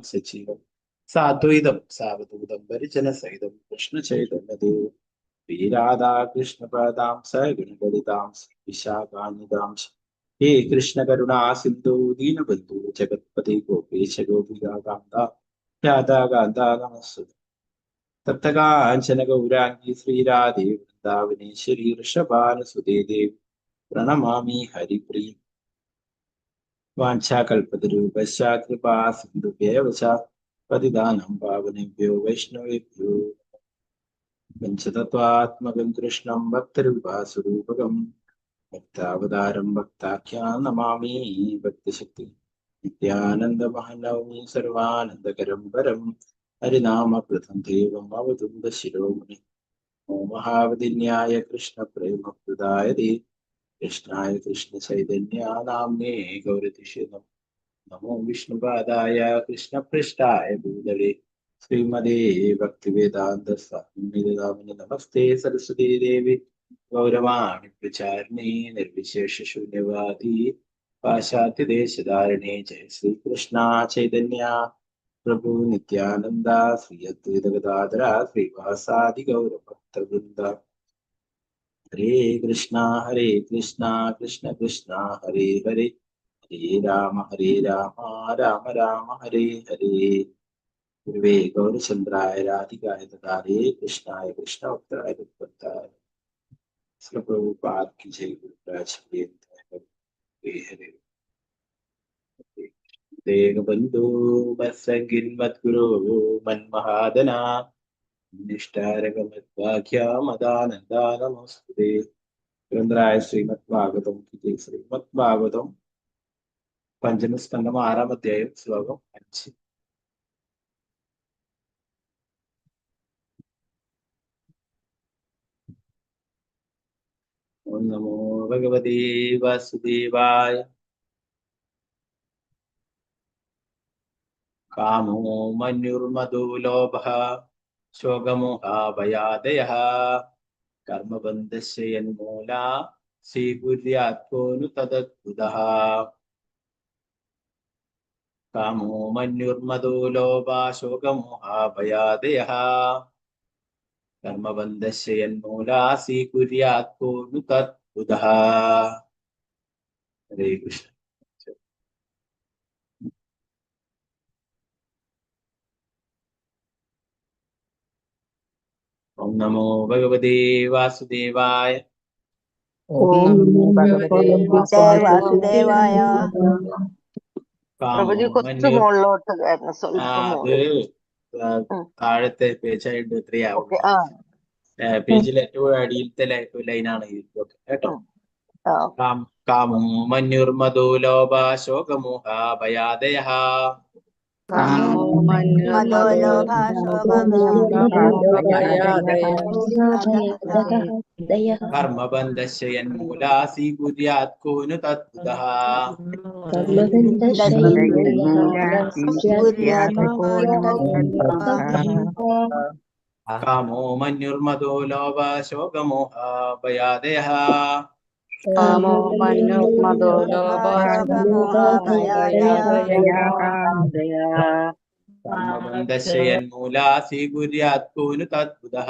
സജീവം സാദ്വൈതം സാവധൂതം പരിജന സഹിതം കൃഷ്ണ ചൈതന്യദേവ് ശ്രീരാധാകൃഷ്ണപദാം സഗുണലളിതാം വിശാഖാന്വിതാം ഹേ കൃഷ്ണ കരുണാ സിന്ധു ദീനബന്ധു ജഗത്പതി ഗോപേശ ഗോപികാന്ത രാധാകാന്ത നമസ്തുതേ തപ്തകാഞ്ചന ഗൗരാംഗി ശ്രീരാധേ വൃന്ദാവനേശ്വരി വൃഷഭാനുസുതേ ദേവി പ്രണമാമി ഹരിപ്രിയ വാഞ്ചാകൽപതരൂപശ്ച കൃപാ സിന്ധുഭ്യേവ ച പതിതാനം പാവനേഭ്യോ വൈഷ്ണവേഭ്യോ പഞ്ചതത്വാത്മകം കൃഷ്ണം ഭക്തരൂപാസ്വരൂപകം ഭക്താവതാരം ഭക്താഖ്യാൻ നമാമി ഭക്തിശക്തി നിത്യാനന്ദമഹനൗമി സർവാനന്ദകരം പരം ഹരിനാമകൃതം ദേവം അവതുംബ ശിരോമണി ഓ മഹാവതിന്യായ കൃഷ്ണ പ്രേമപ്രദായ ദേ കൃഷ്ണായ കൃഷ്ണ ചൈതന്യ നാമ്നേ ഗൗരതിഷേണം നമോ വിഷ്ണുപാദായ കൃഷ്ണപൃഷ്ഠായ ഭൂതലേ ശ്രീമതേ ഭക്തിവേദാന്ത സ്വാമിനി നമസ്തേ സരസ്വതീ ദേവി ഗൗരവാണി പ്രചാരിണി നിർവിശേഷ ശൂന്യവാദി പാശ്ചാത്യദേശധാരിണി ജയ ശ്രീകൃഷ്ണ ചൈതന്യ പ്രഭു നിത്യാനന്ദ ശ്രീ അദ്വൈത ഗദാധര ശ്രീവാസാദി ഗൗരഭക്തവൃന്ദ ഹരേ കൃഷ്ണ കൃഷ്ണ കൃഷ്ണ ഹരേ ഹരേ ഹരേ രാമ രാമ രാമ ഹരേ ഹരേ ഗുരുവേ ഗൗരചന്ദ്രായ രാധികായ തഥാരേ കൃഷ്ണായ കൃഷ്ണഭക്തായ ഭക്തായ പ്രഭുപാദ് की जय गुरुराज हरे देहबंधु मत्संगिन मद्गुरो मन्महादना निष्ठारगमद्वाख्या मदानंदा नमस्ते ग्रंथराय श्रीमद्भागवतम की जय श्रीमद्भागवतम पंचमस्कंदम 6-ാം അധ്യായം ശ്ലോകം 5 ഓം നമോ ഭഗവതേ വാസുദേവായ കാമോ മന്യുർമദോ ലോഭഃ ശോകമോഹാഭയാദയഃ കർമ്മബന്ധസ്യ യന്മൂലാ സ്വീകുര്യാത്കോനു തദദ്ഭുതഃ കാമോ മന്യുർമദോ ലോഭഃ ശോകമോഹാഭയാദയഃ കർമ്മബന്ധസ്യ യന്മൂലാ സ്വീകുര്യാത്കോനു തദ്ഭുതഃ. ഹരേ കൃഷ്ണ. ഓം നമോ ഭഗവതേ വാസുദേവായ. ഓം നമോ ഭഗവതേ വാസുദേവായ. പ്രഭുജി കുറച്ച് മുകളിലോട്ട് കയറണം, സ്വല്പം മുകളിൽ. താഴത്തെ പേജായിട്ട് 3 ആവും. പേജിൽ ഏറ്റവും അടിയിലത്തെ ലൈനാണ് കേട്ടോ. കാമോ മന്യുർമദോ ലോഭ ശോകമോഹ ഭയാദയഃ കർമ്മബന്ധസ്യ യന്മൂലാ സ്വീകുര്യാത് കോനു തദ്ഭുതഃ.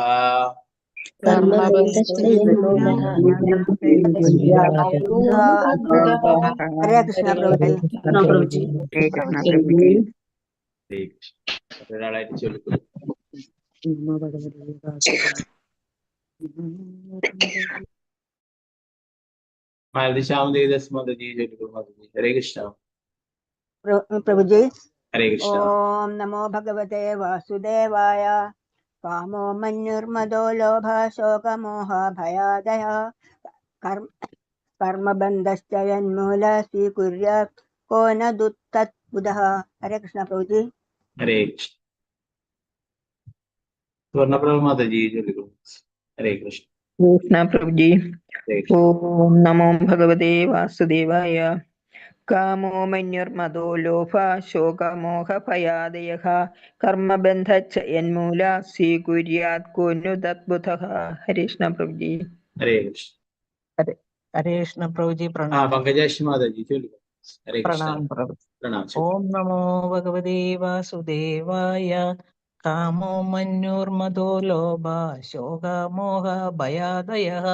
കാമോ മന്യുർമദോ ലോഭ ശോകമോഹ ഭയാദയഃ കർമ്മബന്ധസ്യ യന്മൂലാ സ്വീകുര്യാത് കോനു തദ്ഭുതഃ. ഹരേ കൃഷ്ണ പ്രഭുജി. ഒരാളായിട്ട് ചൊല്ലിക്കൊള്ളു. ഹരേ കൃഷ്ണ പ്രഭുജി. ഹരേ കൃഷ്ണ. ഓം നമോ ഭഗവതേ വാസുദേവായ. കാമോ മന്യുർമദോ ലോഭ ശോകമോഹ ഭയാദയഃ കർമ്മബന്ധശ്ച യന്മൂല സ്വീകുര്യാത് കോ ന തദ്ഭുതഃ. ഹരേ കൃഷ്ണ പ്രഭുജി. ഹരേ കൃഷ്ണ. സ്വർണ്ണപ്രഭ മാതാജി ചൊല്ലിക്കൊള്ളു. ഹരേ കൃഷ്ണ. കൃഷ്ണ പ്രഭുജി. ഓം നമോ ഭഗവതേ വാസുദേവായ. കാമോ മന്യുർമദോ ലോഭ ശോകമോഹ ഭയാദയഃ കർമ്മബന്ധശ്ച യന്മൂല സ്വീകുര്യാത് കോ നു തദ്ഭുതഃ. ഹരേ കൃഷ്ണ പ്രഭുജി. ഹരേ കൃഷ്ണ. ഹരേ കൃഷ്ണ പ്രഭുജി. പങ്കജാക്ഷി മാതാജി ചൊല്ലിക്കൊള്ളു. ഹരേ കൃഷ്ണ. പ്രണാം പ്രഭു. പ്രണാം. ഓം നമോ ഭഗവതേ വാസുദേവായ. കാമോ മന്യോർമദോ ലോഭ ശോകമോഹ ഭയാദയഃ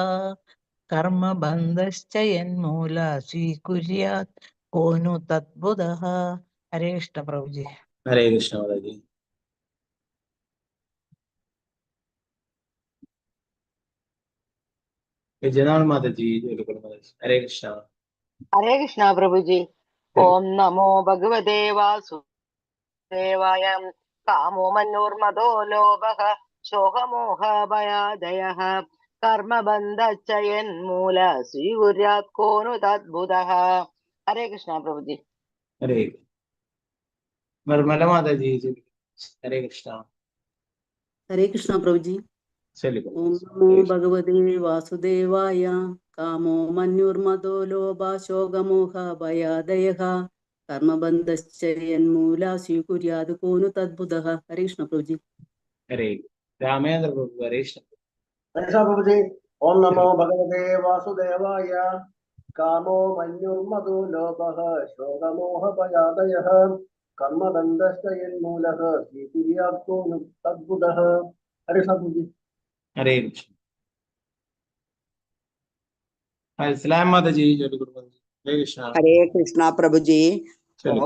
കർമ്മബന്ധശ്ച യന്മൂല സ്വീകുര്യാത് കോനു തദ്ബുധഃ. ഹരേ കൃഷ്ണ പ്രഭുജി. ഹരേ കൃഷ്ണ മാതാജി. വിജയനാൾ മാതാജി. ഹരേ കൃഷ്ണ. ഹരേ കൃഷ്ണ പ്രഭുജി. ഓം നമോ ഭഗവതേ വാസുദേവായ. കാമോ മന്യോർമദോ ലോഭഃ ശോകമോഹ ഭയാദയഃ കർമ്മബന്ധശ്ച യന്മൂല സ്വീകുര്യാത് കോനു തദ്ബുധഃ. ഹരേ കൃഷ്ണ പ്രഭുജി. ഹരേ നിർമ്മല മാതാജി. ഹരേ കൃഷ്ണ. ഹരേ കൃഷ്ണ പ്രഭുജി. ഓം നമോ ഭഗവതേ വാസുദേവായ. കാമോ മന്യുർമദോ ലോഭ ശോകമോഹ ഭയാദയഃ കർമ്മബന്ധശ്ച യന്മൂല സ്വീകുര്യാത് കോനു തദ്ബുധഃ. ഹരേ കൃഷ്ണ പ്രഭുജി. ഹരേ രാമേന്ദ്ര പ്രഭു. ഹരേ കൃഷ്ണ. പ്രഭുജി. ഓം നമോ ഭഗവതേ വാസുദേവായ. കാമോ മന്യുർമദോ ലോഭഃ ശോകമോഹ ഭയാദയഃ കർമ്മബന്ധശ്ച യന്മൂലഃ സ്വീകുര്യാത് കോനു തദ്ബുധഃ. ഹരേ കൃഷ്ണ പ്രഭുജി. ഹരേ കൃഷ്ണ. ഇസ്ലാം മാതാജി. ഹരേ കൃഷ്ണ. ഹരേ കൃഷ്ണ പ്രഭുജി.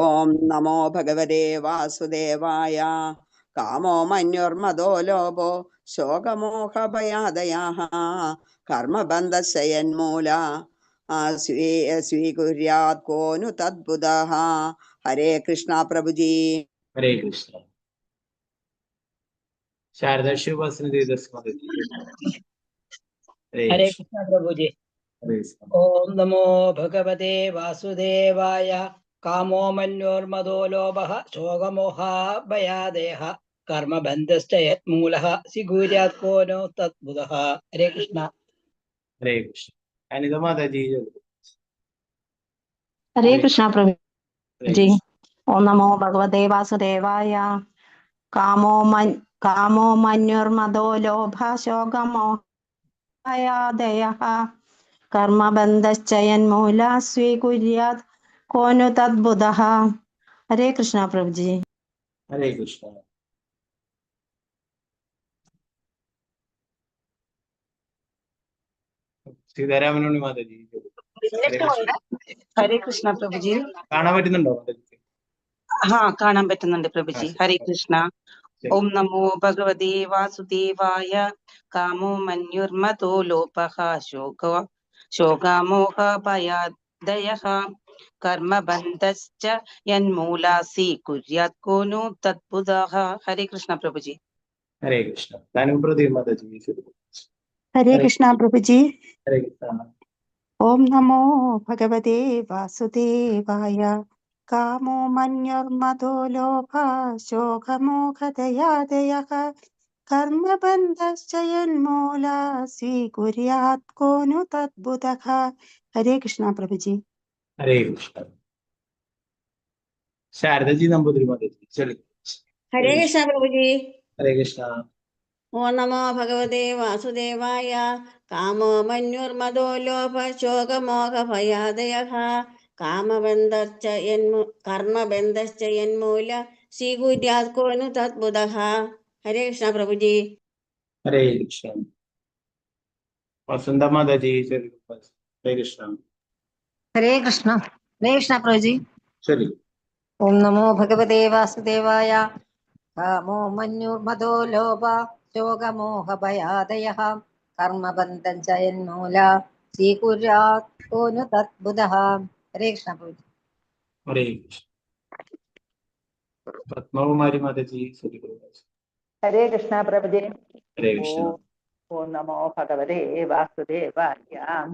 ഓം നമോ ഭഗവതേ വാസുദേവായ. കാമോ മന്യോർമദോ ലോഭോ ശോകമോഹ ഭയാദയഃ കർമ്മബന്ധശ്ച യന്മൂല സ്വീകുര്യാത് കോനു തദ്ബുധഃ. ഹരേ കൃഷ്ണ പ്രഭുജി. ഹരേ കൃഷ്ണ. ശാരദാ ശിവവാസന മാതാജി. ഹരേ കൃഷ്ണ പ്രഭുജി. ഓം നമോ ഭഗവതേ വാസുദേവായ. കാമോ മന്യോർമദോ ലോഭഃ ശോകമോഹ ഭയാദയഃ കർമ്മബന്ധശ്ച യന്മൂലഃ സ്വീകുര്യാത് കോനു തദ്ബുധഃ. ഹരേ കൃഷ്ണ. ഹരേ കൃഷ്ണ. അനിത മാതാജി. ഹരേ കൃഷ്ണ പ്രഭുജി. ഓം നമോ ഭഗവതേ വാസുദേവായ. കാമോ മന്യോർമദോ ലോഭ ശോകമോഹ ഭയാദയഃ കർമ്മബന്ധശ്ച യന്മൂല സ്വീകുര്യാത് കോനു തദ്ബുധഃ. ഹരേ കൃഷ്ണ പ്രഭുജി. ഹരേ കൃഷ്ണ. സീതാരാമനുണ്ണി മാതാജി. ഹരേ കൃഷ്ണ പ്രഭുജി. കാണാൻ പറ്റുന്നുണ്ടോ മാതാജി? കാണാൻ പറ്റുന്നുണ്ട് പ്രഭുജി. ഹരേ കൃഷ്ണ. ഓം നമോ ഭഗവതേ വാസുദേവായ. കാമോ മന്യുർമദോ ലോഭഃ ശോകമോഹ ഭയാദയഃ കർമ്മബന്ധശ്ച യന്മൂല സ്വീകുര്യാത് കോനു തദ്ബുധഃ. ഹരേ കൃഷ്ണ പ്രഭുജി. ഹരേ കൃഷ്ണ. ധനുപ്രതി മാതാജി. ഹരേ കൃഷ്ണ പ്രഭുജി. ഹരേ കൃഷ്ണ. ഓം നമോ ഭഗവതേ വാസുദേവായ. കാമോ മന്യോർമദോ ലോഭ ശോകമോഹ ദയാദയഃ കർമ്മബന്ധശ്ച യന്മൂല സ്വീകുര്യാത് കോനു തദ്ബുധഃ. ഹരേ കൃഷ്ണ പ്രഭുജി. ഹരേ കൃഷ്ണ. ശാരദജി നമ്പൂതിരി മാതാജി. ഹരേ കൃഷ്ണ പ്രഭുജി. ഹരേ കൃഷ്ണ. ഓം നമോ ഭഗവതേ വാസുദേവായ. കാമോ മന്യുർമദോ ലോഭ ശോകമോഹ ഭയാദയഃ കർമ്മബന്ധശ്ച യന്മൂല സ്വീകുര്യാത് കോനു തദ്ബുധഃ. ഹരേ കൃഷ്ണ പ്രഭുജി. ഹരേ കൃഷ്ണ. വസന്ത മാതാജി. ഹരേ കൃഷ്ണ. ഹരേ കൃഷ്ണ. ഹരേ കൃഷ്ണ പ്രഭുജി. ശരി. ഓം നമോ ഭഗവതേ വാസുദേവായ. കാമോ മന്യുർമദോ ലോഭ ശോകമോഹ ഭയാദയഃ കർമ്മബന്ധശ്ച യന്മൂല സ്വീകുര്യാത് കോനു തദ്ബുധഃ. ഹരേ കൃഷ്ണ പ്രഭുജി. ഹരേ കൃഷ്ണ. പത്മകുമാരി മാതാജി. ഹരേ കൃഷ്ണ പ്രഭുജി. ഹരേ കൃഷ്ണ. ഓം നമോ ഭഗവതേ വാസുദേവായ.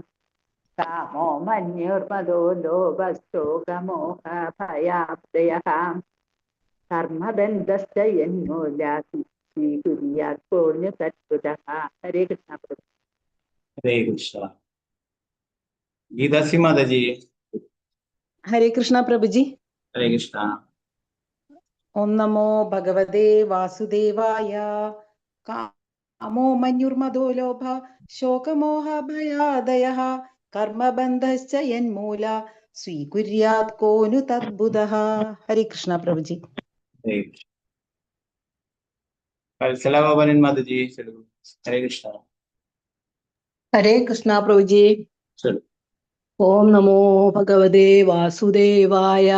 കാമോ മന്യുർമദോ ലോഭ ശോകമോഹ ഭയാദയഃ കർമ്മബന്ധശ്ച യന്മൂല സ്വീകുര്യാത് കോനു തദ്ബുധഃ. ഹരേ കൃഷ്ണ പ്രഭുജി. ഹരേ കൃഷ്ണ. ഗീതാസി മാതാജി. ഹരേ കൃഷ്ണ പ്രഭുജി. ഹരേ കൃഷ്ണ. ഓം നമോ ഭഗവതേ വാസുദേവായ. കാമോ മന്യുർമദോ ലോഭ ശോകമോഹ ഭയാദയഃ കർമ്മബന്ധശ്ച യന്മൂല സ്വീകുര്യാത് കോ നു തദ്ബുധഃ. ഹരേ കൃഷ്ണ പ്രഭുജി. വത്സല ഗോപാലൻ മാതാജി ചൊല്ലുക. ഹരേ കൃഷ്ണ. ഹരേ കൃഷ്ണ പ്രഭുജി. ചൊല്ലു. ഓം നമോ ഭഗവതേ വാസുദേവായ.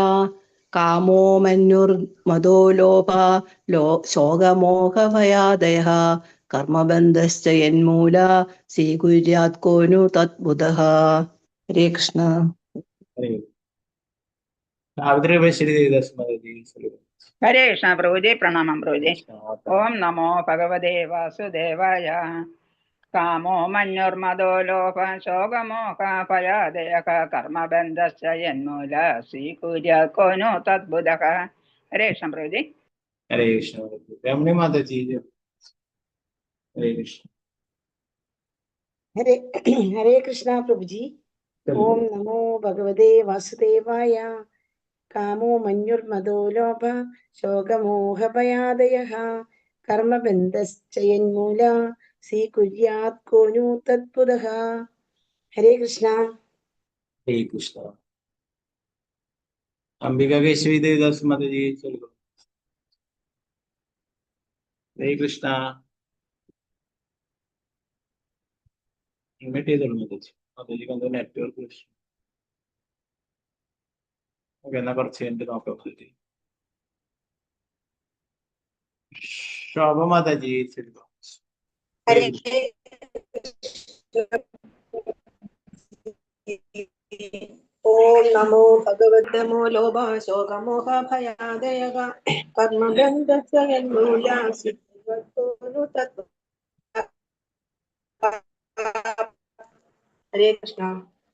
കാമോ മന്യുർമദോ ലോഭ ശോകമോഹഭയാദയഃ കർമ്മബന്ധശ്ച യന്മൂല സ്വീകുര്യാത് കോ നു തദ്ബുധഃ. ഹരേ കൃഷ്ണ. സാവിത്രി ബഷീർ ദേവദാസ് മാതാജി ചൊല്ലുക. ഹരേ കൃഷ്ണ പ്രഭുജി. പ്രണാമം പ്രഭുജി. ഓം നമോ ഭഗവതേ വാസുദേവായ. കാമോ മന്യുർമദോ ലോഭ ശോകമോഹ ഭയാദയഃ കർമ്മബന്ധശ്ച യന്മൂല സ്വീകുര്യാത് കോ നു തദ്ബുധഃ. ഹരേ കൃഷ്ണ പ്രഭുജി. ഹരേ കൃഷ്ണ. രമണി മാതാജി. ഹരേ കൃഷ്ണ. ഹരേ കൃഷ്ണ പ്രഭുജി. ഓം നമോ ഭഗവതേ വാസുദേവായ. കാമോ മന്യുർമദോ ലോഭ ശോകമോഹഭയാദയഃ കർമ്മബന്ധശ്ച യന്മൂല സ്വീകുര്യാത് കോ നു തദ്ബുധഃ. ഹരേ കൃഷ്ണ. ഹരേ കൃഷ്ണ. അംബിക കേശവി ദേവദാസ് മാതാജി ചൊല്ലുക. ഹരേ കൃഷ്ണ. ഇൻവൈറ്റ് ചെയ്തോളൂ മാതാജി. മാതാജിക്ക് എന്തോ നെറ്റ്വർക്ക് പ്രശ്നം. ഓക്കെ, എന്നാ കുറച്ച് കഴിഞ്ഞിട്ട് നോക്കാം മാതാജി. ശോഭ മാതാജി ചൊല്ലുക. ഹരേ ഓം നമോ ഭഗവതേ നമോ ലോഭ ശോകമോഹ ഭയാദയഃ കർമ്മബന്ധശ്ച യന്മൂല സ്വീകുര്യാത് കോ നു തദ്ബുധഃ. ഹരേ കൃഷ്ണ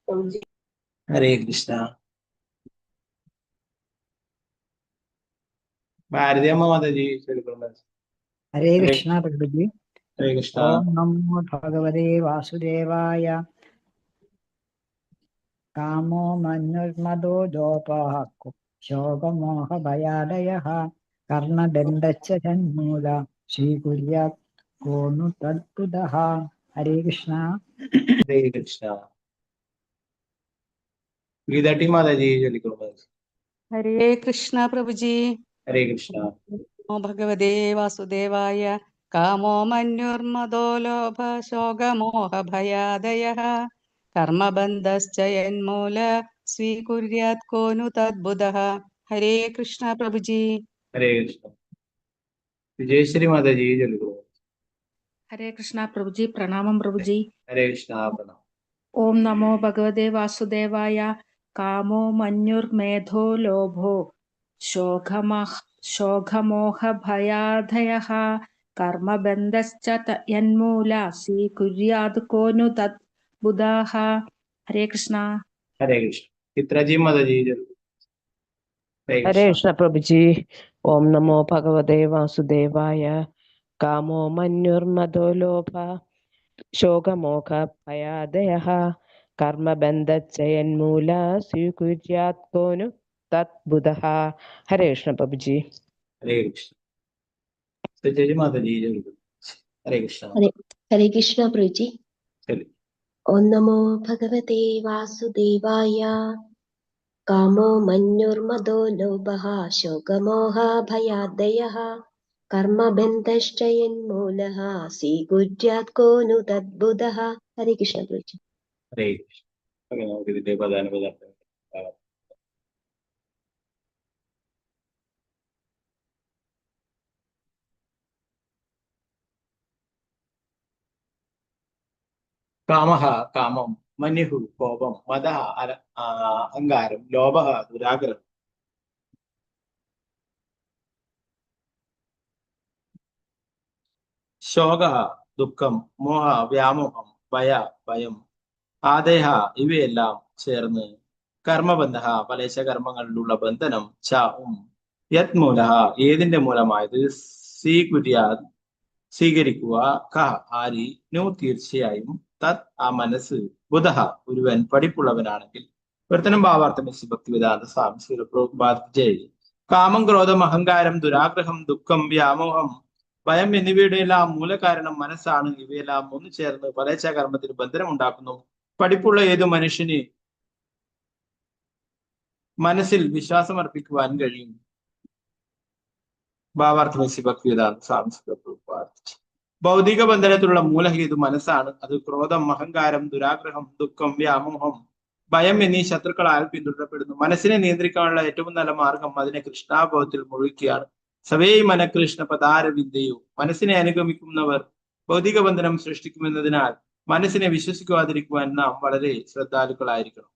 പ്രഭുജി. ഹരേ കൃഷ്ണ. ഭാരതിയമ്മ മാതാജി ചൊല്ലുക. ഹരേ കൃഷ്ണ പ്രഭുജി. ഹരേ കൃഷ്ണ. ഓം നമോ ഭഗവതേ വാസുദേവായ. കാമോ മന്യുർമദോ ലോഭഃ ശോകമോഹ ഭയാദയഃ കർമ്മബന്ധശ്ച തന്മൂല സ്വീകുര്യാത് കോ നു തദ്ബുധഃ. ഹരേ കൃഷ്ണ. ഹരേ കൃഷ്ണ. ഗീതാട്ടി മാതാജി ചൊല്ലിക്കോളൂ. ഹരേ കൃഷ്ണ പ്രഭുജി. ഹരേ കൃഷ്ണ. നമോ ഭഗവതേ വാസുദേവായ. കാമോ മന്യുർമദോ ലോഭ ശോകമോഹ ഭയാദയഃ കർമ്മബന്ധശ്ച യന്മൂല സ്വീകുര്യാത് കോ നു തദ്ബുധഃ. ഹരേ കൃഷ്ണ പ്രഭുജി. ഹരേ കൃഷ്ണ. വിജയശ്രീ മാതാജി ചൊല്ലിക്കോളൂ. ഹരേ കൃഷ്ണ പ്രഭുജി. പ്രണാമം പ്രഭുജി. ഹരേ കൃഷ്ണ. പ്രണാമം. ഓം നമോ ഭഗവതേ വാസുദേവായ. കാമോ മന്യുർമേധോ ലോഭോ ശോകമോഹഭയാദയഃ കർമ്മബന്ധശ്ച യന്മൂല സ്വീകുര്യാത് കോ നു തദ്ബുധഃ. ഹരേ കൃഷ്ണ. ഹരേ കൃഷ്ണ. ചിത്രജി മാതാജി ചൊല്ലിക്കോളൂ. ഹരേ കൃഷ്ണ പ്രഭുജി. ഓം നമോ ഭഗവതേ വാസുദേവായ. കാമോ മന്യുർമദോ ലോഭ ശോകമോഹ ഭയാദയഃ കർമ്മബന്ധശ്ച യന്മൂല സ്വീകുര്യാത് കോ നു തദ്ബുധഃ. ഹരേ കൃഷ്ണ പ്രഭുജി. ഹരേ കൃഷ്ണ. സത്യജി മാതാജി ചൊല്ലിക്കോളൂ. ഹരേ കൃഷ്ണ. ഹരേ കൃഷ്ണ പ്രഭുജി. ചൊല്ലു. ഓം നമോ ഭഗവതേ വാസുദേവായ. കാമോ മന്യുർമദോ ലോഭഃ ശോകമോഹ ഭയാദയഃ കർമ്മബന്ധശ്ച യന്മൂലഃ സ്വീകുര്യാത് കോ നു തദ്ബുധഃ. ഹരേ കൃഷ്ണ പ്രഭുജി. ഹരേ കൃഷ്ണ. ഓക്കെ, നമുക്ക് ഇതിന്റെ പദാനുപദാർത്ഥം കാമഃ കാമം, മന്യുഃ കോപം, മദഃ അഹങ്കാരം, ലോഭഃ ദുരാഗ്രഹം, ശോകഃ ദുഃഖം, മോഹ വ്യാമോഹം, ഭയം, ആദയഃ ഇവയെല്ലാം ചേർന്ന് കർമ്മബന്ധഃ പലേശ കർമ്മങ്ങളിലുള്ള ബന്ധനം യത് മൂലഃ ഏതിന്റെ മൂലമായത് സ്വീകരിക്കുക ആരി നു തീർച്ചയായും തത് ആ മനസ്സ് ബുധഃ ഒരുവൻ പഠിപ്പുള്ളവനാണെങ്കിൽ വർത്തനം ഭാവാർത്ഥം ഭക്തി വേദാന്ത സ്വാമി കാമം, ക്രോധം, അഹങ്കാരം, ദുരാഗ്രഹം, ദുഃഖം, വ്യാമോഹം, ഭയം എന്നിവയുടെ എല്ലാം മൂലകാരണം മനസ്സാണ്. ഇവയെല്ലാം ഒന്നു ചേർന്ന് പലേച്ഛ കർമ്മത്തിന് ബന്ധനം ഉണ്ടാക്കുന്നു. പഠിപ്പുള്ള ഏതു മനുഷ്യന് മനസ്സിൽ വിശ്വാസം അർപ്പിക്കുവാൻ കഴിയും. ഭാവാർത്ഥ ഭക്തിവേദാന്ത സ്വാമി പ്രാർത്ഥിച്ചു. ഭൗതിക ബന്ധനത്തിലുള്ള മൂലഹേതു മനസ്സാണ്. അത് ക്രോധം, അഹങ്കാരം, ദുരാഗ്രഹം, ദുഃഖം, വ്യാമോഹം, ഭയം എന്നീ ശത്രുക്കളാൽ പിന്തുടരപ്പെടുന്നു. മനസ്സിനെ നിയന്ത്രിക്കാനുള്ള ഏറ്റവും നല്ല മാർഗം അതിനെ കൃഷ്ണാബോധത്തിൽ മുഴുകിയാണ്. സവേ മനകൃഷ്ണ പദാരവിന്ദയോ. മനസ്സിനെ അനുഗമിക്കുന്നവർ ഭൗതിക ബന്ധനം സൃഷ്ടിക്കുമെന്നതിനാൽ മനസ്സിനെ വിശ്വസിക്കാതിരിക്കുവാൻ നാം വളരെ ശ്രദ്ധാലുക്കളായിരിക്കണം.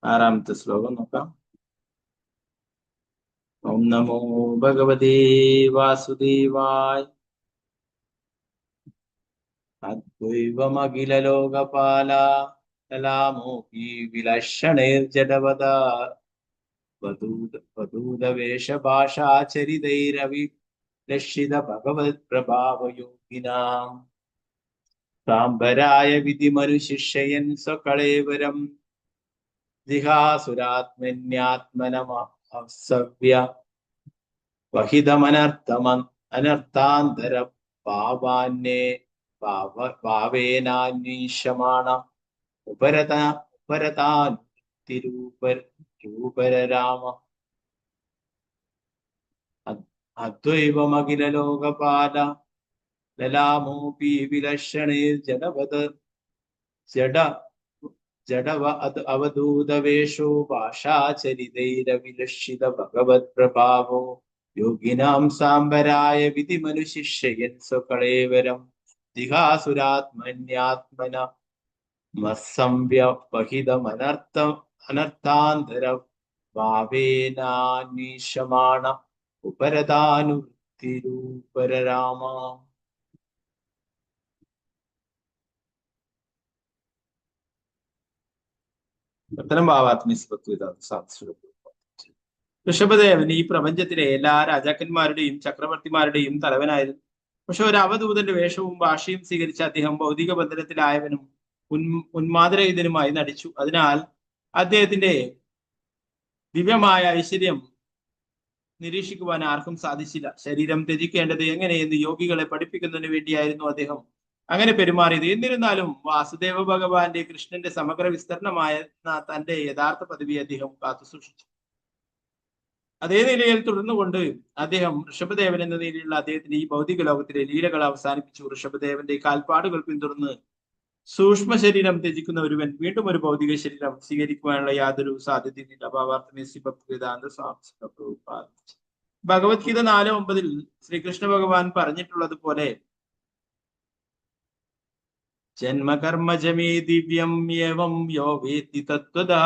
ആറാമത്തെ ശ്ലോകം നോക്കാം. ഓം നമോ ഭഗവതേ വാസുദേവായ. അദ്വൈവമഖില ലോകപാല ലലാമോഹി വിലക്ഷണൈർജഡവദ വദൂതവേഷഭാഷാചരിതൈരവി ലക്ഷിത ഭഗവത് പ്രഭാവയോഗിനാം സാംബരായ വിധിമനുശിഷ്യയൻ സ്വകളേവരം ജിഹാസുരാത്മന്യാത്മനമസവ്യ വഹിതമനർത്ഥാന്തര പാവാന്യേ ഭാവേനാന്വേഷമാണ ഉപരതാരൂപരരാമ. അദ്വൈവമഖില ലോകപാല ലലാമോപി വിലക്ഷണൈർജഡവദ ജഡവ അവധൂതവേഷോ ഭാഷാചരിതൈരവിലക്ഷിത ഭഗവത് പ്രഭാവോ യോഗിനാം സാംബരായ വിധിമനുശിഷ്യയൻ സ്വകളേവരം ദിഹാസുരാത്മന്യാത്മന മസംവ്യവഹിതമനർത്ഥാന്തര ഭാവേനാന്വേഷമാണ ഉപരതാനുവൃത്തിരൂപരരാമ. ഋഷഭദേവൻ ഈ പ്രപഞ്ചത്തിലെ എല്ലാ രാജാക്കന്മാരുടെയും ചക്രവർത്തിമാരുടെയും തലവനായിരുന്നു. പക്ഷെ ഒരു അവധൂതന്റെ വേഷവും ഭാഷയും സ്വീകരിച്ച അദ്ദേഹം ഭൗതിക ബന്ധനത്തിലായവനും ഉന്മാദരഹിതനുമായി നടിച്ചു. അതിനാൽ അദ്ദേഹത്തിന്റെ ദിവ്യമായ ഐശ്വര്യം നിരീക്ഷിക്കുവാൻ ആർക്കും സാധിച്ചില്ല. ശരീരം ത്യജിക്കേണ്ടത് എങ്ങനെയെന്ന് യോഗികളെ പഠിപ്പിക്കുന്നതിന് വേണ്ടിയായിരുന്നു അദ്ദേഹം അങ്ങനെ പെരുമാറിയത്. എന്നിരുന്നാലും വാസുദേവ ഭഗവാന്റെ കൃഷ്ണന്റെ സമഗ്ര വിസ്തരണമായ തന്റെ യഥാർത്ഥ പദവി അദ്ദേഹം കാത്തുസൂക്ഷിച്ചു. അതേ നിലയിൽ തുടർന്നുകൊണ്ട് അദ്ദേഹം ഋഷഭദേവൻ എന്ന നിലയിലുള്ള അദ്ദേഹത്തിന്റെ ഈ ഭൗതിക ലോകത്തിലെ ലീലകൾ അവസാനിപ്പിച്ചു. ഋഷഭദേവന്റെ കാൽപ്പാടുകൾ പിന്തുടർന്ന് സൂക്ഷ്മ ശരീരം ത്യജിക്കുന്ന ഒരുവൻ വീണ്ടും ഒരു ഭൗതിക ശരീരം സ്വീകരിക്കുവാനുള്ള യാതൊരു സാധ്യതയില്ല. ഭഗവത്ഗീത 4:9 ശ്രീകൃഷ്ണ ഭഗവാൻ പറഞ്ഞിട്ടുള്ളത് പോലെ ജന്മകർമ്മജമേ ദിവ്യം യേവം യോ വേത്തി തത്വദാ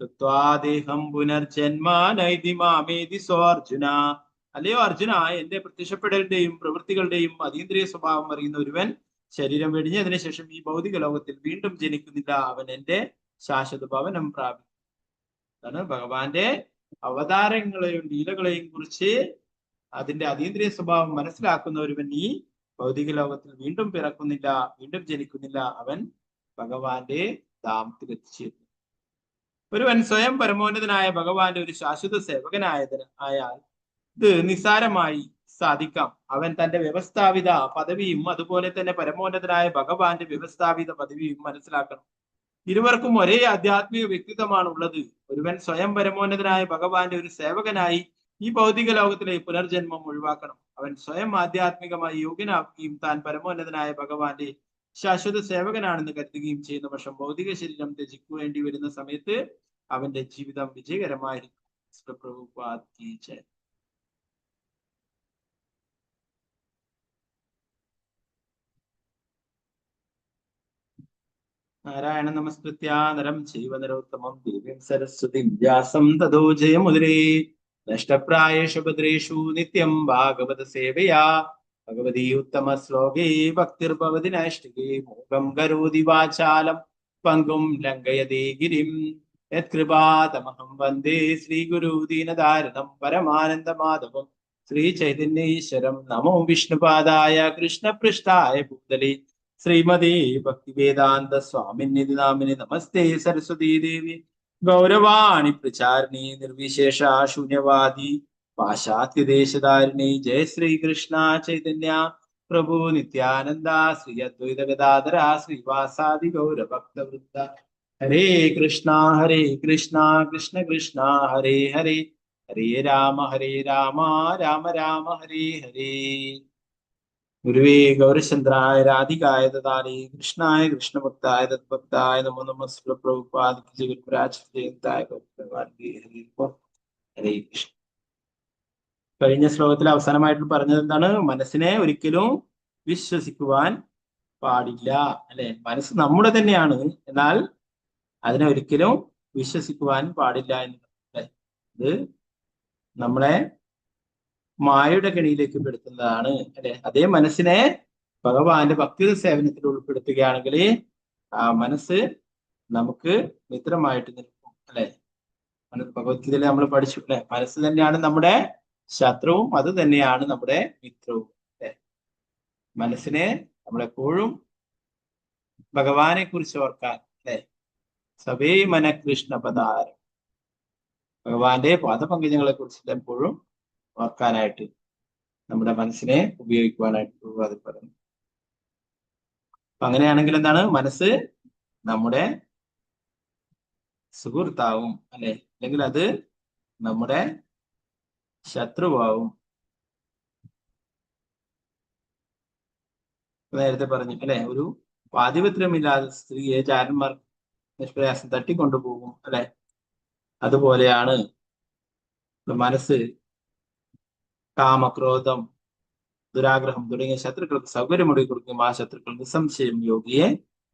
തത്വാദേഹം പുനർജന്മാനൈതി മാമേതി സോ അർജുന. അല്ലയോ അർജുന, എന്റെ പ്രത്യക്ഷപ്പെടലിന്റെയും പ്രവൃത്തികളുടെയും അതീന്ദ്രിയ സ്വഭാവം അറിയുന്ന ഒരുവൻ ശരീരം വെടിഞ്ഞതിനു ശേഷം ഈ ഭൗതിക ലോകത്തിൽ വീണ്ടും ജനിക്കുന്നില്ല. അവൻ എന്റെ ശാശ്വത ഭവനം പ്രാപിക്കും. അതാണ് ഭഗവാന്റെ അവതാരങ്ങളെയും ലീലകളെയും കുറിച്ച് അതിന്റെ അതീന്ദ്രിയ സ്വഭാവം മനസ്സിലാക്കുന്ന ഒരുവൻ ഈ ഭൗതിക ലോകത്തിൽ വീണ്ടും പിറക്കുന്നില്ല, വീണ്ടും ജനിക്കുന്നില്ല. അവൻ ഭഗവാന്റെ ധാമത്തിൽ എത്തിച്ചേരുന്നു. ഒരുവൻ സ്വയം പരമോന്നതനായ ഭഗവാന്റെ ഒരു ശാശ്വത സേവകനായാൽ ഇത് നിസ്സാരമായി സാധിക്കാം. അവൻ തന്റെ വ്യവസ്ഥാപിത പദവിയും അതുപോലെ തന്നെ പരമോന്നതനായ ഭഗവാന്റെ വ്യവസ്ഥാപിത പദവിയും മനസ്സിലാക്കണം. ഇരുവർക്കും ഒരേ ആധ്യാത്മിക വ്യക്തിത്വമാണ് ഉള്ളത്. ഒരുവൻ സ്വയം പരമോന്നതനായ ഭഗവാന്റെ ഒരു സേവകനായി ഈ ഭൗതിക ലോകത്തിലെ പുനർജന്മം ഒഴിവാക്കണം. അവൻ സ്വയം ആധ്യാത്മികമായി യോഗ്യനാവുകയും താൻ പരമോന്നതനായ ഭഗവാന്റെ ശാശ്വത സേവകനാണെന്ന് കരുതുകയും ചെയ്യുന്ന പക്ഷം ഭൗതിക ശരീരം ത്യജിക്കേണ്ടി വരുന്ന സമയത്ത് അവന്റെ ജീവിതം വിജയകരമായിരിക്കും. നാരായണ നമസ്കൃത്യ നരം ചൈവ നരോത്തമം ദേവീം സരസ്വതിം വ്യാസം തതോ ജയമുദിരേ. നഷ്ടപ്രായേഷു ഭദ്രേഷു നിത്യം ഭാഗവത സേവയാ ഭഗവതി ഉത്തമ ശ്ലോകേ ഭക്തിർഭവതി നൈഷ്ഠികേ. മൂകം കരോതി വാചാലം പങ്കും ലംഘയതേ ഗിരിം യത്കൃപാതമഹം വന്ദേ ശ്രീഗുരു ദീനധാരണം പരമാനന്ദ മാധവം ശ്രീ ചൈതന്യേശ്വരം. നമോ വിഷ്ണുപാദായ കൃഷ്ണപൃഷ്ഠായ ഭൂതലേ ശ്രീമതേ ഭക്തിവേദാന്ത സ്വാമിനിധി നാമിനി. നമസ്തേ സരസ്വതീ ദേവി ഗൗരവാണി പ്രചാരിണി നിർവിശേഷ ശൂന്യവാദി പാശ്ചാത്യദേശധാരിണി ജയ ശ്രീകൃഷ്ണ ചൈതന്യ പ്രഭു നിത്യാനന്ദ ശ്രീ അദ്വൈത ഗദാധര ശ്രീവാസാദി ഗൗരഭക്തവൃന്ദ. ഹരേ കൃഷ്ണ കൃഷ്ണ കൃഷ്ണ ഹരേ ഹരേ, ഹരേ രാമ രാമ രാമ ഹരേ ഹരേ. ഗുരുവേ ഗൗരചന്ദ്രായ രാധികായ ദദാനി കൃഷ്ണായ കൃഷ്ണഭക്തായ തദ്ഭക്തായ നമോ നമഃ. പ്രഭുപാദി ഹരേ കൃഷ്ണ. കഴിഞ്ഞ ശ്ലോകത്തിൽ അവസാനമായിട്ട് പറഞ്ഞത് എന്താണ്? മനസ്സിനെ ഒരിക്കലും വിശ്വസിക്കുവാൻ പാടില്ല, അല്ലെ? മനസ്സ് നമ്മുടെ തന്നെയാണ്, എന്നാൽ അതിനെ ഒരിക്കലും വിശ്വസിക്കുവാൻ പാടില്ല എന്ന്. ഇത് നമ്മളെ മായയുടെ കെണിയിലേക്ക് പെടുത്തുന്നതാണ്, അല്ലെ? അതേ മനസ്സിനെ ഭഗവാന്റെ ഭക്തി സേവനത്തിൽ ഉൾപ്പെടുത്തുകയാണെങ്കിൽ ആ മനസ്സ് നമുക്ക് മിത്രമായിട്ട് നിൽക്കും, അല്ലെ? ഭഗവത്ഗീതയിൽ നമ്മൾ പഠിച്ചു, അല്ലെ? മനസ്സ് തന്നെയാണ് നമ്മുടെ ശത്രുവും അത് തന്നെയാണ് നമ്മുടെ മിത്രവും, അല്ലെ? മനസ്സിനെ നമ്മളെപ്പോഴും ഭഗവാനെ കുറിച്ച് ഓർക്കാൻ, അല്ലെ? സവേ മന കൃഷ്ണ പദാരം, ഭഗവാന്റെ പാദപങ്കജങ്ങളെ കുറിച്ച് എപ്പോഴും ഓർക്കാനായിട്ട് നമ്മുടെ മനസ്സിനെ ഉപയോഗിക്കുവാനായിട്ട് അത് പറഞ്ഞു. അപ്പൊ അങ്ങനെയാണെങ്കിൽ എന്താണ്? മനസ്സ് നമ്മുടെ സുഹൃത്താവും, അല്ലെ? അല്ലെങ്കിൽ അത് നമ്മുടെ ശത്രുവാവും. നേരത്തെ പറഞ്ഞു, അല്ലെ? ഒരു പാതിപത്യമില്ലാതെ സ്ത്രീയെ ചാരന്മാർ നിഷ്പ്രയാസം തട്ടിക്കൊണ്ടുപോകും, അല്ലെ? അതുപോലെയാണ് മനസ്സ് കാമക്രോധം ദുരാഗ്രഹം തുടങ്ങിയ ശത്രുക്കൾക്ക് സൗകര്യമൊഴി കൊടുക്കുകയും ആ ശത്രുക്കൾ നിസ്സംശയം യോഗിയെ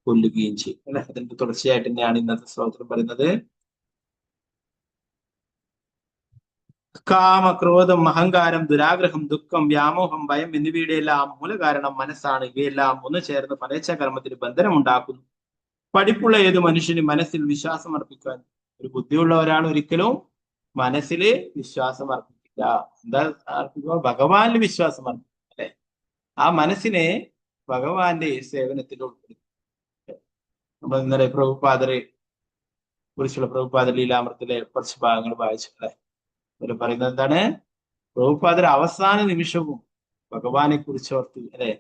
കൊല്ലുകയും ചെയ്യും, അല്ലെ? അതിന്റെ തുടർച്ചയായിട്ട് തന്നെയാണ് ഇന്നത്തെ ശ്ലോകത്തിൽ പറയുന്നത്. കാമക്രോധം അഹങ്കാരം ദുരാഗ്രഹം ദുഃഖം വ്യാമോഹം ഭയം എന്നിവയുടെ എല്ലാം മൂലകാരണം മനസ്സാണ്. ഇവയെല്ലാം ഒന്ന് ചേർന്ന് ഫലേച്ഛാകർമ്മത്തിന് ബന്ധനമുണ്ടാക്കുന്നു. പഠിപ്പുള്ള ഏത് മനുഷ്യന് മനസ്സിൽ വിശ്വാസം അർപ്പിക്കാൻ, ഒരു ബുദ്ധിയുള്ള ഒരാൾ ഒരിക്കലും മനസ്സിൽ വിശ്വാസം അർപ്പിക്കില്ല. എന്താ അർപ്പിക്കുക? ഭഗവാനിൽ വിശ്വാസം അർപ്പിക്കും, അല്ലെ? ആ മനസ്സിനെ ഭഗവാന്റെ സേവനത്തിൽ ഉൾപ്പെടുത്തും. നമ്മൾ ഇന്നലെ പ്രഭുപാദരെ കുറിച്ചുള്ള പ്രഭുപാദ ലീലാമൃത്തിലെ കുറച്ച് ഭാഗങ്ങൾ വായിച്ചിട്ടുള്ളത്. അതിൽ പറയുന്നത് എന്താണ്? പ്രഭുപാദർ അവസാന നിമിഷവും ഭഗവാനെ കുറിച്ച് ഓർത്ത്, അല്ലെ?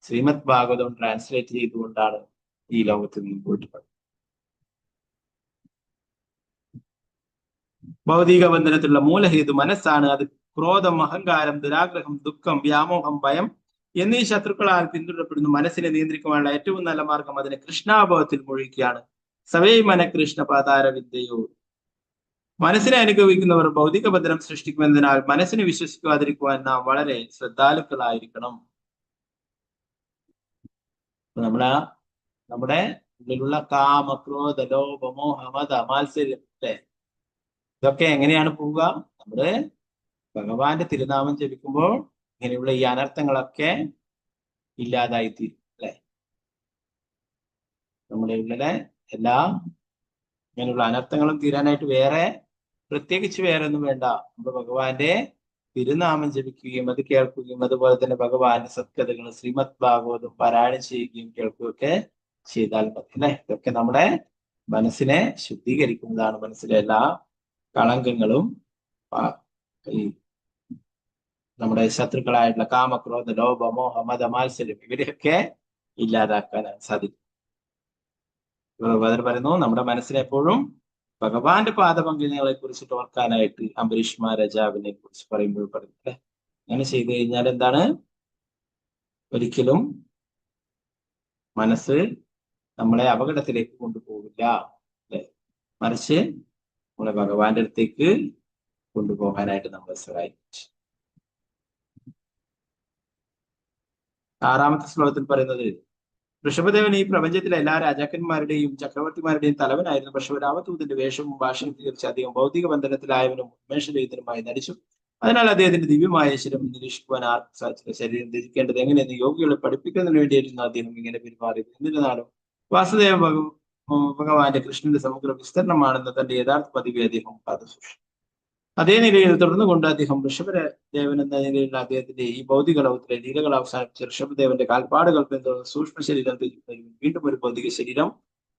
ശ്രീമദ് ഭാഗവതം ട്രാൻസ്ലേറ്റ് ചെയ്തുകൊണ്ടാണ് ഈ ലോകത്ത് നിന്ന് പോയിട്ടുള്ളത്. ഭൗതിക ബന്ധനത്തിലുള്ള മൂലഹേതു മനസ്സാണ്. അത് ക്രോധം അഹങ്കാരം ദുരാഗ്രഹം ദുഃഖം വ്യാമോഹം ഭയം എന്നീ ശത്രുക്കളാൽ പിന്തുടരപ്പെടുന്നു. മനസ്സിനെ നിയന്ത്രിക്കുവാനുള്ള ഏറ്റവും നല്ല മാർഗം അതിനെ കൃഷ്ണാഭാവത്തിൽ മുഴുകിയാണ്. സവേ മന കൃഷ്ണ പാതാര വിദ്യയോ. മനസ്സിനെ അനുഭവിക്കുന്നവർ ഭൗതിക ബന്ധനം സൃഷ്ടിക്കുമെന്നതിനാൽ മനസ്സിനെ വിശ്വസിക്കാതിരിക്കുവാൻ നാം വളരെ ശ്രദ്ധാലുക്കളായിരിക്കണം. നമ്മുടെ ഉള്ളിലുള്ള കാമ ക്രോധ ലോഭ മോഹ മത മാത്സര്യം, അല്ലെ? ഇതൊക്കെ എങ്ങനെയാണ് പോവുക? നമ്മള് ഭഗവാന്റെ തിരുനാമം ജപിക്കുമ്പോൾ ഇങ്ങനെയുള്ള ഈ അനർത്ഥങ്ങളൊക്കെ ഇല്ലാതായിത്തീരും, അല്ലെ? നമ്മുടെ ഉള്ളിലെ എല്ലാ ഇങ്ങനെയുള്ള അനർത്ഥങ്ങളും തീരാനായിട്ട് പ്രത്യേകിച്ച് വേറെ ഒന്നും വേണ്ട. നമ്മൾ ഭഗവാന്റെ തിരുനാമം ജപിക്കുകയും അത് കേൾക്കുകയും അതുപോലെ തന്നെ ഭഗവാന്റെ സത്കഥകൾ ശ്രീമദ് ഭാഗവതം പാരായണം ചെയ്യുകയും കേൾക്കുകയൊക്കെ ചെയ്താൽ മതി, അല്ലെ? ഇതൊക്കെ നമ്മുടെ മനസ്സിനെ ശുദ്ധീകരിക്കുന്നതാണ്. മനസ്സിലെ എല്ലാ കളങ്കങ്ങളും ഈ നമ്മുടെ ശത്രുക്കളായിട്ടുള്ള കാമക്രോധ ലോഭ മോഹ മത മാത്സര്യം ഇവരെയൊക്കെ ഇല്ലാതാക്കാൻ സാധിക്കും. പറയുന്നു, നമ്മുടെ മനസ്സിനെ എപ്പോഴും ഭഗവാന്റെ പാദപങ്കജങ്ങളെ കുറിച്ചിട്ട് ഓർക്കാനായിട്ട് അംബരീഷ് മഹാരാജാവിനെ കുറിച്ച് പറയുമ്പോൾ പറഞ്ഞു, അല്ലെ? അങ്ങനെ ചെയ്തു കഴിഞ്ഞാൽ എന്താണ്? ഒരിക്കലും മനസ്സ് നമ്മളെ അപകടത്തിലേക്ക് കൊണ്ടുപോകില്ല, അല്ലെ? മറിച്ച് നമ്മളെ ഭഗവാന്റെ അടുത്തേക്ക് കൊണ്ടുപോകാനായിട്ട് നമ്മളെ സഹായിച്ചു. 6ാമത്തെ ശ്ലോകത്തിൽ പറയുന്നത്, ഋഷഭദേവൻ ഈ പ്രപഞ്ചത്തിലെ എല്ലാ രാജാക്കന്മാരുടെയും ചക്രവർത്തിമാരുടെയും തലവനായിരുന്നു. പക്ഷെ ഒരു അവധൂതന്റെ വേഷവും ഭാഷയും തീർച്ച അധികം ഭൗതിക ബന്ധനത്തിലായവനും ഉന്മേഷരഹിതനുമായി നടിച്ചു. അതിനാൽ അദ്ദേഹത്തിന്റെ ദിവ്യമായ ശരീരം നിരീക്ഷിക്കുവാൻ ആർക്കും സാധിച്ചില്ല. ശരീരം ധരിക്കേണ്ടത് എങ്ങനെയെന്ന് യോഗികളെ പഠിപ്പിക്കുന്നതിന് വേണ്ടിയായിരുന്നു അദ്ദേഹം ഇങ്ങനെ പെരുമാറിയത്. എന്നിരുന്നാലും വാസുദേവ ഭഗവാന്റെ കൃഷ്ണന്റെ സമഗ്ര വിസ്തരണമാണെന്ന് തന്റെ യഥാർത്ഥ പദവി അദ്ദേഹം കാത്തുസൂക്ഷിച്ചു. അതേ നിലയിൽ തുടർന്നു കൊണ്ട് അദ്ദേഹം ഋഷഭദേവൻ എന്ന നിലയിലുള്ള അദ്ദേഹത്തിന്റെ ഈ ഭൗതിക ലോകത്തിലെ ലീലകൾ അവസാനിപ്പിച്ച ഋഷഭദേവന്റെ കാൽപ്പാടുകൾ പിന്തുടർന്ന് സൂക്ഷ്മ ശരീരം വീണ്ടും ഒരു ഭൗതിക ശരീരം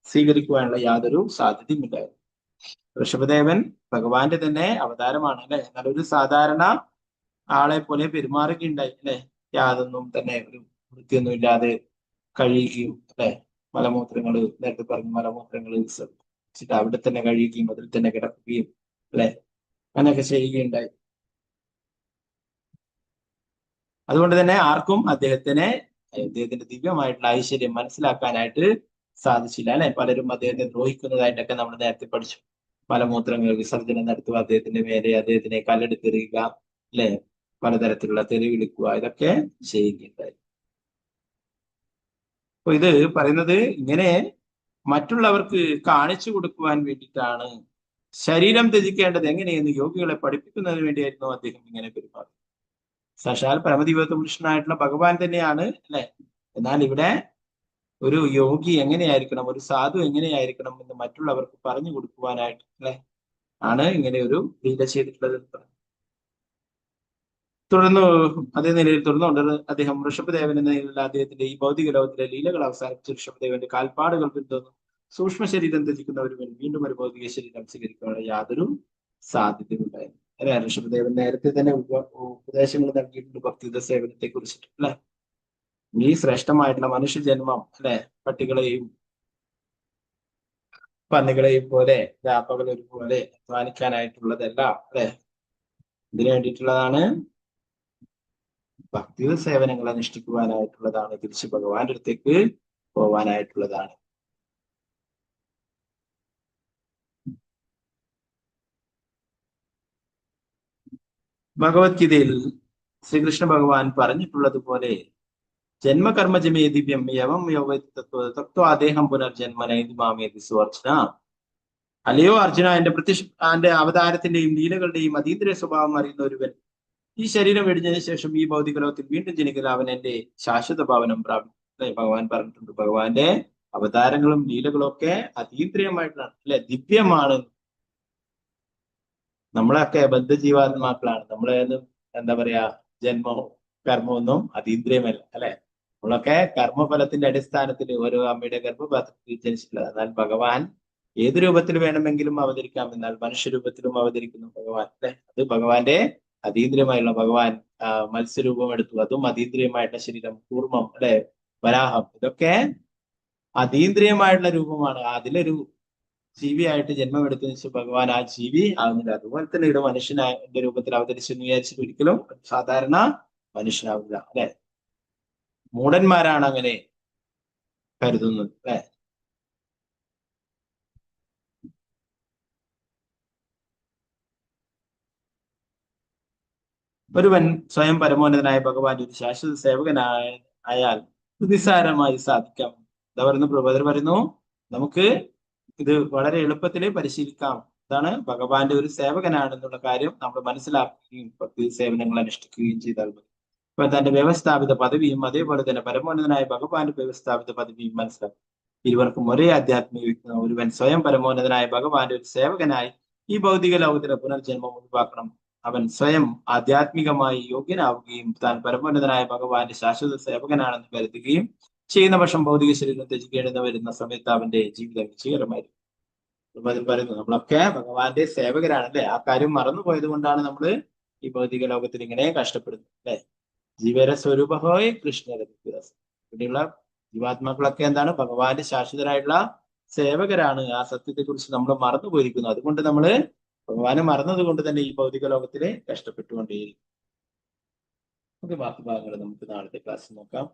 സ്വീകരിക്കുവാനുള്ള യാതൊരു സാധ്യതയുമില്ലായിരുന്നു. ഋഷഭദേവൻ ഭഗവാന്റെ തന്നെ അവതാരമാണ് അല്ലെ. നല്ലൊരു സാധാരണ ആളെ പോലെ പെരുമാറുകയുണ്ടായി അല്ലെ. യാതൊന്നും തന്നെ ഒരു വൃത്തിയൊന്നും ഇല്ലാതെ കഴിയുകയും അല്ലെ. മലമൂത്രങ്ങൾ നേരത്തെ പറഞ്ഞു, മലമൂത്രങ്ങൾ വിസർജിച്ചിട്ട് അവിടെ തന്നെ കഴിയുകയും അതിൽ തന്നെ കിടക്കുകയും അല്ലെ, അങ്ങനെയൊക്കെ ചെയ്യുകയുണ്ടായി. അതുകൊണ്ട് തന്നെ ആർക്കും അദ്ദേഹത്തിന്റെ ദിവ്യമായിട്ടുള്ള ഐശ്വര്യം മനസ്സിലാക്കാനായിട്ട് സാധിച്ചില്ല അല്ലെ. പലരും അദ്ദേഹത്തെ ദ്രോഹിക്കുന്നതായിട്ടൊക്കെ നമ്മൾ നേരത്തെ പഠിച്ചു. മലമൂത്രങ്ങൾ വിസർജനം നടത്തുക, അദ്ദേഹത്തിന്റെ മേലെ അദ്ദേഹത്തിനെ കല്ലെടുത്തെറിയുക അല്ലെ, പലതരത്തിലുള്ള തെറി വിളിക്കുക, ഇതൊക്കെ ചെയ്യുകയുണ്ടായി. അപ്പൊ ഇത് പറയുന്നത് ഇങ്ങനെ മറ്റുള്ളവർക്ക് കാണിച്ചു കൊടുക്കുവാൻ വേണ്ടിയിട്ടാണ്. ശരീരം ത്യജിക്കേണ്ടത് എങ്ങനെയെന്ന് യോഗികളെ പഠിപ്പിക്കുന്നതിന് വേണ്ടിയായിരുന്നു അദ്ദേഹം ഇങ്ങനെ പെരുമാറുന്നത്. സാക്ഷാൽ പരമദിവ്യപുരുഷനായിട്ടുള്ള ഭഗവാൻ തന്നെയാണ് അല്ലെ. എന്നാൽ ഇവിടെ ഒരു യോഗി എങ്ങനെയായിരിക്കണം, ഒരു സാധു എങ്ങനെയായിരിക്കണം എന്ന് മറ്റുള്ളവർക്ക് പറഞ്ഞു കൊടുക്കുവാനായിട്ട് അല്ലെ ആണ് ഇങ്ങനെ ഒരു ലീല ചെയ്തിട്ടുള്ളത്. തുടർന്ന് അതേ നിലയിൽ തുടർന്നുകൊണ്ട് അദ്ദേഹം ഋഷഭദേവൻ എന്ന നിലയിലുള്ള അദ്ദേഹത്തിന്റെ ഈ ഭൗതിക ലോകത്തിലെ ലീലകൾ അവസാനിപ്പിച്ച് ഋഷഭദേവന്റെ കാൽപ്പാടുകൾ പിന്തുടർന്നു സൂക്ഷ്മ ശരീരം ത്യജിക്കുന്നവരും വീണ്ടും ഒരു ഭൗതിക ശരീരം സ്വീകരിക്കാനുള്ള യാതൊരു സാധ്യതയുണ്ടായിരുന്നു അല്ലെ. ഋഷഭദേവൻ നേരത്തെ തന്നെ ഉപദേശങ്ങൾ നൽകിയിട്ടുണ്ട് ഭക്തിയുത സേവനത്തെ കുറിച്ചിട്ട് അല്ലെ. ഈ ശ്രേഷ്ഠമായിട്ടുള്ള മനുഷ്യജന്മം അല്ലെ, പട്ടികളെയും പന്നികളെയും പോലെ രാപ്പകൽ ഒരുപോലെ അധ്വാനിക്കാനായിട്ടുള്ളതല്ല അല്ലെ. ഇതിനു വേണ്ടിയിട്ടുള്ളതാണ്, ഭക്തിയുത സേവനങ്ങൾ അനുഷ്ഠിക്കുവാനായിട്ടുള്ളതാണ്, തിരിച്ച് ഭഗവാന്റെ അടുത്തേക്ക് പോവാനായിട്ടുള്ളതാണ്. ഭഗവത്ഗീതയിൽ ശ്രീകൃഷ്ണ ഭഗവാൻ പറഞ്ഞിട്ടുള്ളത് പോലെ ജന്മകർമ്മജമേ ദിവ്യം യവം തത്വാദേഹം പുനർജന്മനൈതി മാമേതി സുവർച്ചന. അല്ലയോ അർജുന, എന്റെ അവതാരത്തിന്റെയും ലീലകളുടെയും അതീന്ദ്രിയ സ്വഭാവം അറിയുന്ന ഒരുവൻ ഈ ശരീരം വെടിഞ്ഞതിന് ശേഷം ഈ ഭൗതിക ലോകത്തിൽ വീണ്ടും ജനിക്കൽ അവൻ എന്റെ ശാശ്വത ഭവനം പ്രാപിക്കും. ഭഗവാൻ പറഞ്ഞിട്ടുണ്ട്. ഭഗവാന്റെ അവതാരങ്ങളും ലീലകളും ഒക്കെ അതീന്ദ്രിയമായിട്ടാണ് അല്ലെ, ദിവ്യമാണ്. നമ്മളൊക്കെ ബദ്ധജീവാത്മാക്കളാണ്. നമ്മളെ എന്താ പറയാ, ജന്മവും കർമ്മമൊന്നും അതീന്ദ്രിയമല്ല അല്ലെ. നമ്മളൊക്കെ കർമ്മഫലത്തിന്റെ അടിസ്ഥാനത്തിൽ ഓരോ അമ്മയുടെ ഗർഭപാത്രത്തിൽ ജനിച്ചിട്ടുള്ളത്. എന്നാൽ ഭഗവാൻ ഏത് രൂപത്തിൽ വേണമെങ്കിലും അവതരിക്കാം. എന്നാൽ മനുഷ്യരൂപത്തിലും അവതരിക്കുന്നു ഭഗവാൻ അല്ലെ. അത് ഭഗവാന്റെ അതീന്ദ്രിയമായുള്ള, ഭഗവാൻ മത്സ്യരൂപം എടുത്തു, അതും അതീന്ദ്രിയമായിട്ടുള്ള ശരീരം, കൂർമ്മം അല്ലെ, വരാഹം, ഇതൊക്കെ അതീന്ദ്രിയമായിട്ടുള്ള രൂപമാണ്. അതിലൊരു ജീവിയായിട്ട് ജന്മമെടുത്തതിന് ശേഷം ഭഗവാൻ ആ ജീവി ആകുന്നില്ല. അതുപോലെ തന്നെ ഇവിടെ മനുഷ്യനായ രൂപത്തിൽ അവതരിച്ചെന്ന് വിചാരിച്ചിട്ട് ഒരിക്കലും സാധാരണ മനുഷ്യനാവില്ല അല്ലെ. മൂഢന്മാരാണ് അങ്ങനെ കരുതുന്നത് അല്ലെ. ഒരുവൻ സ്വയം പരമോന്നതനായ ഭഗവാന്റെ ഒരു ശാശ്വത സേവകനായാൽ നിസ്സാരമായി സാധിക്കാം. എന്താ പറയുന്നു? പ്രഭുപദർ പറയുന്നു, നമുക്ക് ഇത് വളരെ എളുപ്പത്തിൽ പരിശീലിക്കാം. അതാണ് ഭഗവാന്റെ ഒരു സേവകനാണെന്നുള്ള കാര്യം നമ്മൾ മനസ്സിലാക്കുകയും ഭക്തി സേവനങ്ങൾ അനുഷ്ഠിക്കുകയും ചെയ്താൽ മതി. ഇപ്പൊ തന്റെ വ്യവസ്ഥാപിത പദവിയും അതേപോലെ തന്നെ പരമോന്നതനായ ഭഗവാന്റെ വ്യവസ്ഥാപിത പദവിയും മനസ്സിലാക്കും. ഇരുവർക്കും ഒരേ ആധ്യാത്മിക ഒരുവൻ സ്വയം പരമോന്നതനായ ഭഗവാന്റെ ഒരു സേവകനായി ഈ ഭൗതിക ലോകത്തിലെ പുനർജന്മം ഒഴിവാക്കണം. അവൻ സ്വയം ആധ്യാത്മികമായി യോഗ്യനാവുകയും താൻ പരമോന്നതനായ ഭഗവാന്റെ ശാശ്വത സേവകനാണെന്ന് കരുതുകയും ചെയ്യുന്ന പക്ഷം ഭൗതിക ശരീരം ത്യജിക്കേണ്ടെന്ന് വരുന്ന സമയത്ത് അവന്റെ ജീവിതം വിജയകരമായിരിക്കും. അതിൽ പറയുന്നു, നമ്മളൊക്കെ ഭഗവാന്റെ സേവകരാണ് അല്ലെ. ആ കാര്യം മറന്നുപോയത് കൊണ്ടാണ് നമ്മൾ ഈ ഭൗതിക ലോകത്തിൽ ഇങ്ങനെ കഷ്ടപ്പെടുന്നത് അല്ലെ. ജീവര സ്വരൂപഹോയ് കൃഷ്ണരവിദാസ്. ഇവിടെയുള്ള ജീവാത്മാക്കളൊക്കെ എന്താണ്? ഭഗവാന്റെ ശാശ്വതരായിട്ടുള്ള സേവകരാണ്. ആ സത്യത്തെ കുറിച്ച് നമ്മൾ മറന്നു പോയിരിക്കുന്നു. അതുകൊണ്ട് നമ്മൾ ഭഗവാനെ മറന്നത് കൊണ്ട് തന്നെ ഈ ഭൗതിക ലോകത്തില് കഷ്ടപ്പെട്ടുകൊണ്ടേയിരിക്കും. നമുക്ക് ബാക്കി ഭാഗങ്ങൾ നമുക്ക് നാളത്തെ ക്ലാസ്സിൽ നോക്കാം.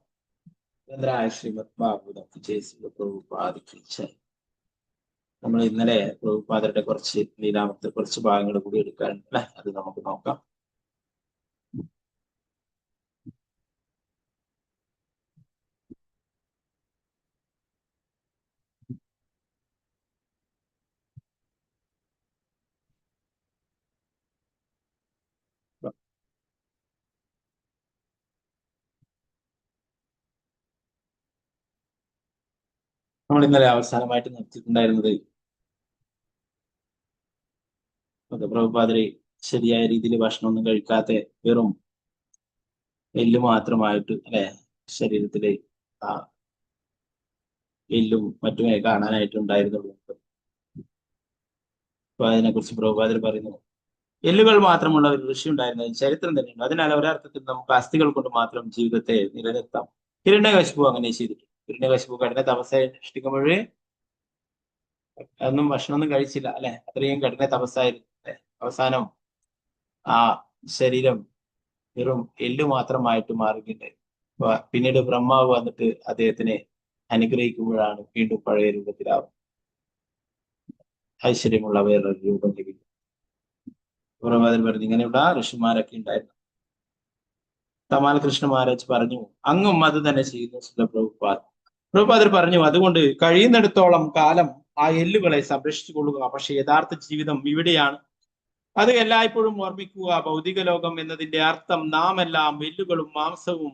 ശ്രീമദ് ഭാഗവതം പ്രഭുപാദിക്ക്. നമ്മൾ ഇന്നലെ പ്രഭുപാദരുടെ കുറച്ച് ലീലാമത്തെ കുറച്ച് ഭാഗങ്ങൾ കൂടി എടുക്കാറുണ്ട് അല്ലെ. അത് നമുക്ക് നോക്കാം. നമ്മൾ ഇന്നലെ അവസാനമായിട്ട് നിർത്തിയിട്ടുണ്ടായിരുന്നത് പ്രഭുപാദരെ ശരിയായ രീതിയിൽ ഭക്ഷണമൊന്നും കഴിക്കാതെ വെറും എല്ല് മാത്രമായിട്ട് അല്ലെ, ശരീരത്തിലെ ആ എല്ലും മറ്റുമേ കാണാനായിട്ടുണ്ടായിരുന്നുള്ളൂ. അപ്പൊ അതിനെക്കുറിച്ച് പ്രഭുപാദർ പറയുന്നു, എല്ലുകൾ മാത്രമുള്ള ഒരു ഋഷി ഉണ്ടായിരുന്നത് ചരിത്രം തന്നെയുണ്ട്. അതിനാൽ ഒരർത്ഥത്തിൽ നമുക്ക് അസ്ഥികൾ കൊണ്ട് മാത്രം ജീവിതത്തെ നിലനിർത്താം. ഹിരണ്യകശിപു അങ്ങനെ ചെയ്തിട്ടുണ്ട്. ഹിരണ്യകശിപു കഠിന തപസ്സായി സൃഷ്ടിക്കുമ്പോഴേ ഒന്നും ഭക്ഷണമൊന്നും കഴിച്ചില്ല അല്ലെ, അത്രയും കഠിന തപസ്സായിരുന്നു. അവസാനം ആ ശരീരം വെറും എല്ലു മാത്രമായിട്ട് മാറുകയുണ്ടായി. പിന്നീട് ബ്രഹ്മാവ് വന്നിട്ട് അദ്ദേഹത്തിനെ അനുഗ്രഹിക്കുമ്പോഴാണ് വീണ്ടും പഴയ രൂപത്തിലാവും ഐശ്വര്യമുള്ള വേറൊരു രൂപം ലഭിക്കും. പ്രഭുപാദർ പറഞ്ഞു, ഇങ്ങനെയുള്ള ഋഷിമാരൊക്കെ ഉണ്ടായിരുന്നു. തമാൽ കൃഷ്ണ മഹാരാജ് പറഞ്ഞു, അങ്ങും അത് തന്നെ ചെയ്യുന്നു പ്രഭുപാദർ പറഞ്ഞു, അതുകൊണ്ട് കഴിയുന്നിടത്തോളം കാലം ആ എല്ലുകളെ സംരക്ഷിച്ചു കൊള്ളുക. പക്ഷെ യഥാർത്ഥ ജീവിതം ഇവിടെയാണ്. അത് എല്ലായ്പ്പോഴും ഓർമ്മിക്കുക. ഭൗതിക ലോകം എന്നതിന്റെ അർത്ഥം നാം എല്ലാം എല്ലുകളും മാംസവും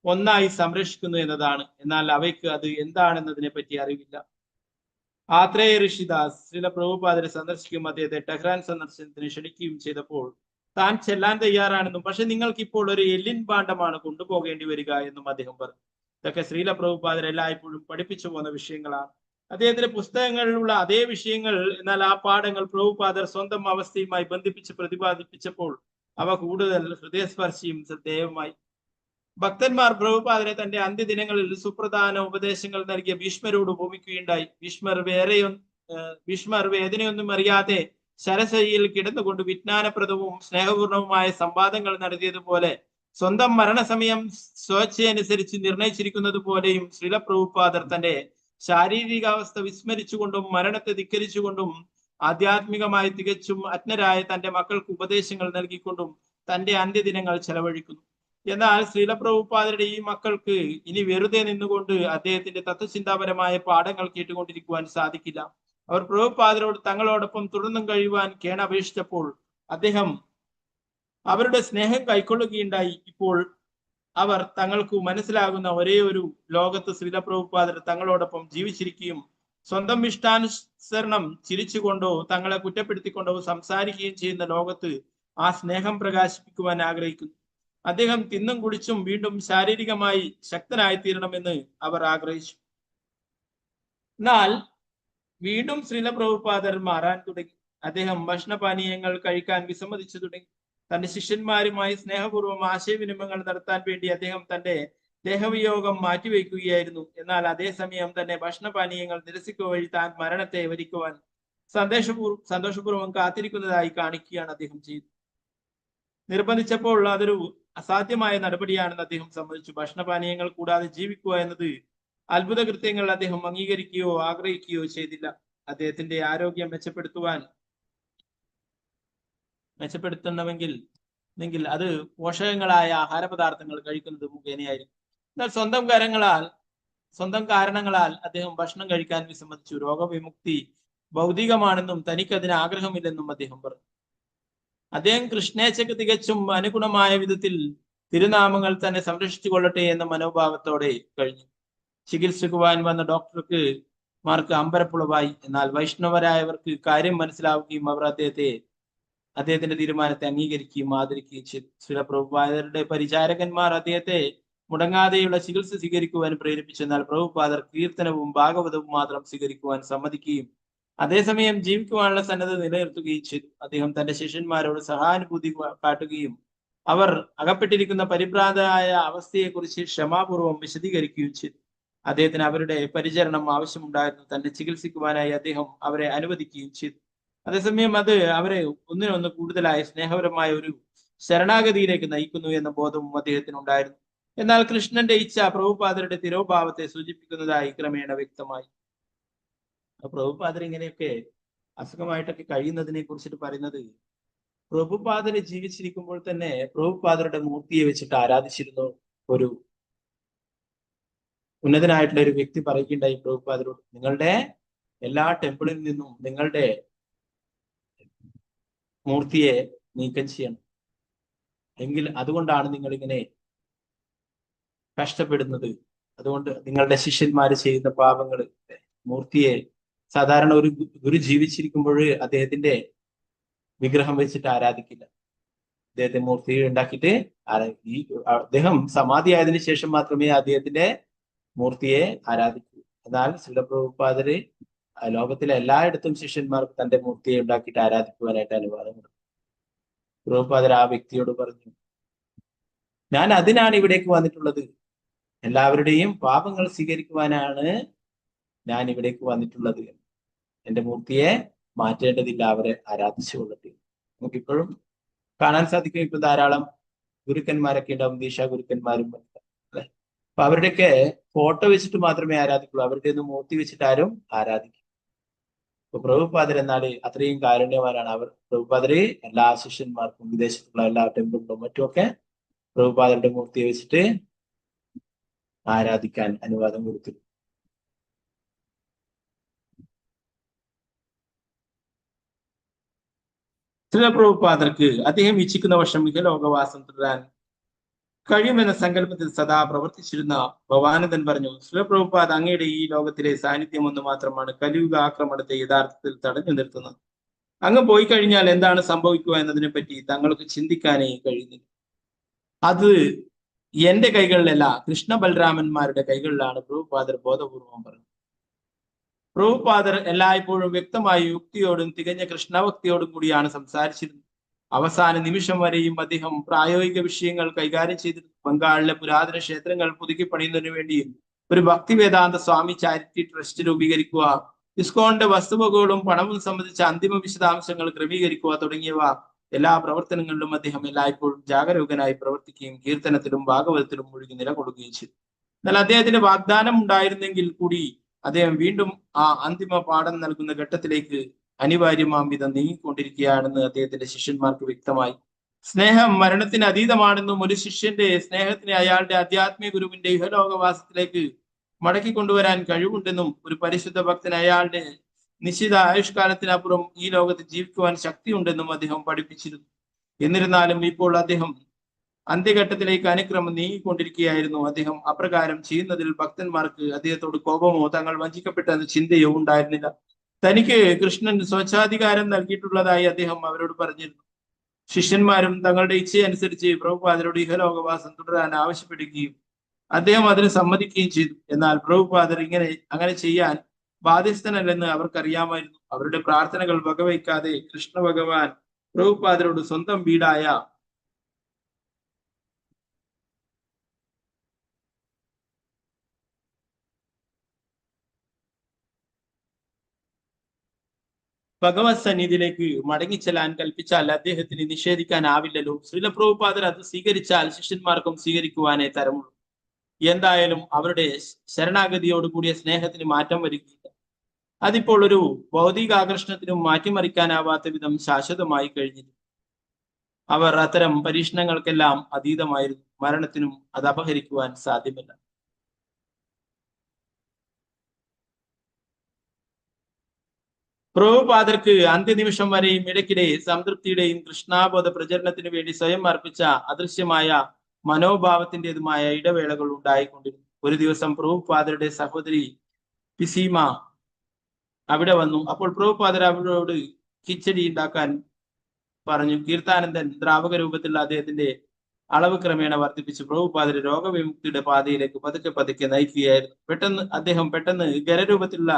ഒന്നായി സംരക്ഷിക്കുന്നു എന്നതാണ്. എന്നാൽ അവയ്ക്ക് അത് എന്താണെന്നതിനെ പറ്റി അറിവില്ല. ആത്രേയ ഋഷിദാസ് ശ്രീല പ്രഭുപാദരെ സന്ദർശിക്കും അദ്ദേഹത്തെ ടെഹ്റാൻ സന്ദർശനത്തിന് ക്ഷണിക്കുകയും ചെയ്തപ്പോൾ താൻ ചെല്ലാൻ തയ്യാറാണെന്നും പക്ഷെ നിങ്ങൾക്ക് ഇപ്പോൾ ഒരു എല്ലിൻ ഭാണ്ഡമാണ് കൊണ്ടുപോകേണ്ടി വരിക എന്നും അദ്ദേഹം പറഞ്ഞു. ഇതൊക്കെ ശ്രീല പ്രഭുപാദർ എല്ലായ്പ്പോഴും പഠിപ്പിച്ചു പോകുന്ന വിഷയങ്ങളാണ്. അദ്ദേഹത്തിന്റെ പുസ്തകങ്ങളിലുള്ള അതേ വിഷയങ്ങൾ, എന്നാൽ ആ പാഠങ്ങൾ പ്രഭുപാദർ സ്വന്തം അവസ്ഥയുമായി ബന്ധിപ്പിച്ച് പ്രതിപാദിപ്പിച്ചപ്പോൾ അവ കൂടുതൽ ഹൃദയസ്പർശിയും ശ്രദ്ധേയവുമായി. ഭക്തന്മാർ പ്രഭുപാദരെ തന്റെ അന്ത്യദിനങ്ങളിൽ സുപ്രധാന ഉപദേശങ്ങൾ നൽകിയ ഭീഷ്മരോട് ഉപമിക്കുകയുണ്ടായി. ഭീഷ്മർ വേദനയൊന്നും അറിയാതെ ശരശയ്യയിൽ കിടന്നുകൊണ്ട് വിജ്ഞാനപ്രദവും സ്നേഹപൂർണവുമായ സംവാദങ്ങൾ നടത്തിയതുപോലെ സ്വന്തം മരണസമയം സ്വേച്ഛയനുസരിച്ച് നിർണയിച്ചിരിക്കുന്നത് പോലെയും ശ്രീല പ്രഭുപാദർ തന്റെ ശാരീരികാവസ്ഥ വിസ്മരിച്ചുകൊണ്ടും മരണത്തെ ധിക്കരിച്ചുകൊണ്ടും ആധ്യാത്മികമായി തികച്ചും അജ്ഞരായ തന്റെ മക്കൾക്ക് ഉപദേശങ്ങൾ നൽകിക്കൊണ്ടും തന്റെ അന്ത്യദിനങ്ങൾ ചെലവഴിക്കുന്നു. എന്നാൽ ശ്രീല പ്രഭുപാദരുടെ ഈ മക്കൾക്ക് ഇനി വെറുതെ നിന്നുകൊണ്ട് അദ്ദേഹത്തിന്റെ തത്വചിന്താപരമായ പാഠങ്ങൾ കേട്ടുകൊണ്ടിരിക്കുവാൻ സാധിക്കില്ല. അവർ പ്രഭുപാദരോട് തങ്ങളോടൊപ്പം തുടർന്നും കഴിയുവാൻ കേണപേക്ഷിച്ചപ്പോൾ അദ്ദേഹം അവരുടെ സ്നേഹം കൈക്കൊള്ളുകയുണ്ടായി. ഇപ്പോൾ അവർ തങ്ങൾക്ക് മനസ്സിലാകുന്ന ഒരേ ഒരു ലോകത്ത് ശ്രീല പ്രഭുപാദർ തങ്ങളോടൊപ്പം ജീവിച്ചിരിക്കുകയും സ്വന്തം ഇഷ്ടാനുസരണം ചിരിച്ചുകൊണ്ടോ തങ്ങളെ കുറ്റപ്പെടുത്തിക്കൊണ്ടോ സംസാരിക്കുകയും ചെയ്യുന്ന ലോകത്ത് ആ സ്നേഹം പ്രകാശിപ്പിക്കുവാൻ ആഗ്രഹിക്കുന്നു. അദ്ദേഹം തിന്നും കുടിച്ചും വീണ്ടും ശാരീരികമായി ശക്തനായി തീരണമെന്ന് അവർ ആഗ്രഹിച്ചു. എന്നാൽ വീണ്ടും ശ്രീല പ്രഭുപാദർ മാറാൻ തുടങ്ങി. അദ്ദേഹം ഭക്ഷണപാനീയങ്ങൾ കഴിക്കാൻ വിസമ്മതിച്ചു തുടങ്ങി. തന്റെ ശിഷ്യന്മാരുമായി സ്നേഹപൂർവ്വം ആശയവിനിമയങ്ങൾ നടത്താൻ വേണ്ടി അദ്ദേഹം തന്റെ ദേഹവിയോഗം മാറ്റിവെക്കുകയായിരുന്നു. എന്നാൽ അതേസമയം തന്നെ ഭക്ഷണപാനീയങ്ങൾ നിരസിക്കുക വഴി താൻ മരണത്തെ വരിക്കുവാൻ സന്തോഷപൂർവ്വം കാത്തിരിക്കുന്നതായി കാണിക്കുകയാണ് അദ്ദേഹം ചെയ്തത്. നിർബന്ധിച്ചപ്പോൾ അതൊരു അസാധ്യമായ നടപടിയാണെന്ന് അദ്ദേഹം സമ്മതിച്ചു. ഭക്ഷണപാനീയങ്ങൾ കൂടാതെ ജീവിക്കുക എന്നത് അത്ഭുത കൃത്യങ്ങൾ അദ്ദേഹം അംഗീകരിക്കുകയോ ആഗ്രഹിക്കുകയോ ചെയ്തില്ല. അദ്ദേഹത്തിന്റെ ആരോഗ്യം മെച്ചപ്പെടുത്തണമെങ്കിൽ അത് പോഷകങ്ങളായ ആഹാര പദാർത്ഥങ്ങൾ കഴിക്കുന്നത് മുഖേനയായിരിക്കും. എന്നാൽ സ്വന്തം കാരണങ്ങളാൽ അദ്ദേഹം ഭക്ഷണം കഴിക്കാൻ വിസമ്മതിച്ചു. രോഗവിമുക്തി ഭൗതികമാണെന്നും തനിക്കതിന് ആഗ്രഹമില്ലെന്നും അദ്ദേഹം പറഞ്ഞു. അദ്ദേഹം കൃഷ്ണേച്ഛയ്ക്ക് തികച്ചും അനുഗുണമായ വിധത്തിൽ തിരുനാമങ്ങൾ തന്നെ സംരക്ഷിച്ചു കൊള്ളട്ടെ എന്ന മനോഭാവത്തോടെ കഴിഞ്ഞു. ചികിത്സിക്കുവാൻ വന്ന മാർക്ക് അമ്പരപ്പുളവായി. എന്നാൽ വൈഷ്ണവരായവർക്ക് കാര്യം മനസ്സിലാവുകയും അവർ അദ്ദേഹത്തിന്റെ തീരുമാനത്തെ അംഗീകരിക്കുകയും ആദരിക്കുകയും ചെയ്തു. ശ്രീല പ്രഭുപാദരുടെ പരിചാരകന്മാർ അദ്ദേഹത്തെ മുടങ്ങാതെയുള്ള ചികിത്സ സ്വീകരിക്കുവാൻ പ്രേരിപ്പിച്ചു. എന്നാൽ പ്രഭുപാദർ കീർത്തനവും ഭാഗവതവും മാത്രം സ്വീകരിക്കുവാൻ സമ്മതിക്കുകയും അതേസമയം ജീവിക്കുവാനുള്ള സന്നദ്ധത നിലനിർത്തുകയും ചെയ്തു. അദ്ദേഹം തന്റെ ശിഷ്യന്മാരോട് സഹാനുഭൂതി കാട്ടുകയും അവർ അകപ്പെട്ടിരിക്കുന്ന പരിഭ്രാന്തമായ അവസ്ഥയെക്കുറിച്ച് ക്ഷമാപൂർവ്വം വിശദീകരിക്കുകയും ചെയ്തു. അദ്ദേഹത്തിന് അവരുടെ പരിചരണം ആവശ്യമുണ്ടായിരുന്നു. തന്നെ ചികിത്സിക്കുവാനായി അദ്ദേഹം അവരെ അനുവദിക്കുകയും ചെയ്തു. അതേസമയം അത് അവരെ ഒന്നിനൊന്ന് കൂടുതലായി സ്നേഹപരമായ ഒരു ശരണാഗതിയിലേക്ക് നയിക്കുന്നു എന്ന ബോധവും അദ്ദേഹത്തിന് ഉണ്ടായിരുന്നു. എന്നാൽ കൃഷ്ണന്റെ ഇച്ഛ പ്രഭുപാദരുടെ തിരോഭാവത്തെ സൂചിപ്പിക്കുന്നതായി ക്രമേണ വ്യക്തമായി. പ്രഭുപാദർ ഇങ്ങനെയൊക്കെ അസുഖമായിട്ടൊക്കെ കഴിയുന്നതിനെ കുറിച്ചിട്ട് പറയുന്നത്, പ്രഭുപാദര് ജീവിച്ചിരിക്കുമ്പോൾ തന്നെ പ്രഭുപാദരുടെ മൂർത്തിയെ വെച്ചിട്ട് ആരാധിച്ചിരുന്നു ഒരു ഉന്നതനായിട്ടുള്ള ഒരു വ്യക്തി പറയുകയുണ്ടായി പ്രഭുപാദരോട്, നിങ്ങളുടെ എല്ലാ ടെമ്പിളിൽ നിന്നും നിങ്ങളുടെ മൂർത്തിയെ നീക്കം ചെയ്യണം, എങ്കിൽ അതുകൊണ്ടാണ് നിങ്ങൾ ഇങ്ങനെ കഷ്ടപ്പെടുന്നത്. അതുകൊണ്ട് നിങ്ങളുടെ ശിഷ്യന്മാര് ചെയ്യുന്ന പാപങ്ങൾ, മൂർത്തിയെ സാധാരണ ഒരു ഗുരു ജീവിച്ചിരിക്കുമ്പോൾ അദ്ദേഹത്തിന്റെ വിഗ്രഹം വെച്ചിട്ട് ആരാധിക്കില്ല. അദ്ദേഹത്തെ മൂർത്തി ഉണ്ടാക്കിയിട്ട് അദ്ദേഹം സമാധിയായതിനു ശേഷം മാത്രമേ അദ്ദേഹത്തിന്റെ മൂർത്തിയെ ആരാധിക്കൂ. എന്നാൽ ശ്രീല പ്രഭുപാദര് ലോകത്തിലെ എല്ലായിടത്തും ശിഷ്യന്മാർക്ക് തന്റെ മൂർത്തിയെ ഉണ്ടാക്കിയിട്ട് ആരാധിക്കുവാനായിട്ട് അനുവാദം കൊടുത്തു. പ്രഭുപാദർ ആ വ്യക്തിയോട് പറഞ്ഞു, ഞാൻ അതിനാണ് ഇവിടേക്ക് വന്നിട്ടുള്ളത്. എല്ലാവരുടെയും പാപങ്ങൾ സ്വീകരിക്കുവാനാണ് ഞാൻ ഇവിടേക്ക് വന്നിട്ടുള്ളത്. എന്റെ മൂർത്തിയെ മാറ്റേണ്ടതില്ല, അവരെ ആരാധിച്ചു കൊള്ളട്ടെ. നമുക്കിപ്പോഴും കാണാൻ സാധിക്കും, ഇപ്പൊ ധാരാളം ഗുരുക്കന്മാരൊക്കെ ഉണ്ടാവും, ദീക്ഷാ ഗുരുക്കന്മാരും അല്ലെ. അപ്പൊ അവരുടെയൊക്കെ ഫോട്ടോ വെച്ചിട്ട് മാത്രമേ ആരാധിക്കുള്ളൂ, അവരുടെ ഒന്നും മൂർത്തി വെച്ചിട്ട് ആരും ആരാധിക്കും. ഇപ്പൊ പ്രഭുപാദർ എന്നാൽ അത്രയും കാരുണ്യവാനാണ്. പ്രഭുപാദര് എല്ലാ ശിഷ്യന്മാർക്കും വിദേശത്തുള്ള എല്ലാ ടെമ്പിളിലും മറ്റുമൊക്കെ പ്രഭുപാദരുടെ മൂർത്തിയെ വെച്ചിട്ട് ആരാധിക്കാൻ അനുവാദം കൊടുത്തു. ശ്രീല പ്രഭുപാദർക്ക് അദ്ദേഹം ഇച്ഛിക്കുന്ന വർഷം ഇഹലോകവാസം തുടരാൻ കഴിയുമെന്ന സങ്കല്പത്തിൽ സദാ പ്രവർത്തിച്ചിരുന്ന ഭവാനന്ദൻ പറഞ്ഞു, ശ്രീല പ്രഭുപാദ, അങ്ങയുടെ ഈ ലോകത്തിലെ സാന്നിധ്യം ഒന്ന് മാത്രമാണ് കലിയുഗ ആക്രമണത്തെ യഥാർത്ഥത്തിൽ തടഞ്ഞു നിർത്തുന്നത്. അങ്ങ് പോയി കഴിഞ്ഞാൽ എന്താണ് സംഭവിക്കുക എന്നതിനെ പറ്റി തങ്ങൾക്ക് ചിന്തിക്കാനേ കഴിയുന്നില്ല. അത് എന്റെ കൈകളിലല്ല, കൃഷ്ണ ബലരാമന്മാരുടെ കൈകളിലാണ്, പ്രഭുപാദർ ബോധപൂർവം പറഞ്ഞു. പ്രഭുപാദർ എല്ലായ്പ്പോഴും വ്യക്തമായ യുക്തിയോടും തികഞ്ഞ കൃഷ്ണഭക്തിയോടും കൂടിയാണ് സംസാരിച്ചിരുന്നത്. അവസാന നിമിഷം വരെയും അദ്ദേഹം പ്രായോഗിക വിഷയങ്ങൾ കൈകാര്യം ചെയ്തിരുന്നു. ബംഗാളിലെ പുരാതന ക്ഷേത്രങ്ങൾ പുതുക്കി പണിയുന്നതിനു വേണ്ടി ഒരു ഭക്തി വേദാന്ത സ്വാമി ചാരിറ്റി ട്രസ്റ്റ് രൂപീകരിക്കുക, ഇസ്കോണിന്റെ വസ്തുവകകളും പണവും സംബന്ധിച്ച അന്തിമ വിശദാംശങ്ങൾ ക്രമീകരിക്കുക തുടങ്ങിയവ എല്ലാ പ്രവർത്തനങ്ങളിലും അദ്ദേഹം എല്ലായ്പ്പോഴും ജാഗരൂകനായി പ്രവർത്തിക്കുകയും കീർത്തനത്തിലും ഭാഗവതത്തിലും മുഴുകി നിലകൊള്ളുകയും ചെയ്തു. എന്നാൽ അദ്ദേഹത്തിന്റെ വാഗ്ദാനം ഉണ്ടായിരുന്നെങ്കിൽ കൂടി അദ്ദേഹം വീണ്ടും ആ അന്തിമ പാഠം നൽകുന്ന ഘട്ടത്തിലേക്ക് അനിവാര്യമാം വിധം നീങ്ങിക്കൊണ്ടിരിക്കുകയാണെന്ന് അദ്ദേഹത്തിന്റെ ശിഷ്യന്മാർക്ക് വ്യക്തമായി. സ്നേഹം മരണത്തിന് അതീതമാണെന്നും ഒരു ശിഷ്യന്റെ സ്നേഹത്തിന് അയാളുടെ ആധ്യാത്മിക ഗുരുവിന്റെ ഇഹലോകവാസത്തിലേക്ക് മടക്കി കൊണ്ടുവരാൻ കഴിവുണ്ടെന്നും ഒരു പരിശുദ്ധ ഭക്തന് അയാളുടെ നിശ്ചിത ആയുഷ്കാലത്തിനപ്പുറം ഈ ലോകത്ത് ജീവിക്കുവാൻ ശക്തിയുണ്ടെന്നും അദ്ദേഹം പഠിപ്പിച്ചിരുന്നു. എന്നിരുന്നാലും ഇപ്പോൾ അദ്ദേഹം അന്ത്യഘട്ടത്തിലേക്ക് അനുക്രമം നീങ്ങിക്കൊണ്ടിരിക്കുകയായിരുന്നു. അദ്ദേഹം അപ്രകാരം ചെയ്യുന്നതിൽ ഭക്തന്മാർക്ക് അദ്ദേഹത്തോട് കോപമോ തങ്ങൾ വഞ്ചിക്കപ്പെട്ടെന്ന ചിന്തയോ ഉണ്ടായിരുന്നില്ല. തനിക്ക് കൃഷ്ണൻ സ്വച്ഛാധികാരം നൽകിയിട്ടുള്ളതായി അദ്ദേഹം അവരോട് പറഞ്ഞിരുന്നു. ശിഷ്യന്മാരും തങ്ങളുടെ ഇച്ഛയനുസരിച്ച് പ്രഭുപാദരോട് ഇഹലോകവാസം തുടരാൻ ആവശ്യപ്പെടുകയും അദ്ദേഹം അതിന് സമ്മതിക്കുകയും ചെയ്തു. എന്നാൽ പ്രഭുപാദർ അങ്ങനെ ചെയ്യാൻ ബാധ്യസ്ഥനല്ലെന്ന് അവർക്കറിയാമായിരുന്നു. അവരുടെ പ്രാർത്ഥനകൾ വകവയ്ക്കാതെ കൃഷ്ണ ഭഗവാൻ പ്രഭുപാദരോട് സ്വന്തം വീടായ ഭഗവത് സന്നിധിയിലേക്ക് മടങ്ങിച്ചെല്ലാൻ കൽപ്പിച്ചാൽ അദ്ദേഹത്തിന് നിഷേധിക്കാനാവില്ലല്ലോ. ശ്രീല പ്രഭുപാദർ അത് സ്വീകരിച്ചാൽ ശിഷ്യന്മാർക്കും സ്വീകരിക്കുവാനേ തരമുള്ളൂ. എന്തായാലും അവരുടെ ശരണാഗതിയോടുകൂടിയ സ്നേഹത്തിന് മാറ്റം വരികയില്ല. അതിപ്പോൾ ഒരു ഭൗതികാകർഷണത്തിനും മാറ്റിമറിക്കാനാവാത്ത വിധം ശാശ്വതമായി കഴിഞ്ഞിരുന്നു. അവർ അത്തരം പരീക്ഷണങ്ങൾക്കെല്ലാം അതീതമായിരുന്നു. മരണത്തിനും അത് അപഹരിക്കുവാൻ സാധ്യമല്ല. പ്രഭുപാദർക്ക് അന്ത്യനിമിഷം വരെയും ഇടയ്ക്കിടെ സംതൃപ്തിയുടെയും കൃഷ്ണാബോധ പ്രചരണത്തിനു വേണ്ടി സ്വയം അർപ്പിച്ച അദൃശ്യമായ മനോഭാവത്തിൻ്റെതുമായ ഇടവേളകൾ ഉണ്ടായിക്കൊണ്ടിരുന്നു. ഒരു ദിവസം പ്രഭുപാദരുടെ സഹോദരി പിസീമ അവിടെ വന്നു. അപ്പോൾ പ്രഭുപാദർ അവരോട് കിച്ചടി ഉണ്ടാക്കാൻ പറഞ്ഞു. കീർത്താനന്ദൻ ദ്രാവക രൂപത്തിലുള്ള അദ്ദേഹത്തിന്റെ അളവ് ക്രമേണ വർദ്ധിപ്പിച്ചു പ്രഭുപാദരെ രോഗവിമുക്തിയുടെ പാതയിലേക്ക് പതുക്കെ പതുക്കെ നയിക്കുകയായിരുന്നു. അദ്ദേഹം പെട്ടെന്ന് ഖരരൂപത്തിലുള്ള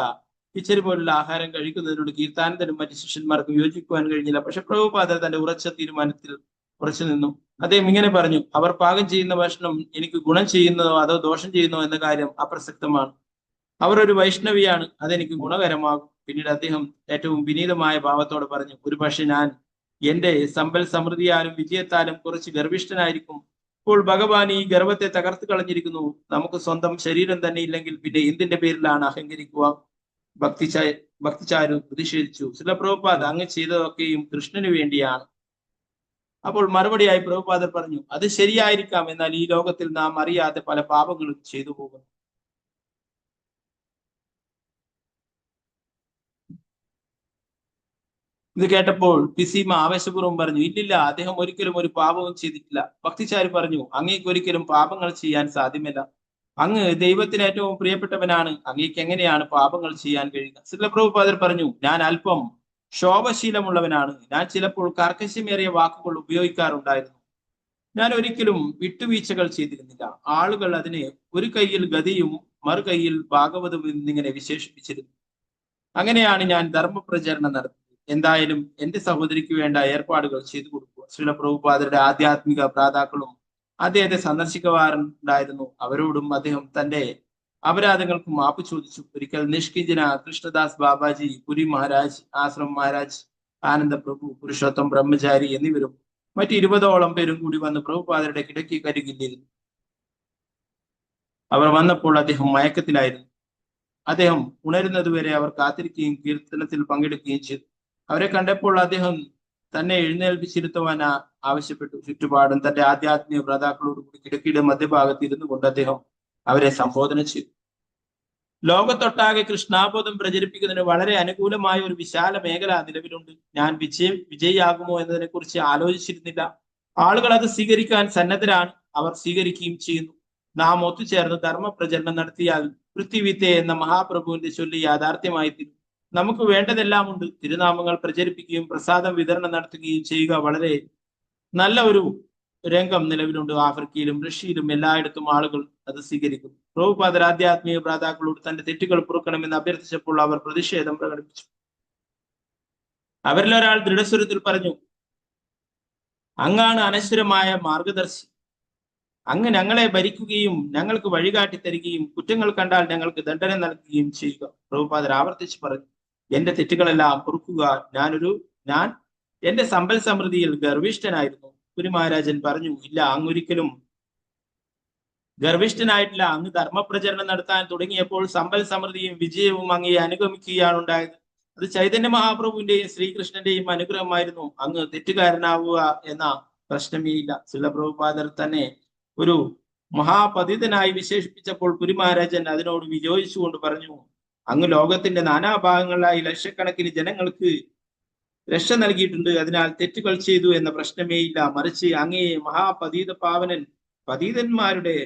കിച്ചരി പോലുള്ള ആഹാരം കഴിക്കുന്നതിനോട് കീർത്താനന്ദനും മറ്റു ശിഷ്യന്മാർക്കും യോജിക്കുവാൻ കഴിഞ്ഞില്ല. പക്ഷെ പ്രഭുപാദർ തന്റെ ഉറച്ച തീരുമാനത്തിൽ ഉറച്ചു നിന്നു. അദ്ദേഹം ഇങ്ങനെ പറഞ്ഞു, അവർ പാകം ചെയ്യുന്ന ഭക്ഷണം എനിക്ക് ഗുണം ചെയ്യുന്നതോ അതോ ദോഷം ചെയ്യുന്നോ എന്ന കാര്യം അപ്രസക്തമാണ്. അവർ ഒരു വൈഷ്ണവിയാണ്, അതെനിക്ക് ഗുണകരമാകും. പിന്നീട് അദ്ദേഹം ഏറ്റവും വിനീതമായ ഭാവത്തോടെ പറഞ്ഞു, ഒരു പക്ഷെ ഞാൻ എന്റെ സമ്പൽ സമൃദ്ധിയാലും വിജയത്താലും കുറച്ച് ഗർഭിഷ്ഠനായിരിക്കും. ഇപ്പോൾ ഭഗവാൻ ഈ ഗർവത്തെ തകർത്ത് കളഞ്ഞിരിക്കുന്നു. നമുക്ക് സ്വന്തം ശരീരം തന്നെ ഇല്ലെങ്കിൽ പിന്നെ എന്തിന്റെ പേരിലാണ് അഹങ്കരിക്കുക? ഭക്തിചാരു പ്രതിഷേധിച്ചു. ശ്രീല പ്രഭുപാദ, അങ്ങ് ചെയ്തതൊക്കെയും കൃഷ്ണന് വേണ്ടിയാണ്. അപ്പോൾ മറുപടിയായി പ്രഭുപാദർ പറഞ്ഞു, അത് ശരിയായിരിക്കാം, എന്നാൽ ഈ ലോകത്തിൽ നാം അറിയാതെ പല പാപങ്ങളും ചെയ്തു പോകുന്നു. ഇത് കേട്ടപ്പോൾ പിസീമ ആവേശപൂർവ്വം പറഞ്ഞു, ഇല്ലില്ല, അദ്ദേഹം ഒരിക്കലും ഒരു പാപവും ചെയ്തിട്ടില്ല. ഭക്തിചാരി പറഞ്ഞു, അങ്ങേക്ക് ഒരിക്കലും പാപങ്ങൾ ചെയ്യാൻ സാധ്യമല്ല. അങ്ങ് ദൈവത്തിന് ഏറ്റവും പ്രിയപ്പെട്ടവനാണ്. അങ്ങേക്ക് എങ്ങനെയാണ് പാപങ്ങൾ ചെയ്യാൻ കഴിയുക? ശ്രീല പ്രഭുപാദർ പറഞ്ഞു, ഞാൻ അല്പം ശോഭശീലമുള്ളവനാണ്. ഞാൻ ചിലപ്പോൾ കർക്കശമേറിയ വാക്കുകൾ ഉപയോഗിക്കാറുണ്ടായിരുന്നു. ഞാൻ ഒരിക്കലും വിട്ടുവീഴ്ചകൾ ചെയ്തിരുന്നില്ല. ആളുകൾ അതിനെ ഒരു കൈയിൽ ഗതിയും മറു കൈയിൽ ഭാഗവതവും എന്നിങ്ങനെ വിശേഷിപ്പിച്ചിരുന്നു. അങ്ങനെയാണ് ഞാൻ ധർമ്മപ്രചരണം നടത്തുന്നത്. എന്തായാലും എന്റെ സഹോദരിക്ക് വേണ്ട ഏർപ്പാടുകൾ ചെയ്തു കൊടുക്കുക. ശ്രീല പ്രഭുപാദരുടെ ആധ്യാത്മിക പ്രാതാക്കളും അദ്ദേഹത്തെ സന്ദർശിക്കുവാറുണ്ടായിരുന്നു. അവരോടും അദ്ദേഹം തന്റെ അപരാധങ്ങൾക്ക് മാപ്പ് ചോദിച്ചു. ഒരിക്കൽ നിഷ്കിഞ്ചന കൃഷ്ണദാസ് ബാബാജി, പുരി മഹാരാജ്, ആശ്രം മഹാരാജ്, ആനന്ദ പ്രഭു, പുരുഷോത്തം ബ്രഹ്മചാരി എന്നിവരും മറ്റ് 20ഓളം പേരും കൂടി വന്ന് പ്രഭുപാദരുടെ കിടക്കിക്കരികിലിരുന്നു. അവർ വന്നപ്പോൾ അദ്ദേഹം മയക്കത്തിലായിരുന്നു. അദ്ദേഹം ഉണരുന്നതുവരെ അവർ കാത്തിരിക്കുകയും കീർത്തനത്തിൽ പങ്കെടുക്കുകയും ചെയ്തു. അവരെ കണ്ടപ്പോൾ അദ്ദേഹം തന്നെ എഴുന്നേൽപ്പിച്ചിരുത്തുവാൻ ആവശ്യപ്പെട്ടു. ചുറ്റുപാടും തന്റെ ആധ്യാത്മിക ഭ്രാതാക്കളോട് കൂടി കിടക്കിയുടെ മധ്യഭാഗത്ത് ഇരുന്നു കൊണ്ട് അദ്ദേഹം അവരെ സംബോധന ചെയ്തു. ലോകത്തൊട്ടാകെ കൃഷ്ണാബോധം പ്രചരിപ്പിക്കുന്നതിന് വളരെ അനുകൂലമായ ഒരു വിശാല മേഖല നിലവിലുണ്ട്. ഞാൻ വിജയിയാകുമോ എന്നതിനെ കുറിച്ച് ആലോചിച്ചിരുന്നില്ല. ആളുകൾ അത് സ്വീകരിക്കാൻ സന്നദ്ധരാണ്. അവർ സ്വീകരിക്കുകയും ചെയ്യുന്നു. നാം ഒത്തുചേർന്ന് ധർമ്മ പ്രചരണം നടത്തിയാൽ പൃഥ്വിത്തെ എന്ന മഹാപ്രഭുവിന്റെ ചൊല്ലി യാഥാർത്ഥ്യമായി തീരും. നമുക്ക് വേണ്ടതെല്ലാം ഉണ്ട്. തിരുനാമങ്ങൾ പ്രചരിപ്പിക്കുകയും പ്രസാദം വിതരണം നടത്തുകയും ചെയ്യുക. വളരെ നല്ല ഒരു രംഗം നിലവിലുണ്ട്. ആഫ്രിക്കയിലും റഷ്യയിലും എല്ലായിടത്തും ആളുകൾ അത് സ്വീകരിക്കുന്നു. പ്രഭുപാദർ ആധ്യാത്മിക ഭ്രാതാക്കളോട് തന്റെ തെറ്റുകൾ പൊറുക്കണമെന്ന് അഭ്യർത്ഥിച്ചപ്പോൾ അവർ പ്രതിഷേധം പ്രകടിപ്പിച്ചു. അവരിൽ ഒരാൾ ദൃഢസ്വരത്തിൽ പറഞ്ഞു, അങ്ങാണ് അനശ്വരമായ മാർഗദർശി. അങ്ങ് ഞങ്ങളെ ഭരിക്കുകയും ഞങ്ങൾക്ക് വഴികാട്ടി തരികയും കുറ്റങ്ങൾ കണ്ടാൽ ഞങ്ങൾക്ക് ദണ്ഡന നൽകുകയും ചെയ്യുക. പ്രഭുപാദർ ആവർത്തിച്ച് പറഞ്ഞു, എന്റെ തെറ്റുകളെല്ലാം പൊറുക്കുക. ഞാൻ എന്റെ സമ്പൽ സമൃദ്ധിയിൽ ഗർവിഷ്ഠനായിരുന്നു. പുരി മഹാരാജൻ പറഞ്ഞു, ഇല്ല, അങ്ങൊരിക്കലും ഗർവിഷ്ഠനായിട്ടില്ല. അങ്ങ് ധർമ്മപ്രചരണം നടത്താൻ തുടങ്ങിയപ്പോൾ സമ്പൽ സമൃദ്ധിയും വിജയവും അങ്ങയെ അനുഗമിക്കുകയാണ് ഉണ്ടായത്. അത് ചൈതന്യ മഹാപ്രഭുവിന്റെയും ശ്രീകൃഷ്ണന്റെയും അനുഗ്രഹമായിരുന്നു. അങ്ങ് തെറ്റുകാരനാവുക എന്ന പ്രശ്നമേ ഇല്ല. ശ്രീല പ്രഭുപാദർ തന്നെ ഒരു മഹാപതിതനായി വിശേഷിപ്പിച്ചപ്പോൾ പുരി മഹാരാജൻ അതിനോട് വിയോജിച്ചുകൊണ്ട് പറഞ്ഞു, അങ്ങ് ലോകത്തിന്റെ നാനാഭാഗങ്ങളിലായി ലക്ഷക്കണക്കിന് ജനങ്ങൾക്ക് രക്ഷ നൽകിയിട്ടുണ്ട്. അതിനാൽ തെറ്റുകൾ ചെയ്തു എന്ന പ്രശ്നമേ ഇല്ല. മറിച്ച് അങ്ങയെ മഹാപതീത പാവനൻ, പതീതന്മാരുടെ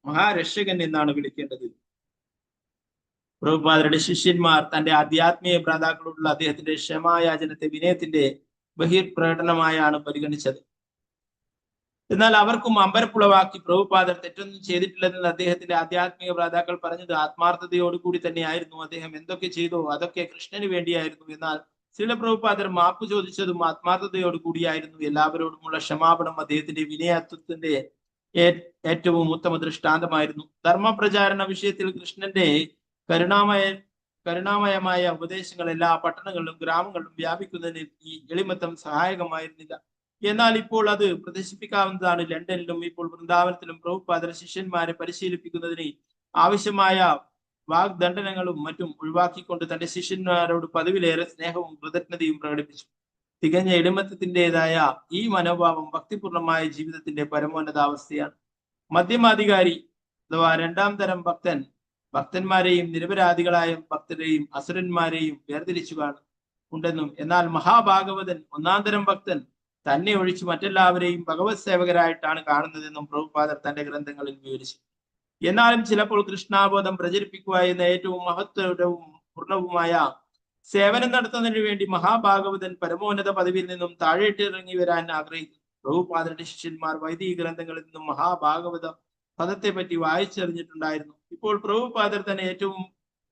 മഹാരക്ഷകൻ എന്നാണ് വിളിക്കേണ്ടത്. പ്രഭുപാദരുടെ ശിഷ്യന്മാർ തന്റെ ആധ്യാത്മിക ഭ്രാതാക്കളോടുള്ള അദ്ദേഹത്തിന്റെ ക്ഷമായാചനത്തെ വിനയത്തിന്റെ ബഹിർപ്രകടനമായാണ് പരിഗണിച്ചത്. എന്നാൽ അവർക്കും അമ്പരപ്പുളവാക്കി. പ്രഭുപാദർ തെറ്റൊന്നും ചെയ്തിട്ടില്ലെന്ന് അദ്ദേഹത്തിന്റെ ആധ്യാത്മിക ഭ്രാതാക്കൾ പറഞ്ഞത് ആത്മാർത്ഥതയോടുകൂടി തന്നെയായിരുന്നു. അദ്ദേഹം എന്തൊക്കെ ചെയ്തോ അതൊക്കെ കൃഷ്ണന് വേണ്ടിയായിരുന്നു. എന്നാൽ ശ്രീല പ്രഭുപാദർ മാപ്പ് ചോദിച്ചതും ആത്മാർത്ഥതയോട് കൂടിയായിരുന്നു. എല്ലാവരോടുമുള്ള ക്ഷമാപണം അദ്ദേഹത്തിന്റെ വിനയത്വത്തിന്റെ ഏറ്റവും ഉത്തമ ദൃഷ്ടാന്തമായിരുന്നു. ധർമ്മപ്രചാരണ വിഷയത്തിൽ കൃഷ്ണന്റെ കരുണാമയമായ ഉപദേശങ്ങൾ എല്ലാ പട്ടണങ്ങളിലും ഗ്രാമങ്ങളിലും വ്യാപിക്കുന്നതിന് ഈ എളിമത്തം സഹായകമായിരുന്നില്ല. എന്നാൽ ഇപ്പോൾ അത് പ്രദർശിപ്പിക്കാവുന്നതാണ്. ലണ്ടനിലും ഇപ്പോൾ വൃന്ദാവനത്തിലും പ്രഭുപാദർ ശിഷ്യന്മാരെ പരിശീലിപ്പിക്കുന്നതിന് ആവശ്യമായ വാഗ്ദണ്ഡനങ്ങളും മറ്റും ഒഴിവാക്കിക്കൊണ്ട് തന്റെ ശിഷ്യന്മാരോട് പതിവിലേറെ സ്നേഹവും കൃതജ്ഞതയും പ്രകടിപ്പിച്ചു. തികഞ്ഞ എളിമത്തത്തിൻ്റെതായ ഈ മനോഭാവം ഭക്തിപൂർണമായ ജീവിതത്തിന്റെ പരമോന്നതാവസ്ഥയാണ്. മധ്യമാധികാരി അഥവാ രണ്ടാം തരം ഭക്തൻ ഭക്തന്മാരെയും നിരപരാധികളായ ഭക്തരെയും അസുരന്മാരെയും വേർതിരിച്ചു ഉണ്ടെന്നും, എന്നാൽ മഹാഭാഗവതൻ ഒന്നാം തരം ഭക്തൻ തന്നെ ഒഴിച്ച് മറ്റെല്ലാവരെയും ഭഗവത് സേവകരായിട്ടാണ് കാണുന്നതെന്നും പ്രഭുപാദർ തന്റെ ഗ്രന്ഥങ്ങളിൽ വിവരിച്ചു. എന്നാലും ചിലപ്പോൾ കൃഷ്ണാബോധം പ്രചരിപ്പിക്കുക എന്ന ഏറ്റവും മഹത്വവും പൂർണ്ണവുമായ സേവനം നടത്തുന്നതിന് വേണ്ടി മഹാഭാഗവതൻ പരമോന്നത പദവിയിൽ നിന്നും താഴേട്ടിറങ്ങി വരാൻ ആഗ്രഹിക്കുന്നു. പ്രഭുപാദരുടെ ശിഷ്യന്മാർ വൈദിക ഗ്രന്ഥങ്ങളിൽ നിന്നും മഹാഭാഗവത പദത്തെ പറ്റി വായിച്ചറിഞ്ഞിട്ടുണ്ടായിരുന്നു. ഇപ്പോൾ പ്രഭുപാദർ തന്നെ ഏറ്റവും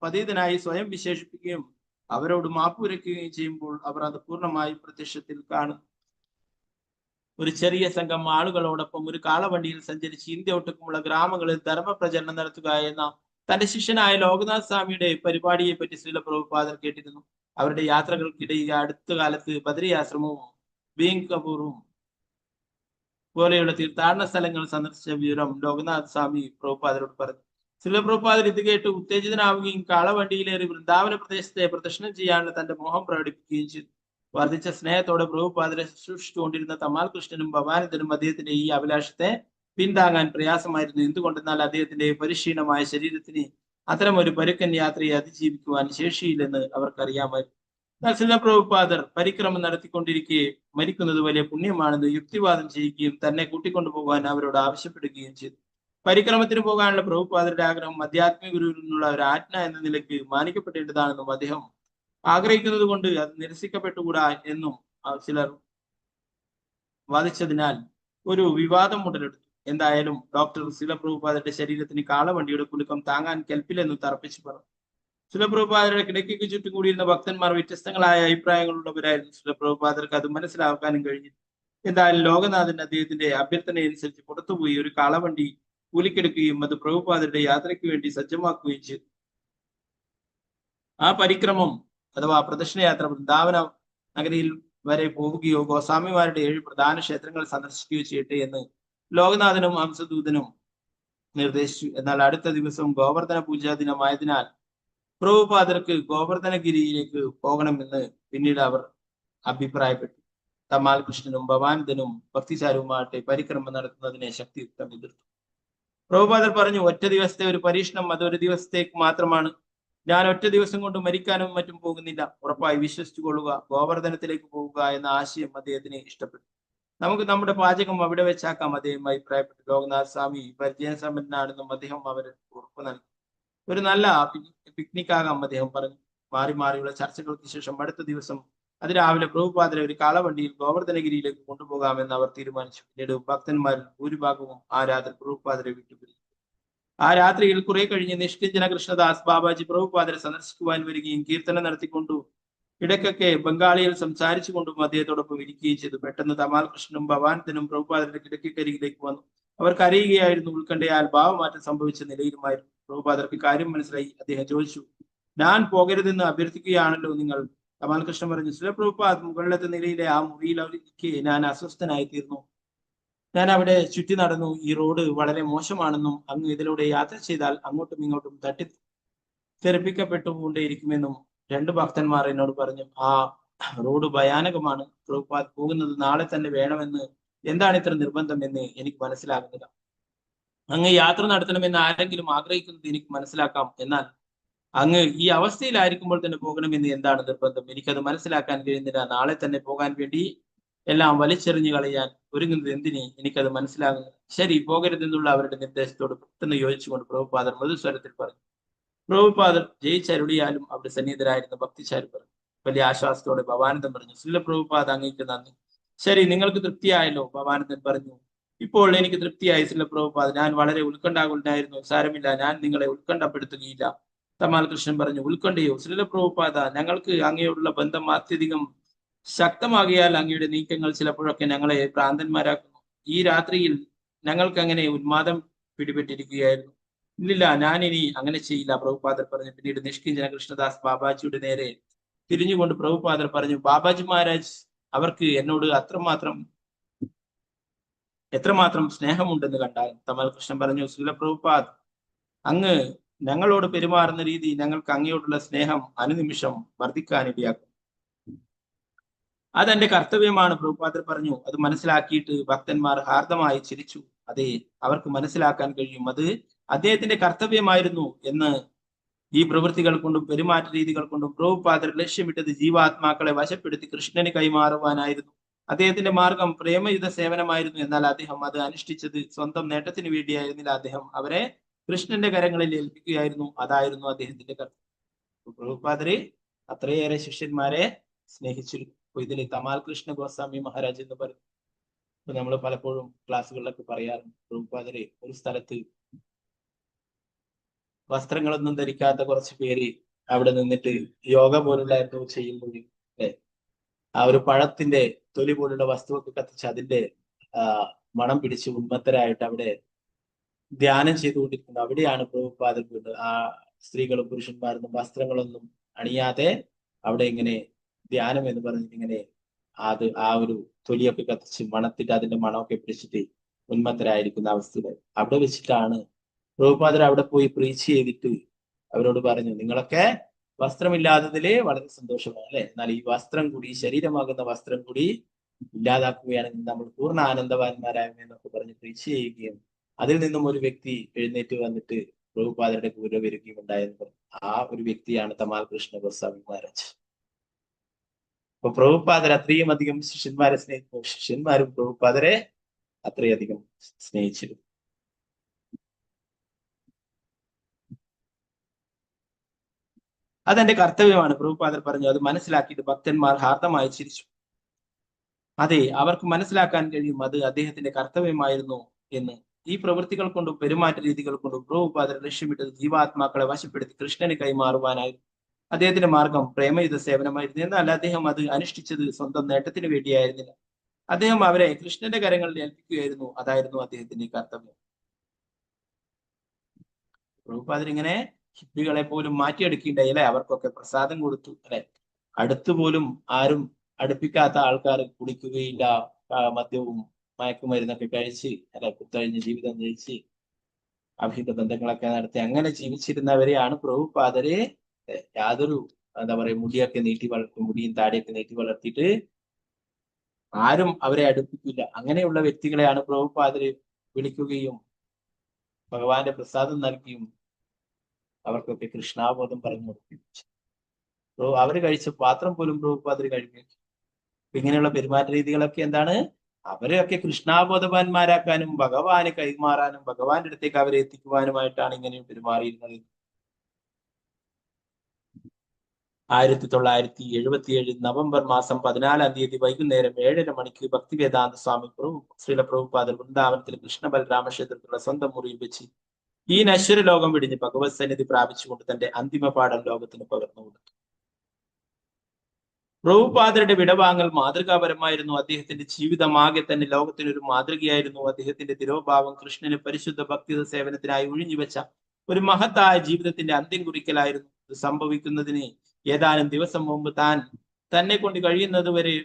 പതീതനായി സ്വയം വിശേഷിപ്പിക്കുകയും അവരോട് മാപ്പുരയ്ക്കുകയും ചെയ്യുമ്പോൾ അവർ അത് പൂർണ്ണമായി പ്രത്യക്ഷത്തിൽ കാണുന്നു. ഒരു ചെറിയ സംഘം ആളുകളോടൊപ്പം ഒരു കാളവണ്ടിയിൽ സഞ്ചരിച്ച് ഇന്ത്യ ഒട്ടുക്കുമുള്ള ഗ്രാമങ്ങളിൽ ധർമ്മപ്രചരണം നടത്തുക എന്ന തന്റെ ശിഷ്യനായ ലോകനാഥ് സ്വാമിയുടെ പരിപാടിയെ പറ്റി ശ്രീല പ്രഭുപാദർ കേട്ടിരുന്നു. അവരുടെ യാത്രകൾക്കിടയിൽ അടുത്ത കാലത്ത് ബദരി ആശ്രമവും ബീങ് കപൂറും പോലെയുള്ള തീർത്ഥാടന സ്ഥലങ്ങൾ സന്ദർശിച്ച വിവരം ലോകനാഥ് സ്വാമി പ്രഭുപാദരോട് പറഞ്ഞു. ശ്രീല പ്രഭുപാദർ ഇത് കേട്ട് ഉത്തേജിതനാവുകയും കാളവണ്ടിയിലേറി വൃന്ദാവന പ്രദേശത്തെ പ്രദർശനം ചെയ്യാനുള്ള തന്റെ മോഹം പ്രകടിപ്പിക്കുകയും ചെയ്തു. വർദ്ധിച്ച സ്നേഹത്തോടെ പ്രഭുപാദരെ ശുശ്രൂഷിച്ചുകൊണ്ടിരുന്ന തമാൽ കൃഷ്ണനും ഭവാനന്ദനും അദ്ദേഹത്തിന്റെ ഈ അഭിലാഷത്തെ പിന്താങ്ങാൻ പ്രയാസമായിരുന്നു. എന്തുകൊണ്ടെന്നാൽ അദ്ദേഹത്തിന്റെ പരിശീലനമായ ശരീരത്തിന് അത്തരം ഒരു പരുക്കൻ യാത്രയെ അതിജീവിക്കുവാൻ ശേഷിയില്ലെന്ന് അവർക്കറിയാമായിരുന്നു. എന്നാൽ ശ്രീല പ്രഭുപാദർ പരിക്രമം നടത്തിക്കൊണ്ടിരിക്കെ മരിക്കുന്നത് വലിയ പുണ്യമാണെന്ന് യുക്തിവാദം ചെയ്യുകയും തന്നെ കൂട്ടിക്കൊണ്ടുപോകാൻ അവരോട് ആവശ്യപ്പെടുകയും ചെയ്തു. പരിക്രമത്തിന് പോകാനുള്ള പ്രഭുപാദരുടെ ആഗ്രഹം ആധ്യാത്മിക ഗുരുവിൽ നിന്നുള്ള ഒരു ആജ്ഞ എന്ന നിലയ്ക്ക് മാനിക്കപ്പെടേണ്ടതാണെന്നും അദ്ദേഹം ആഗ്രഹിക്കുന്നത് കൊണ്ട് അത് നിരസിക്കപ്പെട്ടുകൂടാ എന്നും ചിലർ വാദിച്ചതിനാൽ ഒരു വിവാദം ഉടലെടുത്തു. എന്തായാലും ഡോക്ടർ ശ്രീല പ്രഭുപാദരുടെ ശരീരത്തിന് കാളവണ്ടിയുടെ കുലുക്കം താങ്ങാൻ കെൽപ്പില്ലെന്ന് തർപ്പിച്ചു പറഞ്ഞു. ശിലപ്രഭുപാദരുടെ കിടക്കയ്ക്ക് ചുറ്റും കൂടിയിരുന്ന ഭക്തന്മാർ വ്യത്യസ്തങ്ങളായ അഭിപ്രായങ്ങളുള്ളവരായിരുന്നു. ശിലപ്രഭുപാദർക്ക് അത് മനസ്സിലാക്കാനും കഴിഞ്ഞു. എന്തായാലും ലോകനാഥൻ അദ്ദേഹത്തിന്റെ അഭ്യർത്ഥനയനുസരിച്ച് പുറത്തുപോയി ഒരു കാളവണ്ടി കൂലിക്കെടുക്കുകയും അത് പ്രഭുപാദരുടെ യാത്രയ്ക്ക് വേണ്ടി സജ്ജമാക്കുകയും ചെയ്തു. ആ പരിക്രമം അഥവാ പ്രദക്ഷിണയാത്ര വൃന്ദാവന നഗരിയിൽ വരെ പോവുകയോ ഗോസ്വാമിമാരുടെ 7 പ്രധാന ക്ഷേത്രങ്ങൾ സന്ദർശിക്കുകയോ ചെയ്യട്ടെ എന്ന് ലോകനാഥനും ഹംസദൂതനും നിർദ്ദേശിച്ചു. എന്നാൽ അടുത്ത ദിവസം ഗോവർദ്ധന പൂജാ ദിനമായതിനാൽ പ്രഭുപാദർക്ക് ഗോവർദ്ധനഗിരിയിലേക്ക് പോകണമെന്ന് പിന്നീട് അവർ അഭിപ്രായപ്പെട്ടു. തമാൽ കൃഷ്ണനും ഭവാനന്ദനും ഭക്തിചാരുവുമായിട്ട് പരിക്രമം നടത്തുന്നതിനെ ശക്തിയുക്തം എതിർത്തു. പ്രഭുപാദർ പറഞ്ഞു, ഒറ്റ ദിവസത്തെ ഒരു പരീക്ഷണം, അത് ഒരു ദിവസത്തേക്ക് മാത്രമാണ്. ഞാൻ ഒറ്റ ദിവസം കൊണ്ട് മരിക്കാനും മറ്റും പോകുന്നില്ല. ഉറപ്പായി വിശ്വസിച്ചു കൊള്ളുക. ഗോവർദ്ധനത്തിലേക്ക് പോവുക എന്ന ആശയം അദ്ദേഹത്തിന് ഇഷ്ടപ്പെട്ടു. നമുക്ക് നമ്മുടെ പാചകം അവിടെ വെച്ചാക്കാം അദ്ദേഹം അഭിപ്രായപ്പെട്ടു. ലോകനാഥ് സ്വാമി പരിചയസമ്പന്നനാണെന്നും അദ്ദേഹം അവര് ഉറപ്പ് നൽകി. ഒരു നല്ല പിക്നിക് ആകാം അദ്ദേഹം പറഞ്ഞു. മാറി മാറിയുള്ള ചർച്ചകൾക്ക് ശേഷം അടുത്ത ദിവസം അതിരാവിലെ പ്രഭുപാദരെ ഒരു കാളവണ്ടിയിൽ ഗോവർദ്ധനഗിരിയിലേക്ക് കൊണ്ടുപോകാമെന്ന് അവർ തീരുമാനിച്ചു. പിന്നീട് ഭക്തന്മാരിൽ ഭൂരിഭാഗവും ആ രാത്രി പ്രഭുപാദരെ വിട്ടുപിരിഞ്ഞു. ആ രാത്രിയിൽ കുറെ കഴിഞ്ഞ് നിഷ്കിഞ്ചന കൃഷ്ണദാസ് ബാബാജി പ്രഭുപാദരെ സന്ദർശിക്കുവാൻ വരികയും കീർത്തനം നടത്തിക്കൊണ്ടു ഇടയ്ക്കൊക്കെ ബംഗാളിയിൽ സംസാരിച്ചു കൊണ്ടും അദ്ദേഹത്തോടൊപ്പം ഇരിക്കുകയും ചെയ്തു. പെട്ടെന്ന് തമാൽ കൃഷ്ണനും ഭവാനന്ദനും പ്രഭുപാദരുടെ കിടക്കരികിലേക്ക് വന്നു. അവർ കരയുകയായിരുന്നു. ഉത്കണ്ഠയാൽ ഭാവമാറ്റം സംഭവിച്ച നിലയിലുമായിരുന്നു. പ്രഭുപാദർക്ക് കാര്യം മനസ്സിലായി. അദ്ദേഹം ചോദിച്ചു, ഞാൻ പോകരുതെന്ന് അഭ്യർത്ഥിക്കുകയാണല്ലോ നിങ്ങൾ? തമാൽ കൃഷ്ണൻ പറഞ്ഞു, ശിലപ്രഭുപാദ് മുകളിലത്തെ നിലയിലെ ആ മുറിയിലേക്ക് ഞാൻ അസ്വസ്ഥനായി തീർന്നു. ഞാൻ അവിടെ ചുറ്റി നടന്നു. ഈ റോഡ് വളരെ മോശമാണെന്നും അങ്ങ് ഇതിലൂടെ യാത്ര ചെയ്താൽ അങ്ങോട്ടും ഇങ്ങോട്ടും തെറിപ്പിക്കപ്പെട്ടുകൊണ്ടേയിരിക്കുമെന്നും 2 ഭക്തന്മാർ എന്നോട് പറഞ്ഞു. ആ റോഡ് ഭയാനകമാണ്. പ്രഭുപാദ് പോകുന്നത് നാളെ തന്നെ വേണമെന്ന് എന്താണ് ഇത്ര നിർബന്ധം എന്ന് എനിക്ക് മനസ്സിലാകുന്നില്ല. അങ്ങ് യാത്ര നടത്തണമെന്ന് ആരെങ്കിലും ആഗ്രഹിക്കുന്നത് എനിക്ക് മനസ്സിലാക്കാം. എന്നാൽ അങ്ങ് ഈ അവസ്ഥയിലായിരിക്കുമ്പോൾ തന്നെ പോകണമെന്ന് എന്താണ് നിർബന്ധം? എനിക്കത് മനസ്സിലാക്കാൻ കഴിയുന്നില്ല. നാളെ തന്നെ പോകാൻ വേണ്ടി എല്ലാം വലിച്ചെറിഞ്ഞു കളയാൻ ഒരുങ്ങുന്നത് എന്തിന്? എനിക്കത് മനസ്സിലാകുന്നു. ശരി, പോകരുതെന്നുള്ള അവരുടെ നിർദ്ദേശത്തോട് പെട്ടെന്ന് യോജിച്ചുകൊണ്ട് പ്രഭുപാദർ മധുസ്വരത്തിൽ പറഞ്ഞു. പ്രഭുപാദർ ജയിച്ചരുളിയാലും അവിടെ സന്നിഹിതരായിരുന്ന ഭക്തിചാരി പറഞ്ഞു. വലിയ ആശ്വാസത്തോടെ ഭവാനന്ദൻ പറഞ്ഞു, ശ്രീല പ്രഭുപാദ അങ്ങേക്ക് നന്ദി. ശരി, നിങ്ങൾക്ക് തൃപ്തിയായല്ലോ? ഭവാനന്ദൻ പറഞ്ഞു, ഇപ്പോൾ എനിക്ക് തൃപ്തിയായി ശ്രീല പ്രഭുപാദ. ഞാൻ വളരെ ഉത്കണ്ഠാകുലനായിരുന്നു. സാരമില്ല, ഞാൻ നിങ്ങളെ ഉത്കണ്ഠപ്പെടുത്തുകയില്ല. തമാൽ കൃഷ്ണൻ പറഞ്ഞു, ഉത്കണ്ഠയോ? ശ്രീല പ്രഭുപാദ, ഞങ്ങൾക്ക് അങ്ങയോടുള്ള ബന്ധം അത്യധികം ശക്തമാകിയാൽ അങ്ങയുടെ നീക്കങ്ങൾ ചിലപ്പോഴൊക്കെ ഞങ്ങളെ ഭ്രാന്തന്മാരാക്കുന്നു. ഈ രാത്രിയിൽ ഞങ്ങൾക്ക് അങ്ങനെ ഉന്മാദം പിടിപെട്ടിരിക്കുകയായിരുന്നു. ഇല്ലില്ല, ഞാൻ ഇനി അങ്ങനെ ചെയ്യില്ല, പ്രഭുപാദർ പറഞ്ഞു. പിന്നീട് നിഷ്കിഞ്ചന കൃഷ്ണദാസ് ബാബാജിയുടെ നേരെ തിരിഞ്ഞുകൊണ്ട് പ്രഭുപാദർ പറഞ്ഞു, ബാബാജി മഹാരാജ്, അവർക്ക് എന്നോട് എത്രമാത്രം സ്നേഹമുണ്ടെന്ന് കണ്ടാൽ. തമാൽ കൃഷ്ണൻ പറഞ്ഞു, ശ്രീല പ്രഭുപാദ്, അങ്ങ് ഞങ്ങളോട് പെരുമാറുന്ന രീതി ഞങ്ങൾക്ക് അങ്ങയോടുള്ള സ്നേഹം അനുനിമിഷം വർദ്ധിക്കാനിടയാക്കും. അതെന്റെ കർത്തവ്യമാണ്, പ്രഭുപാദർ പറഞ്ഞു. അത് മനസ്സിലാക്കിയിട്ട് ഭക്തന്മാർ ഹാർദമായി ചിരിച്ചു. അതെ, അവർക്ക് മനസ്സിലാക്കാൻ കഴിയും അത് അദ്ദേഹത്തിന്റെ കർത്തവ്യമായിരുന്നു എന്ന്. ഈ പ്രവൃത്തികൾ കൊണ്ടും പെരുമാറ്റ രീതികൾ കൊണ്ടും പ്രഭുപാദർ ലക്ഷ്യമിട്ടത് ജീവാത്മാക്കളെ വശപ്പെടുത്തി കൃഷ്ണന് കൈമാറുവാനായിരുന്നു. അദ്ദേഹത്തിന്റെ മാർഗം പ്രേമയുധ സേവനമായിരുന്നു. എന്നാൽ അദ്ദേഹം അത് അനുഷ്ഠിച്ചത് സ്വന്തം നേട്ടത്തിന് വേണ്ടിയായിരുന്നില്ല. അദ്ദേഹം അവരെ കൃഷ്ണന്റെ കരങ്ങളിൽ ഏൽപ്പിക്കുകയായിരുന്നു. അതായിരുന്നു അദ്ദേഹത്തിന്റെ കർത്തവ്യം. പ്രഭുപാദരെ അത്രയേറെ ശിഷ്യന്മാരെ സ്നേഹിച്ചിരുന്നു. അപ്പൊ ഇതിൽ തമാൽ കൃഷ്ണ ഗോസ്വാമി മഹാരാജ് എന്ന് പറയും. ഇപ്പൊ നമ്മൾ പലപ്പോഴും ക്ലാസ്സുകളിലൊക്കെ പറയാറുണ്ട്, പ്രഭുപാദരെ ഒരു സ്ഥലത്ത് വസ്ത്രങ്ങളൊന്നും ധരിക്കാത്ത കുറച്ച് പേര് അവിടെ നിന്നിട്ട് യോഗ പോലുള്ള എന്തോ ചെയ്യുമ്പോൾ ആ ഒരു പഴത്തിന്റെ തൊലി പോലുള്ള വസ്തുവൊക്കെ കത്തിച്ച് അതിന്റെ മണം പിടിച്ച് ഉന്മത്തരായിട്ട് അവിടെ ധ്യാനം ചെയ്തുകൊണ്ടിരിക്കുന്നത്. അവിടെയാണ് പ്രഭുപാദർ വീണ്ടും ആ സ്ത്രീകളും പുരുഷന്മാരൊന്നും വസ്ത്രങ്ങളൊന്നും അണിയാതെ അവിടെ ഇങ്ങനെ ധ്യാനം എന്ന് പറഞ്ഞിട്ട് ഇങ്ങനെ ആ ഒരു തൊലിയൊക്കെ കത്തിച്ച് മണത്തിട്ട് അതിന്റെ മണമൊക്കെ പിടിച്ചിട്ട് ഉന്മത്തരായിരിക്കുന്ന അവസ്ഥയിൽ അവിടെ വെച്ചിട്ടാണ് പ്രഭുപാദർ അവിടെ പോയി പ്രീച്ച് ചെയ്തിട്ട് അവരോട് പറഞ്ഞു, നിങ്ങളൊക്കെ വസ്ത്രമില്ലാത്തതില് വളരെ സന്തോഷമാണ് അല്ലെ, എന്നാൽ ഈ വസ്ത്രം കൂടി, ശരീരമാകുന്ന വസ്ത്രം കൂടി ഇല്ലാതാക്കുകയാണെങ്കിൽ നമ്മൾ പൂർണ്ണ ആനന്ദവാന്മാരാകുമെന്നൊക്കെ പറഞ്ഞ് പ്രീച്ച് ചെയ്യുകയും അതിൽ നിന്നും ഒരു വ്യക്തി എഴുന്നേറ്റ് വന്നിട്ട് പ്രഭുപാദരുടെ കൂര വരികയും ഉണ്ടായെന്ന് പറഞ്ഞു. ആ ഒരു വ്യക്തിയാണ് തമാൽ കൃഷ്ണ ഗോസ്വാമി മഹാരാജ്. അപ്പൊ പ്രഭുപാദർ അത്രയും അധികം ശിഷ്യന്മാരെ സ്നേഹിക്കുന്നു. ശിഷ്യന്മാരും പ്രഭുപാദരെ അത്രയധികം സ്നേഹിച്ചിരുന്നു. അതെന്റെ കർത്തവ്യമാണ്, പ്രഭുപാദർ പറഞ്ഞു. അത് മനസ്സിലാക്കിയിട്ട് ഭക്തന്മാർ ഹാർദമായി ചിരിച്ചു. അതെ, അവർക്ക് മനസ്സിലാക്കാൻ കഴിയും അത് അദ്ദേഹത്തിന്റെ കർത്തവ്യമായിരുന്നു എന്ന്. ഈ പ്രവൃത്തികൾ കൊണ്ടും പെരുമാറ്റ രീതികൾ കൊണ്ടും പ്രഭുപാദർ ലക്ഷ്യമിട്ടത് ജീവാത്മാക്കളെ വശപ്പെടുത്തി കൃഷ്ണന് കൈമാറുവാനായിരുന്നു. അദ്ദേഹത്തിന്റെ മാർഗം പ്രേമയുധ സേവനമായിരുന്നു. എന്നാൽ അദ്ദേഹം അത് അനുഷ്ഠിച്ചത് സ്വന്തം നേട്ടത്തിന് വേണ്ടിയായിരുന്നില്ല. അദ്ദേഹം അവരെ കൃഷ്ണന്റെ കരങ്ങളിൽ ഏൽപ്പിക്കുകയായിരുന്നു. അതായിരുന്നു അദ്ദേഹത്തിന്റെ കർത്തവ്യം. പ്രഭുപാദർ ഇങ്ങനെ ഹിപ്പികളെ പോലും മാറ്റിയെടുക്കേണ്ടല്ലേ, അവർക്കൊക്കെ പ്രസാദം കൊടുത്തു അല്ലെ. അടുത്തുപോലും ആരും അടുപ്പിക്കാത്ത ആൾക്കാർ കുടിക്കുകയില്ല, മദ്യവും മയക്കുമരുന്നൊക്കെ കഴിച്ച് അല്ലെ കുത്തഴിഞ്ഞ് ജീവിതം നയിച്ച് അഭിഹിത ബന്ധങ്ങളൊക്കെ നടത്തി അങ്ങനെ ജീവിച്ചിരുന്നവരെയാണ് പ്രഭുപാദരെ യാതൊരു എന്താ പറയുക മുടിയൊക്കെ നീട്ടി വളർത്തും, മുടിയും താടിയൊക്കെ നീട്ടി വളർത്തിയിട്ട് ആരും അവരെ അടുപ്പിക്കില്ല. അങ്ങനെയുള്ള വ്യക്തികളെയാണ് പ്രഭുപാദര് വിളിക്കുകയും ഭഗവാന്റെ പ്രസാദം നൽകിയും അവർക്കൊക്കെ കൃഷ്ണാബോധം പറഞ്ഞു കൊടുക്കും. അവര് കഴിച്ച പാത്രം പോലും പ്രഭുപാദര് കഴിക്കും. ഇങ്ങനെയുള്ള പെരുമാറ്റ രീതികളൊക്കെ എന്താണ്? അവരെയൊക്കെ കൃഷ്ണാബോധവാന്മാരാക്കാനും ഭഗവാന് കൈമാറാനും ഭഗവാന്റെ അടുത്തേക്ക് അവരെ എത്തിക്കുവാനുമായിട്ടാണ് ഇങ്ങനെ പെരുമാറിയിരുന്നത്. 1977 നവംബർ മാസം 14-ാം തീയതി വൈകുന്നേരം 7:30 മണിക്ക് ഭക്തിവേദാന്ത സ്വാമി ശ്രീല പ്രഭുപാദർ വൃന്ദാവനത്തിൽ കൃഷ്ണ ബലരാമ ക്ഷേത്രത്തിലുള്ള സ്വന്തം മുറിയിൽ വെച്ച് ഈ നശ്വര ലോകം വിടിഞ്ഞ് ഭഗവത് സന്നിധി പ്രാപിച്ചുകൊണ്ട് തന്റെ അന്തിമ പാഠം ലോകത്തിന് പകർന്നു കൊടുത്തു. പ്രഭുപാദരുടെ വിടവാങ്ങൽ മാതൃകാപരമായിരുന്നു. അദ്ദേഹത്തിന്റെ ജീവിതമാകെ തന്നെ ലോകത്തിനൊരു മാതൃകയായിരുന്നു. അദ്ദേഹത്തിന്റെ തിരോഭാവം കൃഷ്ണന് പരിശുദ്ധ ഭക്തിത സേവനത്തിനായി ഒഴിഞ്ഞുവെച്ച ഒരു മഹത്തായ ജീവിതത്തിന്റെ അന്ത്യം കുറിക്കലായിരുന്നു. ഇത് സംഭവിക്കുന്നതിന് ഏതാനും ദിവസം മുമ്പ് തന്നെ കൊണ്ട് കഴിയുന്നത് വരെ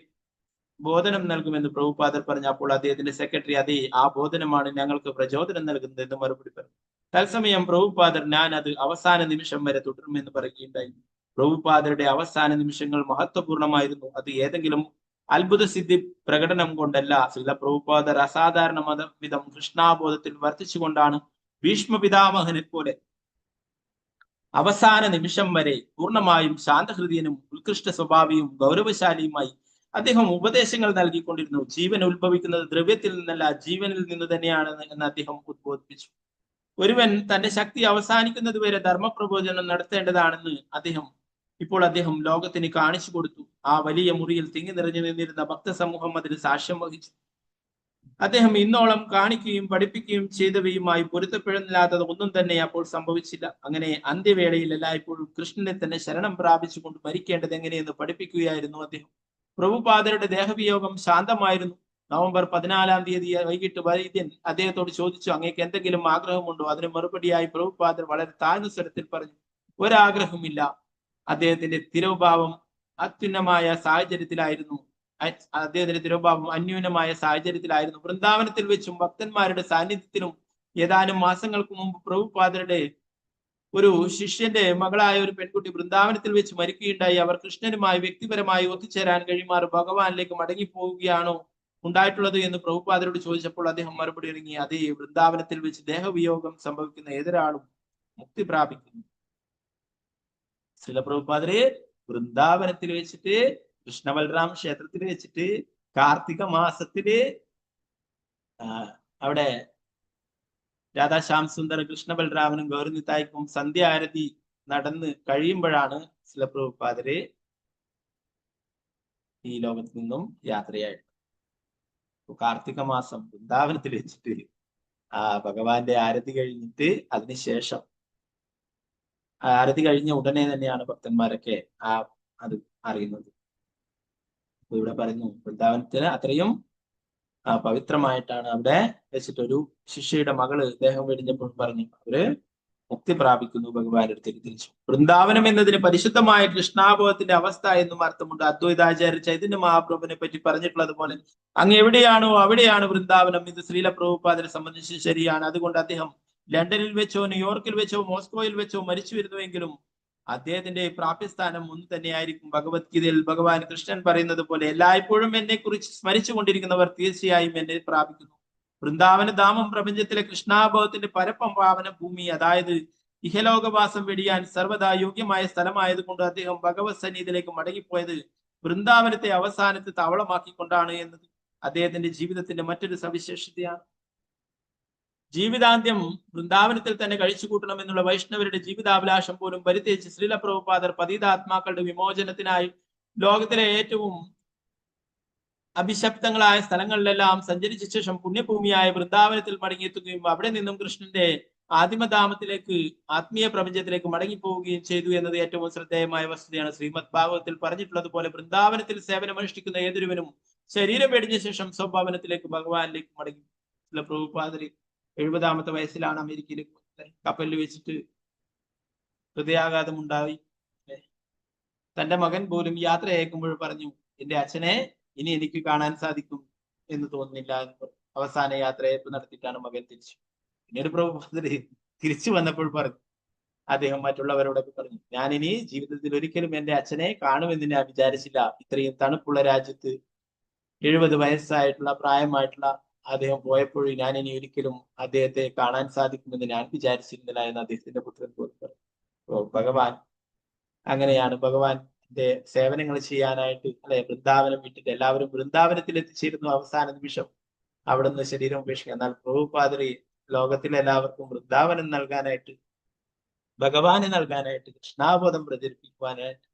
ബോധനം നൽകുമെന്ന് പ്രഭുപാദർ പറഞ്ഞപ്പോൾ അദ്ദേഹത്തിന്റെ സെക്രട്ടറി അതെ, ആ ബോധനമാണ് ഞങ്ങൾക്ക് പ്രചോദനം നൽകുന്നത് എന്ന് മറുപടി പറഞ്ഞു. തത്സമയം പ്രഭുപാദർ ഞാൻ അത് അവസാന നിമിഷം വരെ തുടരുമെന്ന് പറയുകയുണ്ടായി. പ്രഭുപാദരുടെ അവസാന നിമിഷങ്ങൾ മഹത്വപൂർണമായിരുന്നു. അത് ഏതെങ്കിലും അത്ഭുത സിദ്ധി പ്രകടനം കൊണ്ടല്ല. ശ്രീല പ്രഭുപാദർ അസാധാരണ വിധം കൃഷ്ണാബോധത്തിൽ വർദ്ധിച്ചുകൊണ്ടാണ് ഭീഷ്മ പിതാമഹനെ പോലെ അവസാന നിമിഷം വരെ പൂർണ്ണമായും ശാന്തഹൃദയനും ഉത്കൃഷ്ട സ്വഭാവിയും ഗൗരവശാലിയുമായി അദ്ദേഹം ഉപദേശങ്ങൾ നൽകിക്കൊണ്ടിരുന്നു. ജീവൻ ഉത്ഭവിക്കുന്നത് ദ്രവ്യത്തിൽ നിന്നല്ല, ജീവനിൽ നിന്ന് തന്നെയാണ് എന്ന് അദ്ദേഹം ഉദ്ബോധിപ്പിച്ചു. ഒരുവൻ തന്റെ ശക്തി അവസാനിക്കുന്നത് വരെ ധർമ്മപ്രബോധനം നടത്തേണ്ടതാണെന്ന് ഇപ്പോൾ അദ്ദേഹം ലോകത്തിന് കാണിച്ചു കൊടുത്തു. ആ വലിയ മുറിയിൽ തിങ്ങി നിറഞ്ഞു നിന്നിരുന്ന ഭക്തസമൂഹം അതിന് സാക്ഷ്യം വഹിച്ചു. അദ്ദേഹം ഇന്നോളം കാണിക്കുകയും പഠിപ്പിക്കുകയും ചെയ്തവയുമായി പൊരുത്തപ്പെടുന്നില്ലാത്തത് ഒന്നും തന്നെ അപ്പോൾ സംഭവിച്ചില്ല. അങ്ങനെ അന്ത്യവേളയിൽ എല്ലായ്പ്പോഴും കൃഷ്ണനെ തന്നെ ശരണം പ്രാപിച്ചുകൊണ്ട് മരിക്കേണ്ടത് എങ്ങനെയെന്ന് പഠിപ്പിക്കുകയായിരുന്നു അദ്ദേഹം. പ്രഭുപാദരുടെ ദേഹവിയോഗം ശാന്തമായിരുന്നു. നവംബർ 14-ാം തീയതി വൈകിട്ട് വൈദ്യൻ അദ്ദേഹത്തോട് ചോദിച്ചു, അങ്ങേക്ക് എന്തെങ്കിലും ആഗ്രഹമുണ്ടോ? അതിന് മറുപടിയായി പ്രഭുപാദർ വളരെ താഴ്ന്ന സ്വരത്തിൽ പറഞ്ഞു, ഒരാഗ്രഹമില്ല. അദ്ദേഹത്തിന്റെ തിരോഭാവം അത്യുന്നമായ സാഹചര്യത്തിലായിരുന്നു. അന്യൂനമായ സാഹചര്യത്തിലായിരുന്നു. വൃന്ദാവനത്തിൽ വെച്ചും ഭക്തന്മാരുടെ സാന്നിധ്യത്തിലും ഏതാനും മാസങ്ങൾക്ക് മുമ്പ് പ്രഭുപാദരുടെ ഒരു ശിഷ്യന്റെ മകളായ ഒരു പെൺകുട്ടി വൃന്ദാവനത്തിൽ വെച്ച് മരിക്കുകയുണ്ടായി. അവർ കൃഷ്ണനുമായി വ്യക്തിപരമായി ഒത്തുചേരാൻ കഴിയുമാറ് ഭഗവാനിലേക്ക് മടങ്ങിപ്പോവുകയാണോ ഉണ്ടായിട്ടുള്ളത് എന്ന് പ്രഭുപാദരോട് ചോദിച്ചപ്പോൾ അദ്ദേഹം മറുപടി ഇറങ്ങി, അതേ, വൃന്ദാവനത്തിൽ വെച്ച് ദേഹവിയോഗം സംഭവിക്കുന്ന ഏതൊരാളും മുക്തി പ്രാപിക്കുന്നു. ശ്രീല പ്രഭുപാദരെ വൃന്ദാവനത്തിൽ വെച്ചിട്ട് കൃഷ്ണബലറാം ക്ഷേത്രത്തിൽ വെച്ചിട്ട് കാർത്തിക മാസത്തില് അവിടെ രാധാശ്യാം സുന്ദർ കൃഷ്ണബലരാമനും ഗൗരനിതായ്ക്കും സന്ധ്യാരതി നടന്ന് കഴിയുമ്പോഴാണ് ശ്രീല പ്രഭുപാദരെ ഈ ലോകത്ത് നിന്നും യാത്രയായിട്ട്. കാർത്തിക മാസം വൃന്ദാവനത്തിൽ വെച്ചിട്ട് ഭഗവാന്റെ ആരതി കഴിഞ്ഞിട്ട് അതിനുശേഷം ആരതി കഴിഞ്ഞ ഉടനെ തന്നെയാണ് ഭക്തന്മാരൊക്കെ അത് അറിയുന്നത്. ഇവിടെ പറഞ്ഞു വൃന്ദാവനത്തിന് അത്രയും പവിത്രമായിട്ടാണ് അവിടെ വെച്ചിട്ട് ഒരു ശിഷ്യയുടെ മകള് ദേഹം വെടിഞ്ഞപ്പോൾ പറഞ്ഞു അവര് മുക്തി പ്രാപിക്കുന്നു, ഭഗവാന്റെ അടുത്തേക്ക് തിരിച്ചു. വൃന്ദാവനം എന്നതിന് പരിശുദ്ധമായ കൃഷ്ണാബോധത്തിന്റെ അവസ്ഥ എന്നും അർത്ഥമുണ്ട്. അദ്വൈതാചാര്യ ചൈതന്യ മഹാപ്രഭുവിനെ പറ്റി പറഞ്ഞിട്ടുള്ളത് പോലെ അങ്ങ് എവിടെയാണോ അവിടെയാണ് വൃന്ദാവനം. ഇത് ശ്രീല പ്രഭുപാദരെ സംബന്ധിച്ച് ശരിയാണ്. അതുകൊണ്ട് അദ്ദേഹം ലണ്ടനിൽ വെച്ചോ ന്യൂയോർക്കിൽ വെച്ചോ മോസ്കോയിൽ വെച്ചോ മരിച്ചു വരുന്നുവെങ്കിലും അദ്ദേഹത്തിന്റെ പ്രാപ്യസ്ഥാനം ഒന്ന് തന്നെയായിരിക്കും. ഭഗവത്ഗീതയിൽ ഭഗവാൻ കൃഷ്ണൻ പറയുന്നത് പോലെ എല്ലായ്പ്പോഴും എന്നെ കുറിച്ച് സ്മരിച്ചു കൊണ്ടിരിക്കുന്നവർ തീർച്ചയായും എന്നെ പ്രാപിക്കുന്നു. വൃന്ദാവന ധാമം പ്രപഞ്ചത്തിലെ കൃഷ്ണാബോധത്തിന്റെ പരപ്പം പാവന ഭൂമി, അതായത് ഇഹലോകവാസം വെടിയാൻ സർവ്വതാ യോഗ്യമായ സ്ഥലമായതുകൊണ്ട് അദ്ദേഹം ഭഗവത് സന്നിധിയിലേക്ക് മടങ്ങിപ്പോയത് വൃന്ദാവനത്തെ അവസാനത്തെ താവളമാക്കിക്കൊണ്ടാണ് എന്നത് അദ്ദേഹത്തിന്റെ ജീവിതത്തിന്റെ മറ്റൊരു സവിശേഷതയാണ്. ജീവിതാന്ത്യം വൃന്ദാവനത്തിൽ തന്നെ കഴിച്ചുകൂട്ടണം എന്നുള്ള വൈഷ്ണവരുടെ ജീവിതാഭിലാഷം പോലും പരിത്യജിച്ച് ശ്രീല പ്രഭുപാദർ പതിതാത്മാക്കളുടെ വിമോചനത്തിനായി ലോകത്തിലെ ഏറ്റവും അഭിശപ്തങ്ങളായ സ്ഥലങ്ങളിലെല്ലാം സഞ്ചരിച്ച ശേഷം പുണ്യഭൂമിയായ വൃന്ദാവനത്തിൽ മടങ്ങിയെത്തുകയും അവിടെ നിന്നും കൃഷ്ണന്റെ ആദിമധാമത്തിലേക്ക് ആത്മീയ പ്രപഞ്ചത്തിലേക്ക് മടങ്ങിപ്പോവുകയും ചെയ്തു എന്നത് ഏറ്റവും ശ്രദ്ധേയമായ വസ്തുതയാണ്. ശ്രീമദ് ഭാഗവത്തിൽ പറഞ്ഞിട്ടുള്ളതുപോലെ വൃന്ദാവനത്തിൽ സേവനമനുഷ്ഠിക്കുന്ന ഏതൊരുവനും ശരീരം വെടിഞ്ഞ ശേഷം സ്വഭാവനത്തിലേക്ക് ഭഗവാനിലേക്ക് മടങ്ങി. ചില പ്രഭുപാദര് 70-ാമത്തെ വയസ്സിലാണ് അമേരിക്കയിൽ കപ്പലിൽ വെച്ചിട്ട് ഹൃദയാഘാതം ഉണ്ടായി. തന്റെ മകൻ പോലും യാത്ര അയക്കുമ്പോൾ പറഞ്ഞു, എന്റെ അച്ഛനെ ഇനി എനിക്ക് കാണാൻ സാധിക്കും എന്ന് തോന്നുന്നില്ല എന്ന്. അവസാന യാത്രയയപ്പ് നടത്തിയിട്ടാണ് മകൻ തിരിച്ചു. പിന്നീട് പ്രഭുപാദര് തിരിച്ചു വന്നപ്പോൾ പറഞ്ഞു, അദ്ദേഹം മറ്റുള്ളവരോടൊക്കെ പറഞ്ഞു, ഞാൻ ഇനി ജീവിതത്തിൽ ഒരിക്കലും എന്റെ അച്ഛനെ കാണുമെന്ന് ഞാൻ വിചാരിച്ചില്ല. ഇത്രയും തണുപ്പുള്ള രാജ്യത്ത് 70 വയസ്സായിട്ടുള്ള പ്രായമായിട്ടുള്ള അദ്ദേഹം പോയപ്പോഴും ഞാൻ ഇനി ഒരിക്കലും അദ്ദേഹത്തെ കാണാൻ സാധിക്കുമെന്ന് ഞാൻ വിചാരിച്ചിരുന്നില്ല എന്ന് അദ്ദേഹത്തിന്റെ പുത്രൻ പോലും പറഞ്ഞു. ഭഗവാൻ അങ്ങനെയാണ്. ഭഗവാന്റെ സേവനങ്ങൾ ചെയ്യാനായിട്ട് അല്ലെ വൃന്ദാവനം വിട്ടിട്ട് എല്ലാവരും വൃന്ദാവനത്തിൽ എത്തിച്ചേരുന്നു അവസാന നിമിഷം അവിടുന്ന് ശരീരം ഉപേക്ഷിക്കുക. എന്നാൽ പ്രഭുപാദര് ലോകത്തിലെ എല്ലാവർക്കും വൃന്ദാവനം നൽകാനായിട്ട്, ഭഗവാന് നൽകാനായിട്ട്, കൃഷ്ണാബോധം പ്രചരിപ്പിക്കുവാനായിട്ട്,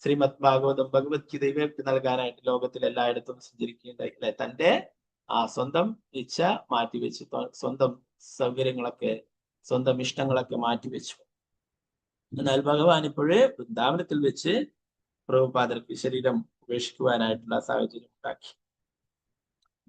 ശ്രീമദ് ഭാഗവതം ഭഗവത്ഗീത ഇവയൊക്കെ നൽകാനായിട്ട് ലോകത്തിൽ എല്ലായിടത്തും സഞ്ചരിക്കുകയുണ്ടായി. അല്ലെ തന്റെ സ്വന്തം ഇച്ഛ മാറ്റിവെച്ച്, സ്വന്തം സൗകര്യങ്ങളൊക്കെ, സ്വന്തം ഇഷ്ടങ്ങളൊക്കെ മാറ്റിവെച്ചു. എന്നാൽ ഭഗവാൻ ഇപ്പോഴേ വൃന്ദാവനത്തിൽ വെച്ച് പ്രഭുപാദർക്ക് ശരീരം ഉപേക്ഷിക്കുവാനായിട്ടുള്ള സാഹചര്യം ഉണ്ടാക്കി.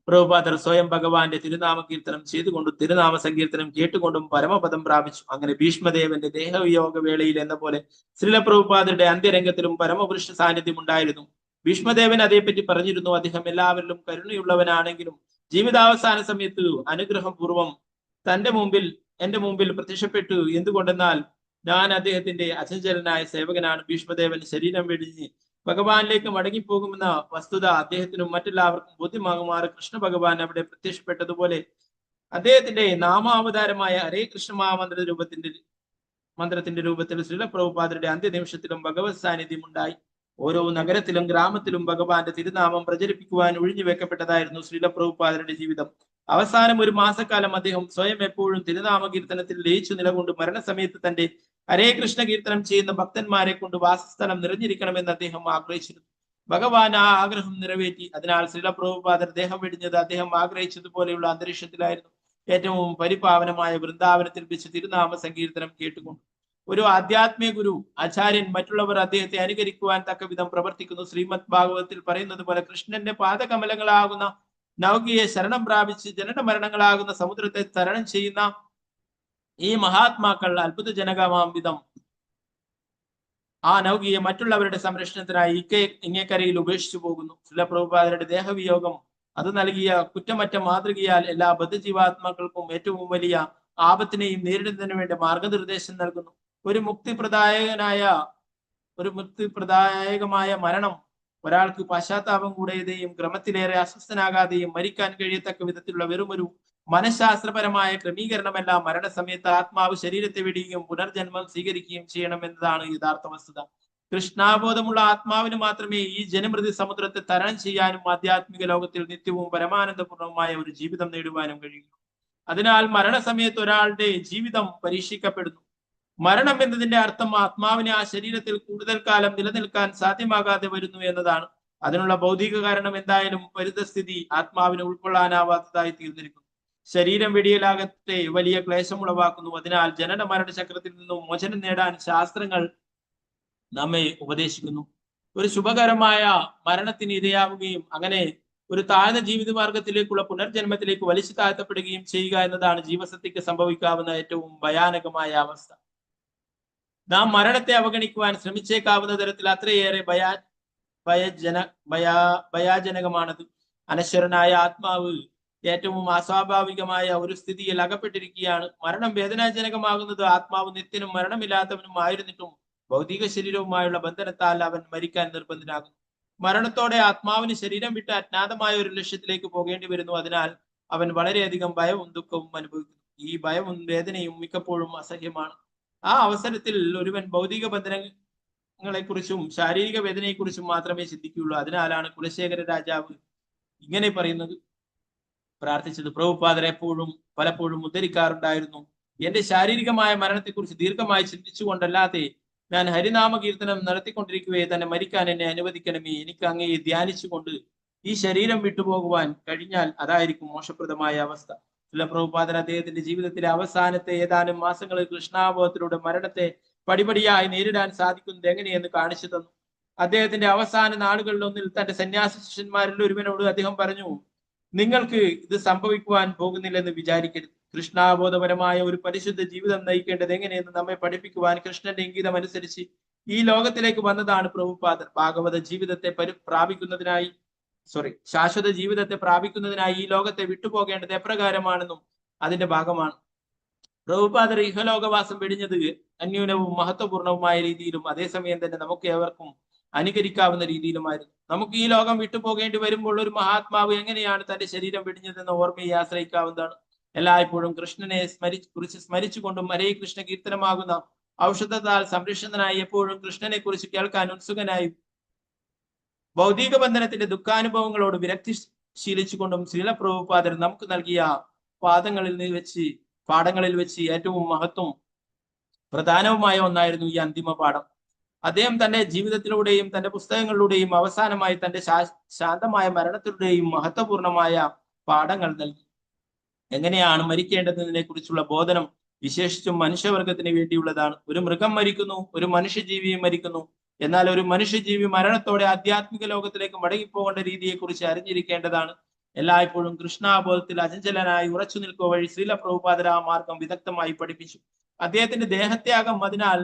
പ്രഭുപാദർ സ്വയം ഭഗവാന്റെ തിരുനാമ കീർത്തനം ചെയ്തുകൊണ്ടും തിരുനാമ സങ്കീർത്തനം കേട്ടുകൊണ്ടും പരമപദം പ്രാപിച്ചു. അങ്ങനെ ഭീഷ്മദേവന്റെ ദേഹവിയോഗ വേളയിൽ എന്ന പോലെ ശ്രീല പ്രഭുപാദരുടെ അന്ത്യരംഗത്തിലും പരമപുരുഷ സാന്നിധ്യം ഉണ്ടായിരുന്നു. ഭീഷ്മദേവൻ അതേപ്പറ്റി പറഞ്ഞിരുന്നു, അദ്ദേഹം എല്ലാവരിലും കരുണയുള്ളവനാണെങ്കിലും ജീവിതാവസാന സമയത്ത് അനുഗ്രഹം പൂർവം എന്റെ മുമ്പിൽ പ്രത്യക്ഷപ്പെട്ടു. എന്തുകൊണ്ടെന്നാൽ ഞാൻ അദ്ദേഹത്തിന്റെ അചഞ്ചലനായ സേവകനാണ്. ഭീഷ്മദേവൻ ശരീരം വെടിഞ്ഞ് ഭഗവാനിലേക്ക് മടങ്ങിപ്പോകുമെന്ന വസ്തുത അദ്ദേഹത്തിനും മറ്റെല്ലാവർക്കും ബോധ്യമാകുമാറ് കൃഷ്ണ ഭഗവാൻ അവിടെ പ്രത്യക്ഷപ്പെട്ടതുപോലെ അദ്ദേഹത്തിന്റെ നാമാവതാരമായ ഹരേ കൃഷ്ണ മന്ത്രത്തിന്റെ രൂപത്തിൽ ശ്രീല പ്രഭുപാദരുടെ അന്ത്യനിമിഷത്തിലും ഭഗവത് സാന്നിധ്യം ഉണ്ടായി. ഓരോ നഗരത്തിലും ഗ്രാമത്തിലും ഭഗവാന്റെ തിരുനാമം പ്രചരിപ്പിക്കുവാൻ ഒഴിഞ്ഞു വെക്കപ്പെട്ടതായിരുന്നു ശ്രീല പ്രഭുപാദരുടെ ജീവിതം. അവസാനം ഒരു മാസക്കാലം അദ്ദേഹം സ്വയം എപ്പോഴും തിരുനാമ കീർത്തനത്തിൽ ലയിച്ചു നിലകൊണ്ട് മരണസമയത്ത് തന്റെ ഹരേ കൃഷ്ണ കീർത്തനം ചെയ്യുന്ന ഭക്തന്മാരെ കൊണ്ട് വാസസ്ഥലം നിറഞ്ഞിരിക്കണമെന്ന് അദ്ദേഹം ആഗ്രഹിച്ചിരുന്നു. ഭഗവാൻ ആ ആഗ്രഹം നിറവേറ്റി. അതിനാൽ ശ്രീല പ്രഭുപാദർ ദേഹം വെടിഞ്ഞത് അദ്ദേഹം ആഗ്രഹിച്ചതുപോലെയുള്ള അന്തരീക്ഷത്തിലായിരുന്നു. ഏറ്റവും പരിപാവനമായ വൃന്ദാവനത്തിൽ വെച്ച് തിരുനാമ സങ്കീർത്തനം കേട്ടുകൊണ്ട് ഒരു ആധ്യാത്മിക ഗുരു ആചാര്യൻ മറ്റുള്ളവർ അദ്ദേഹത്തെ അനുകരിക്കുവാൻ തക്ക വിധം പ്രവർത്തിക്കുന്നു. ശ്രീമദ് ഭാഗവതത്തിൽ പറയുന്നത് പോലെ കൃഷ്ണന്റെ പാദകമലങ്ങളാകുന്ന നൗകിയെ ശരണം പ്രാപിച്ച് ജനന മരണങ്ങളാകുന്ന സമുദ്രത്തെ തരണം ചെയ്യുന്ന ഈ മഹാത്മാക്കൾ അത്ഭുതജനകമാം വിധം ആ നൗകിയെ മറ്റുള്ളവരുടെ സംരക്ഷണത്തിനായി ഇങ്ങേക്കരയിൽ ഉപേക്ഷിച്ചു പോകുന്നു. ശ്രീല പ്രഭുപാദരുടെ ദേഹവിയോഗം അത് നൽകിയ കുറ്റമറ്റ മാതൃകയാൽ എല്ലാ ബദ്ധജീവാത്മാക്കൾക്കും ഏറ്റവും വലിയ ആപത്തിനെയും നേരിടുന്നതിന് വേണ്ടി മാർഗനിർദ്ദേശം നൽകുന്നു. ഒരു മുക്തിപ്രദായകമായ മരണം ഒരാൾക്ക് പശ്ചാത്താപം കൂടാതെയും ക്രമത്തിലേറെ അസ്വസ്ഥനാകാതെയും മരിക്കാൻ കഴിയത്തക്ക വിധത്തിലുള്ള വെറുമൊരു മനഃശാസ്ത്രപരമായ ക്രമീകരണമല്ല. മരണസമയത്ത് ആത്മാവ് ശരീരത്തെ വെടിയുകയും പുനർജന്മം സ്വീകരിക്കുകയും ചെയ്യണമെന്നതാണ് യഥാർത്ഥ വസ്തുത. കൃഷ്ണാബോധമുള്ള ആത്മാവിന് മാത്രമേ ഈ ജനമൃതി സമുദ്രത്തെ തരണം ചെയ്യാനും ആധ്യാത്മിക ലോകത്തിൽ നിത്യവും പരമാനന്ദപൂർണമായ ഒരു ജീവിതം നേടുവാനും കഴിയും. അതിനാൽ മരണസമയത്ത് ഒരാളുടെ ജീവിതം പരീക്ഷിക്കപ്പെടുന്നു. മരണം എന്നതിന്റെ അർത്ഥം ആത്മാവിന് ആ ശരീരത്തിൽ കൂടുതൽ കാലം നിലനിൽക്കാൻ സാധ്യമാകാതെ വരുന്നു എന്നതാണ്. അതിനുള്ള ഭൗതിക കാരണം എന്തായാലും പരിതസ്ഥിതി ആത്മാവിന് ഉൾക്കൊള്ളാനാവാത്തതായി തീർന്നിരിക്കുന്നു. ശരീരം വെടിയലാകത്തെ വലിയ ക്ലേശമുളവാക്കുന്നു. അതിനാൽ ജനന മരണ ചക്രത്തിൽ നിന്നും മോചനം നേടാൻ ശാസ്ത്രങ്ങൾ നമ്മെ ഉപദേശിക്കുന്നു. ഒരു ശുഭകരമായ മരണത്തിന് ഇരയാവുകയും അങ്ങനെ ഒരു താഴ്ന്ന ജീവിതമാർഗത്തിലേക്കുള്ള പുനർജന്മത്തിലേക്ക് വലിച്ചു താഴ്ത്തപ്പെടുകയും ചെയ്യുക എന്നതാണ് ജീവസത്യക്ക് സംഭവിക്കാവുന്ന ഏറ്റവും ഭയാനകമായ അവസ്ഥ. നാം മരണത്തെ അവഗണിക്കുവാൻ ശ്രമിച്ചേക്കാവുന്ന തരത്തിൽ അത്രയേറെ ഭയാജനകമാണത്. അനശ്വരനായ ആത്മാവ് ഏറ്റവും അസ്വാഭാവികമായ ഒരു സ്ഥിതിയിൽ അകപ്പെട്ടിരിക്കുകയാണ്. മരണം വേദനാജനകമാകുന്നത് ആത്മാവ് നിത്യനും മരണമില്ലാത്തവനും ആയിരുന്നിട്ടും ഭൗതിക ശരീരവുമായുള്ള ബന്ധനത്താൽ അവൻ മരിക്കാൻ നിർബന്ധനാകുന്നു. മരണത്തോടെ ആത്മാവിന് ശരീരം വിട്ട് അജ്ഞാതമായ ഒരു ലക്ഷ്യത്തിലേക്ക് പോകേണ്ടി വരുന്നു. അതിനാൽ അവൻ വളരെയധികം ഭയവും ദുഃഖവും അനുഭവിക്കുന്നു. ഈ ഭയവും വേദനയും മിക്കപ്പോഴും അസഹ്യമാണ്. ആ അവസരത്തിൽ ഒരുവൻ ഭൗതിക ബന്ധനങ്ങളെക്കുറിച്ചും ശാരീരിക വേദനയെക്കുറിച്ചും മാത്രമേ ചിന്തിക്കുകയുള്ളൂ. അതിനാലാണ് കുലശേഖര രാജാവ് ഇങ്ങനെ പ്രാർത്ഥിച്ചത്. പ്രഭുപാദർ പലപ്പോഴും ഉദ്ധരിക്കാറുണ്ടായിരുന്നു, എന്റെ ശാരീരികമായ മരണത്തെക്കുറിച്ച് ദീർഘമായി ചിന്തിച്ചുകൊണ്ടല്ലാതെ ഞാൻ ഹരിനാമ കീർത്തനം നടത്തിക്കൊണ്ടിരിക്കുകയെ തന്നെ മരിക്കാൻ എന്നെ അനുവദിക്കണമേ. എനിക്ക് അങ്ങയെ ധ്യാനിച്ചുകൊണ്ട് ഈ ശരീരം വിട്ടുപോകുവാൻ കഴിഞ്ഞാൽ അതായിരിക്കും മോശപ്രദമായ അവസ്ഥ. ശ്രീല പ്രഭുപാദർ അദ്ദേഹത്തിന്റെ ജീവിതത്തിലെ അവസാനത്തെ ഏതാനും മാസങ്ങളിൽ കൃഷ്ണാബോധത്തിലൂടെ മരണത്തെ പടിപടിയായി നേരിടാൻ സാധിക്കുന്നത് എങ്ങനെയെന്ന് കാണിച്ചു തന്നു. അദ്ദേഹത്തിന്റെ അവസാന നാളുകളിലൊന്നിൽ തന്റെ സന്യാസ ശിഷ്യന്മാരിൽ ഒരുവനോട് അദ്ദേഹം പറഞ്ഞു, നിങ്ങൾക്ക് ഇത് സംഭവിക്കുവാൻ പോകുന്നില്ലെന്ന് വിചാരിക്കരുത്. കൃഷ്ണാബോധപരമായ ഒരു പരിശുദ്ധ ജീവിതം നയിക്കേണ്ടത് എങ്ങനെയെന്ന് നമ്മെ പഠിപ്പിക്കുവാൻ കൃഷ്ണന്റെ ഇംഗിതം അനുസരിച്ച് ഈ ലോകത്തിലേക്ക് വന്നതാണ് പ്രഭുപാദർ. ഭാഗവത ജീവിതത്തെ ശാശ്വത ജീവിതത്തെ പ്രാപിക്കുന്നതിനായി ഈ ലോകത്തെ വിട്ടുപോകേണ്ടത് എപ്രകാരമാണെന്നും അതിന്റെ ഭാഗമാണ്. പ്രഭുപാദർ ഇഹലോകവാസം വെടിഞ്ഞത് അന്യൂനവും മഹത്വപൂർണവുമായ രീതിയിലും അതേസമയം തന്നെ നമുക്ക് ഏവർക്കും അനുകരിക്കാവുന്ന രീതിയിലുമായിരുന്നു. നമുക്ക് ഈ ലോകം വിട്ടുപോകേണ്ടി വരുമ്പോൾ ഒരു മഹാത്മാവ് എങ്ങനെയാണ് തന്റെ ശരീരം വെടിഞ്ഞതെന്ന ഓർമ്മയെ ആശ്രയിക്കാവുന്നതാണ്. എല്ലായ്പ്പോഴും കൃഷ്ണനെ കുറിച്ച് സ്മരിച്ചുകൊണ്ടും ഹരേ കൃഷ്ണ കീർത്തനമാകുന്ന ഔഷധത്താൽ സംരക്ഷണനായി എപ്പോഴും കൃഷ്ണനെ കുറിച്ച് കേൾക്കാൻ ഉത്സുകനായി ഭൗതിക ബന്ധനത്തിന്റെ ദുഃഖാനുഭവങ്ങളോട് വിരക്തി ശീലിച്ചുകൊണ്ടും ശ്രീല പ്രഭുപാദർ നമുക്ക് നൽകിയ പാഠങ്ങളിൽ വെച്ച് ഏറ്റവും മഹത്വം പ്രധാനവുമായ ഒന്നായിരുന്നു ഈ അന്തിമ പാഠം. അദ്ദേഹം തന്റെ ജീവിതത്തിലൂടെയും തന്റെ പുസ്തകങ്ങളിലൂടെയും അവസാനമായി തന്റെ ശാന്തമായ മരണത്തിലൂടെയും മഹത്വപൂർണമായ പാഠങ്ങൾ നൽകി. എങ്ങനെയാണ് മരിക്കേണ്ടതിനെ കുറിച്ചുള്ള ബോധനം വിശേഷിച്ചും മനുഷ്യവർഗത്തിന് വേണ്ടിയുള്ളതാണ്. ഒരു മൃഗം മരിക്കുന്നു, ഒരു മനുഷ്യജീവിയും മരിക്കുന്നു. എന്നാൽ ഒരു മനുഷ്യജീവി മരണത്തോടെ ആധ്യാത്മിക ലോകത്തിലേക്ക് മടങ്ങിപ്പോകേണ്ട രീതിയെക്കുറിച്ച് അറിഞ്ഞിരിക്കേണ്ടതാണ്. എല്ലായ്പ്പോഴും കൃഷ്ണാബോധത്തിൽ അചഞ്ചലനായി ഉറച്ചു നിൽക്കുക വഴി ശ്രീല പ്രഭുപാദർ ആ മാർഗം വിദഗ്ധമായി പഠിപ്പിച്ചു. അദ്ദേഹത്തിന്റെ ദേഹത്യാഗം അതിനാൽ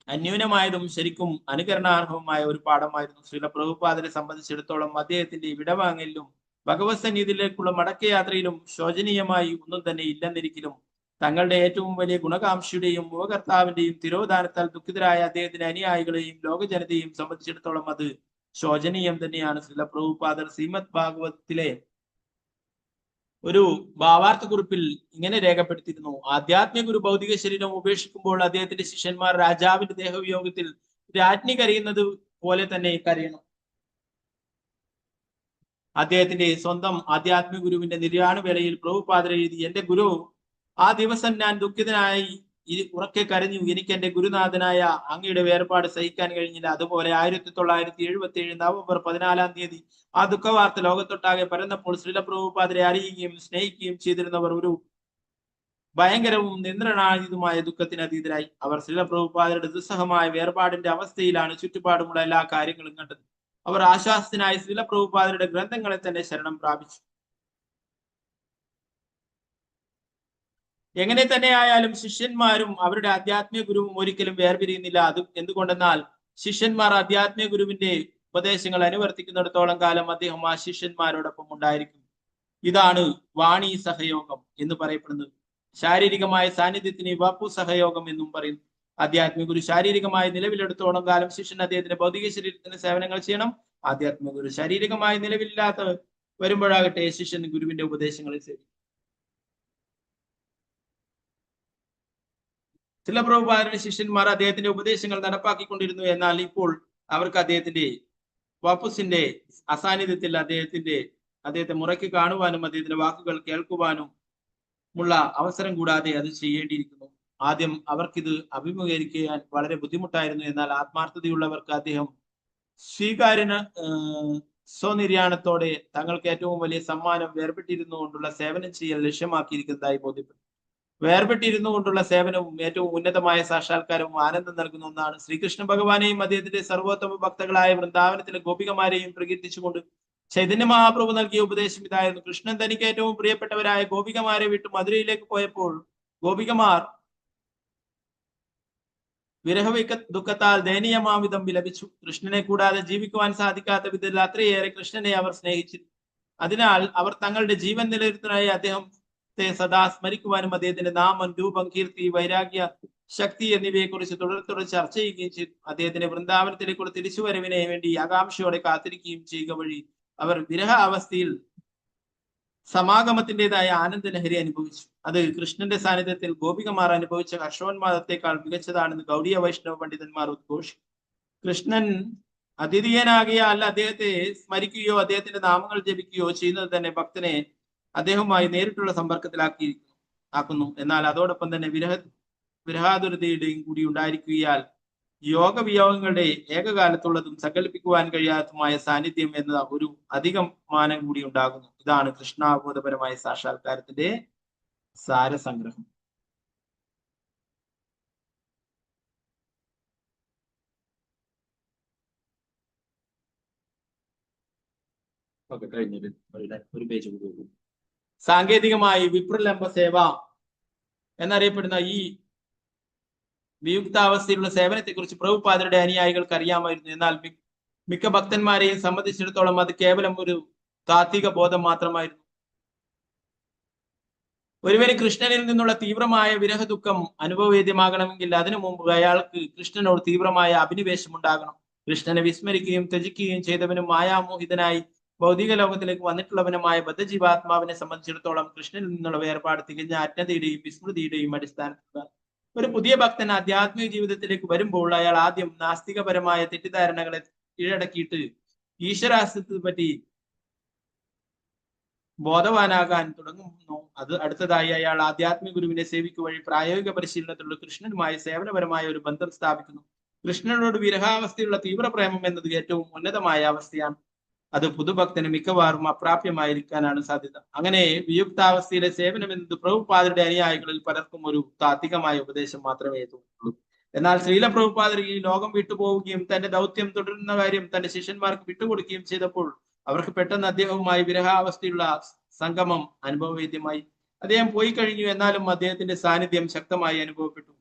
അന്യൂനമായതും ശരിക്കും അനുകരണാർഹവുമായ ഒരു പാഠമായിരുന്നു. ശ്രീല പ്രഭുപാദരെ സംബന്ധിച്ചിടത്തോളം അദ്ദേഹത്തിന്റെ വിടവാങ്ങലിലും ഭഗവത് സന്നിധിയിലേക്കുള്ള മടക്കയാത്രയിലും ശോചനീയമായി ഒന്നും തന്നെ ഇല്ലെന്നിരിക്കലും തങ്ങളുടെ ഏറ്റവും വലിയ ഗുണകാംക്ഷയുടെയും ഉപകർത്താവിന്റെയും തിരോധാനത്താൽ ദുഃഖിതരായ അദ്ദേഹത്തിന്റെ അനുയായികളെയും ലോകജനതയെയും സംബന്ധിച്ചിടത്തോളം അത് ശോചനീയം തന്നെയാണ്. ശ്രീല പ്രഭുപാദർ ശ്രീമദ് ഭാഗവതത്തിലെ ഒരു ഭാവാർത്ഥ കുറിപ്പിൽ ഇങ്ങനെ രേഖപ്പെടുത്തിയിരുന്നു: ആധ്യാത്മിക ഒരു ഭൗതിക ശരീരം ഉപേക്ഷിക്കുമ്പോൾ അദ്ദേഹത്തിന്റെ ശിഷ്യന്മാർ രാജാവിന്റെ ദേഹവിയോഗത്തിൽ രാജ്ഞി കരയുന്നത് പോലെ തന്നെ കരയണം. അദ്ദേഹത്തിന്റെ സ്വന്തം ആധ്യാത്മിക ഗുരുവിന്റെ നിര്യാണവേളയിൽ പ്രഭുപാദർ എഴുതി, എന്റെ ഗുരു, ആ ദിവസം ഞാൻ ദുഃഖിതനായി ഉറക്കെ കരഞ്ഞു. എനിക്ക് എന്റെ ഗുരുനാഥനായ അങ്ങയുടെ വേർപാട് സഹിക്കാൻ കഴിഞ്ഞില്ല. അതുപോലെ 1977 നവംബർ 14 ആ ദുഃഖവാർത്ത ലോകത്തൊട്ടാകെ പരന്നപ്പോൾ ശ്രീല പ്രഭുപാദരെ അറിയുകയും സ്നേഹിക്കുകയും ചെയ്തിരുന്നവർ ഒരു ഭയങ്കരവും നിയന്ത്രണാതീതമായ ദുഃഖത്തിന് അതീതരായി. അവർ ശ്രീല പ്രഭുപാദരുടെ ദുസ്സഹമായ വേർപാടിന്റെ അവസ്ഥയിലാണ് ചുറ്റുപാടുമുള്ള എല്ലാ കാര്യങ്ങളും കണ്ടത്. അവർ ആശ്വാസത്തിനായി ശ്രീല പ്രഭുപാദരുടെ ഗ്രന്ഥങ്ങളെ തന്നെ ശരണം പ്രാപിച്ചു. എങ്ങനെ തന്നെയായാലും ശിഷ്യന്മാരും അവരുടെ ആധ്യാത്മിക ഗുരുവും ഒരിക്കലും വേർപിരിയുന്നില്ല. അത് എന്തുകൊണ്ടെന്നാൽ ശിഷ്യന്മാർ ആധ്യാത്മിക ഗുരുവിന്റെ ഉപദേശങ്ങൾ അനുവർത്തിക്കുന്നിടത്തോളം കാലം അദ്ദേഹം ആ ശിഷ്യന്മാരോടൊപ്പം ഉണ്ടായിരിക്കും. ഇതാണ് വാണി സഹയോഗം എന്ന് പറയപ്പെടുന്നത്. ശാരീരികമായ സാന്നിധ്യത്തിന് വപു സഹയോഗം എന്നും പറയുന്നു. ആധ്യാത്മിക ഗുരു ശാരീരികമായി നിലവിലെടുത്തോളം കാലം ശിഷ്യൻ അദ്ദേഹത്തിന്റെ ഭൗതിക ശരീരത്തിന് സേവനങ്ങൾ ചെയ്യണം. ആധ്യാത്മിക ഗുരു ശാരീരികമായി നിലവിലില്ലാത്ത വരുമ്പോഴാകട്ടെ ശിഷ്യൻ ഗുരുവിന്റെ ഉപദേശങ്ങളെ സേവിക്കും. ശ്രീല പ്രഭുപാദരുടെ ശിഷ്യന്മാർ അദ്ദേഹത്തിന്റെ ഉപദേശങ്ങൾ നടപ്പാക്കിക്കൊണ്ടിരുന്നു. എന്നാൽ ഇപ്പോൾ അവർക്ക് അദ്ദേഹത്തിന്റെ വാപ്പുസിന്റെ അസാന്നിധ്യത്തിൽ അദ്ദേഹത്തെ മുറയ്ക്ക് കാണുവാനും അദ്ദേഹത്തിന്റെ വാക്കുകൾ കേൾക്കുവാനും ഉള്ള അവസരം കൂടാതെ അത് ചെയ്യേണ്ടിയിരിക്കുന്നു. ആദ്യം അവർക്കിത് അഭിമുഖീകരിക്കാൻ വളരെ ബുദ്ധിമുട്ടായിരുന്നു. എന്നാൽ ആത്മാർത്ഥതയുള്ളവർക്ക് അദ്ദേഹം സ്വനിര്യാണത്തോടെ തങ്ങൾക്ക് ഏറ്റവും വലിയ സമ്മാനം വേർപെട്ടിരുന്നു കൊണ്ടുള്ള സേവനം ചെയ്യൽ ലക്ഷ്യമാക്കിയിരിക്കുന്നതായി ബോധ്യപ്പെട്ടു. വേർപെട്ടിരുന്നു കൊണ്ടുള്ള സേവനവും ഏറ്റവും ഉന്നതമായ സാക്ഷാത്കാരവും ആനന്ദം നൽകുന്ന ഒന്നാണ്. ശ്രീകൃഷ്ണ ഭഗവാനെയും അദ്ദേഹത്തിന്റെ സർവോത്തമ ഭക്തകളായ വൃന്ദാവനത്തിലെ ഗോപികമാരെയും പ്രകീർത്തിച്ചുകൊണ്ട് ചൈതന്യ മഹാപ്രഭു നൽകിയ ഉപദേശം ഇതായിരുന്നു: കൃഷ്ണൻ തനിക്ക് ഏറ്റവും പ്രിയപ്പെട്ടവരായ ഗോപികമാരെ വിട്ട് മധുരയിലേക്ക് പോയപ്പോൾ ഗോപികമാർ വിരഹ ദുഃഖത്താൽ ദയനീയമാവിധം വിലപിച്ചു. കൃഷ്ണനെ കൂടാതെ ജീവിക്കുവാൻ സാധിക്കാത്ത വിധത്തിൽ അത്രയേറെ കൃഷ്ണനെ അവർ സ്നേഹിച്ചിരുന്നു. അതിനാൽ അവർ തങ്ങളുടെ ജീവൻ നിലനിർത്തുന്നതിനായി അദ്ദേഹത്തെ സദാ സ്മരിക്കുവാനും അദ്ദേഹത്തിന്റെ നാമം, രൂപം, കീർത്തി, വൈരാഗ്യ, ശക്തി എന്നിവയെ കുറിച്ച് തുടർന്ന് ചർച്ച ചെയ്യുകയും ചെയ്തു. അദ്ദേഹത്തിന്റെ വൃന്ദാവനത്തിലേക്കുള്ള തിരിച്ചുവരവിനെ വേണ്ടി ആകാംക്ഷയോടെ കാത്തിരിക്കുകയും ചെയ്യുക വഴി അവർ വിരഹ അവസ്ഥയിൽ സമാഗമത്തിൻ്റെതായ ആനന്ദ ലഹരി അനുഭവിച്ചു. അത് കൃഷ്ണന്റെ സാന്നിധ്യത്തിൽ ഗോപികമാർ അനുഭവിച്ച ഹർഷോന്മാദത്തെക്കാൾ മികച്ചതാണെന്ന് ഗൗഡിയ വൈഷ്ണവ പണ്ഡിതന്മാർ ഉദ്ഘോഷിച്ചു. കൃഷ്ണൻ അദ്വിതീയനാകിയാൽ അദ്ദേഹത്തെ സ്മരിക്കുകയോ അദ്ദേഹത്തിന്റെ നാമങ്ങൾ ജപിക്കുകയോ ചെയ്യുന്നത് തന്നെ ഭക്തനെ അദ്ദേഹവുമായി നേരിട്ടുള്ള സമ്പർക്കത്തിലാക്കുന്നു. എന്നാൽ അതോടൊപ്പം തന്നെ വിരഹാതുരതയുടെയും കൂടി ഉണ്ടായിരിക്കുകയാൽ യോഗവിയോഗങ്ങളുടെ ഏകകാലത്തുള്ളതും സങ്കല്പിക്കുവാൻ കഴിയാത്തതുമായ സാന്നിധ്യം എന്ന ഒരു അധികം മാനം കൂടി ഉണ്ടാകുന്നു. ഇതാണ് കൃഷ്ണാവബോധപരമായ സാക്ഷാത്കാരത്തിന്റെ സാരസംഗ്രഹം. ഒക്കെ കഴിഞ്ഞത് ഒരു പേജ് കൂടി. സാങ്കേതികമായി വിപ്രലംബ സേവ എന്നറിയപ്പെടുന്ന ഈ വിയുക്താവസ്ഥയിലുള്ള സേവനത്തെക്കുറിച്ച് പ്രഭുപാദരുടെ അനുയായികൾക്ക് അറിയാമായിരുന്നു. എന്നാൽ മിക്ക ഭക്തന്മാരെയും സംബന്ധിച്ചിടത്തോളം അത് കേവലം ഒരു താത്വിക ബോധം മാത്രമായിരുന്നു. ഒരുവന് കൃഷ്ണനിൽ നിന്നുള്ള തീവ്രമായ വിരഹ ദുഃഖം അനുഭവവേദ്യമാകണമെങ്കിൽ അതിനു മുമ്പ് അയാൾക്ക് കൃഷ്ണനോട് തീവ്രമായ അഭിനിവേശം ഉണ്ടാകണം. കൃഷ്ണനെ വിസ്മരിക്കുകയും ത്യജിക്കുകയും ചെയ്തവനും മായാമോഹിതനായി ഭൗതിക ലോകത്തിലേക്ക് വന്നിട്ടുള്ളവനുമായ ബദ്ധജീവാത്മാവിനെ സംബന്ധിച്ചിടത്തോളം കൃഷ്ണനിൽ നിന്നുള്ള വേർപാട് തികഞ്ഞ അജ്ഞതയുടെയും വിസ്മൃതിയുടെയും അടിസ്ഥാനത്തിലാണ്. ഒരു പുതിയ ഭക്തൻ ആധ്യാത്മിക ജീവിതത്തിലേക്ക് വരുമ്പോൾ അയാൾ ആദ്യം നാസ്തികപരമായ തെറ്റിദ്ധാരണകളെ കീഴടക്കിയിട്ട് ഈശ്വരാസ്തിത്വത്തെ പറ്റി ബോധവാനാകാൻ തുടങ്ങുന്നു. അടുത്തതായി അയാൾ ആധ്യാത്മിക ഗുരുവിനെ സേവിക്കുക വഴി പ്രായോഗിക പരിശീലനത്തിലുള്ള കൃഷ്ണനുമായി സേവനപരമായ ഒരു ബന്ധം സ്ഥാപിക്കുന്നു. കൃഷ്ണനോട് വിരഹാവസ്ഥയുള്ള തീവ്ര പ്രേമം എന്നത് ഏറ്റവും ഉന്നതമായ അവസ്ഥയാണ്. അത് പുതുഭക്തന് മിക്കവാറും അപ്രാപ്യമായിരിക്കാനാണ് സാധ്യത. അങ്ങനെ വിയുക്താവസ്ഥയിലെ സേവനം എന്നത് പ്രഭുപാദരുടെ അനുയായികളിൽ പലർക്കും ഒരു താത്വികമായ ഉപദേശം മാത്രമേ തോന്നുള്ളൂ. എന്നാൽ ശ്രീല പ്രഭുപാദർ ഈ ലോകം വിട്ടുപോവുകയും തന്റെ ദൗത്യം തുടരുന്ന കാര്യം തന്റെ ശിഷ്യന്മാർക്ക് വിട്ടുകൊടുക്കുകയും ചെയ്തപ്പോൾ അവർക്ക് പെട്ടെന്ന് അദ്ദേഹവുമായി വിരഹാവസ്ഥയുള്ള സംഗമം അനുഭവവേദ്യമായി. അദ്ദേഹം പോയി കഴിഞ്ഞു, എന്നാലും അദ്ദേഹത്തിന്റെ സാന്നിധ്യം ശക്തമായി അനുഭവപ്പെട്ടു.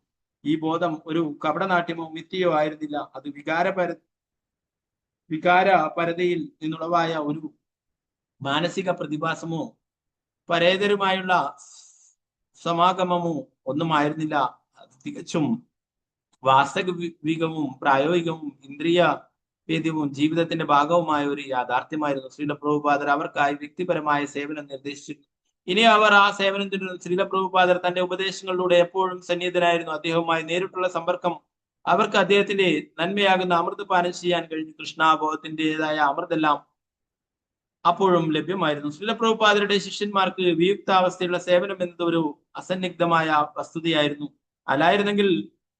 ഈ ബോധം ഒരു കപടനാട്യമോ മിഥ്യയോ ആയിരുന്നില്ല. അത് വികാരപരതയിൽ നിന്നുളവായ ഒരു മാനസിക പ്രതിഭാസമോ പരേതരുമായുള്ള സമാഗമമോ ഒന്നുമായിരുന്നില്ല. അത് തികച്ചും വാസ്തവികവും പ്രായോഗികവും ഇന്ദ്രിയവേദ്യവും ജീവിതത്തിന്റെ ഭാഗവുമായ ഒരു യാഥാർത്ഥ്യമായിരുന്നു. ശ്രീല പ്രഭുപാദർ അവർക്കായി വ്യക്തിപരമായ സേവനം നിർദ്ദേശിച്ചിരുന്നു. ഇനി അവർ ആ സേവനം തുടരുന്നു. ശ്രീല പ്രഭുപാദർ തന്റെ ഉപദേശങ്ങളിലൂടെ എപ്പോഴും സന്നിഹിതനായിരുന്നു. അദ്ദേഹവുമായി നേരിട്ടുള്ള സമ്പർക്കം അവർക്ക് അദ്ദേഹത്തിന്റെ നന്മയാകുന്ന അമൃതപാനം ചെയ്യാൻ കഴിഞ്ഞു. കൃഷ്ണാബോധത്തിൻ്റെതായ അമൃതെല്ലാം അപ്പോഴും ലഭ്യമായിരുന്നു. ശ്രീല പ്രഭുപാദരുടെ ശിഷ്യന്മാർക്ക് വിയുക്താവസ്ഥയുള്ള സേവനം എന്നത് ഒരു അസന്നിഗ്ധമായ വസ്തുതയായിരുന്നു. അല്ലായിരുന്നെങ്കിൽ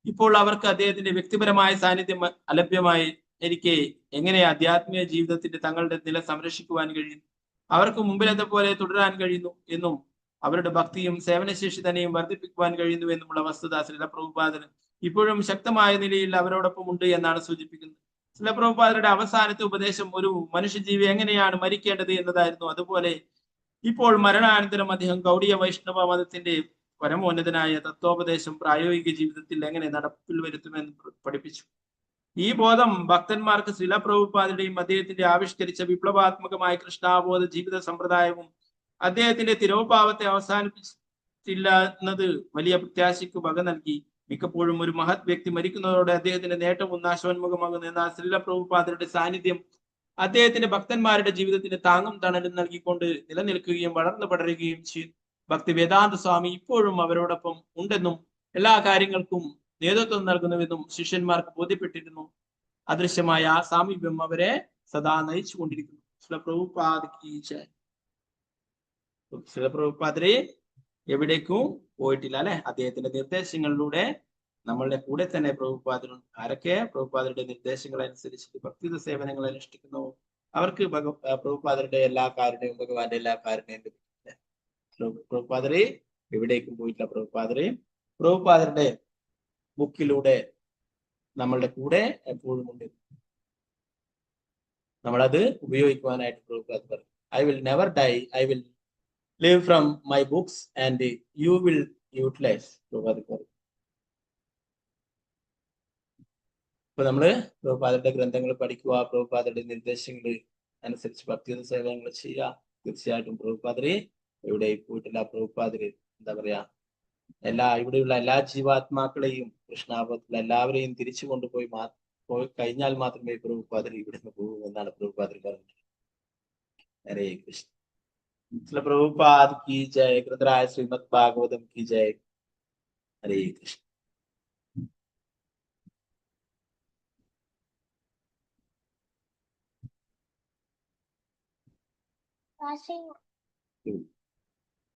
ഇപ്പോൾ അവർക്ക് അദ്ദേഹത്തിന്റെ വ്യക്തിപരമായ സാന്നിധ്യം അലഭ്യമായി ഇരിക്കെ എങ്ങനെ ആധ്യാത്മിക ജീവിതത്തിന്റെ തങ്ങളുടെ നില സംരക്ഷിക്കുവാൻ കഴിയുന്നു, അവർക്ക് മുമ്പിലത്തെ പോലെ തുടരാൻ കഴിയുന്നു എന്നും അവരുടെ ഭക്തിയും സേവനശേഷി തന്നെയും വർദ്ധിപ്പിക്കുവാൻ കഴിയുന്നു എന്നുമുള്ള വസ്തുത ശ്രീല പ്രഭുപാദന് ഇപ്പോഴും ശക്തമായ നിലയിൽ അവരോടൊപ്പം ഉണ്ട് എന്നാണ് സൂചിപ്പിക്കുന്നത്. ശ്രീല പ്രഭുപാദരുടെ അവസാനത്തെ ഉപദേശം ഒരു മനുഷ്യജീവി എങ്ങനെയാണ് മരിക്കേണ്ടത് എന്നതായിരുന്നു. അതുപോലെ ഇപ്പോൾ മരണാനന്തരം അദ്ദേഹം ഗൗഡീയ വൈഷ്ണവ മതത്തിന്റെ പരമോന്നതനായ തത്വോപദേശം പ്രായോഗിക ജീവിതത്തിൽ എങ്ങനെ നടപ്പിൽ വരുത്തുമെന്ന് പഠിപ്പിച്ചു. ഈ ബോധം ഭക്തന്മാർക്ക് ശ്രീല പ്രഭുപാദരുടെയും അദ്ദേഹത്തിന്റെ ആവിഷ്കരിച്ച വിപ്ലവാത്മകമായ കൃഷ്ണാബോധ ജീവിത സമ്പ്രദായവും അദ്ദേഹത്തിന്റെ തിരോഭാവത്തെ അവസാനിപ്പിച്ചില്ല എന്നത് വലിയ പ്രത്യാശയ്ക്ക് വക നൽകി. മിക്കപ്പോഴും ഒരു മഹത് വ്യക്തി മരിക്കുന്നതോടെ അദ്ദേഹത്തിന്റെ നേട്ടവും നാശോന്മുഖമാകുന്നു. എന്നാൽ ശ്രീല പ്രഭുപാദരുടെ സാന്നിധ്യം അദ്ദേഹത്തിന്റെ ഭക്തന്മാരുടെ ജീവിതത്തിന് താങ്ങും തണലും നൽകിക്കൊണ്ട് നിലനിൽക്കുകയും വളർന്നു പടരുകയും ചെയ്തു. ഭക്തി വേദാന്ത സ്വാമി ഇപ്പോഴും അവരോടൊപ്പം ഉണ്ടെന്നും എല്ലാ കാര്യങ്ങൾക്കും നേതൃത്വം നൽകുന്നുവെന്നും ശിഷ്യന്മാർക്ക് ബോധ്യപ്പെട്ടിരുന്നു. അദൃശ്യമായ ആ സാമീപ്യം അവരെ സദാ നയിച്ചു കൊണ്ടിരിക്കുന്നു. ശ്രീല പ്രഭുപാദരെ എവിടേക്കും പോയിട്ടില്ല അല്ലെ. അദ്ദേഹത്തിന്റെ നിർദ്ദേശങ്ങളിലൂടെ നമ്മളുടെ കൂടെ തന്നെ പ്രഭുപാദരുണ്ട്. ആരൊക്കെ പ്രഭുപാദരുടെ നിർദ്ദേശങ്ങൾ അനുസരിച്ച് ഭക്തിത സേവനങ്ങൾ അനുഷ്ഠിക്കുന്നു അവർക്ക് പ്രഭുപാദരുടെ എല്ലാ കാരുണ്യവും ഭഗവാന്റെ എല്ലാ കാരുണ്യവും ലഭിക്കില്ല. പ്രഭുപാദരെ എവിടേക്കും പോയിട്ടില്ല. പ്രഭുപാദരുടെ ബുക്കിലൂടെ നമ്മളുടെ കൂടെ എപ്പോഴും ഉണ്ട്. നമ്മളത് ഉപയോഗിക്കുവാനായിട്ട് പ്രഭുപാദർ പറഞ്ഞു. I will never dye, I will live from my books and you will utilize. ഇപ്പൊ നമ്മള് പ്രഭുപാദരുടെ ഗ്രന്ഥങ്ങൾ പഠിക്കുക, പ്രഭുപാദരുടെ നിർദ്ദേശങ്ങൾ അനുസരിച്ച് ഭക്തി സേവനങ്ങൾ ചെയ്യുക. തീർച്ചയായിട്ടും പ്രഭുപാദരെ എവിടെ പോയിട്ടില്ല. പ്രഭുപാദര് എന്താ പറയാ, ഇവിടെയുള്ള എല്ലാ ജീവാത്മാക്കളെയും കൃഷ്ണാബോധത്തിൽ എല്ലാവരെയും തിരിച്ചു കൊണ്ടുപോയി പോയി കഴിഞ്ഞാൽ മാത്രമേ പ്രഭുപാദർ ഇവിടുന്ന് പോകും എന്നാണ് പ്രഭുപാദർ പറഞ്ഞത്. ഹരേ കൃഷ്ണ. श्रील प्रभुपाद की जय। ग्रंथराज श्रीमद् भागवतम की जय। हरे कृष्ण।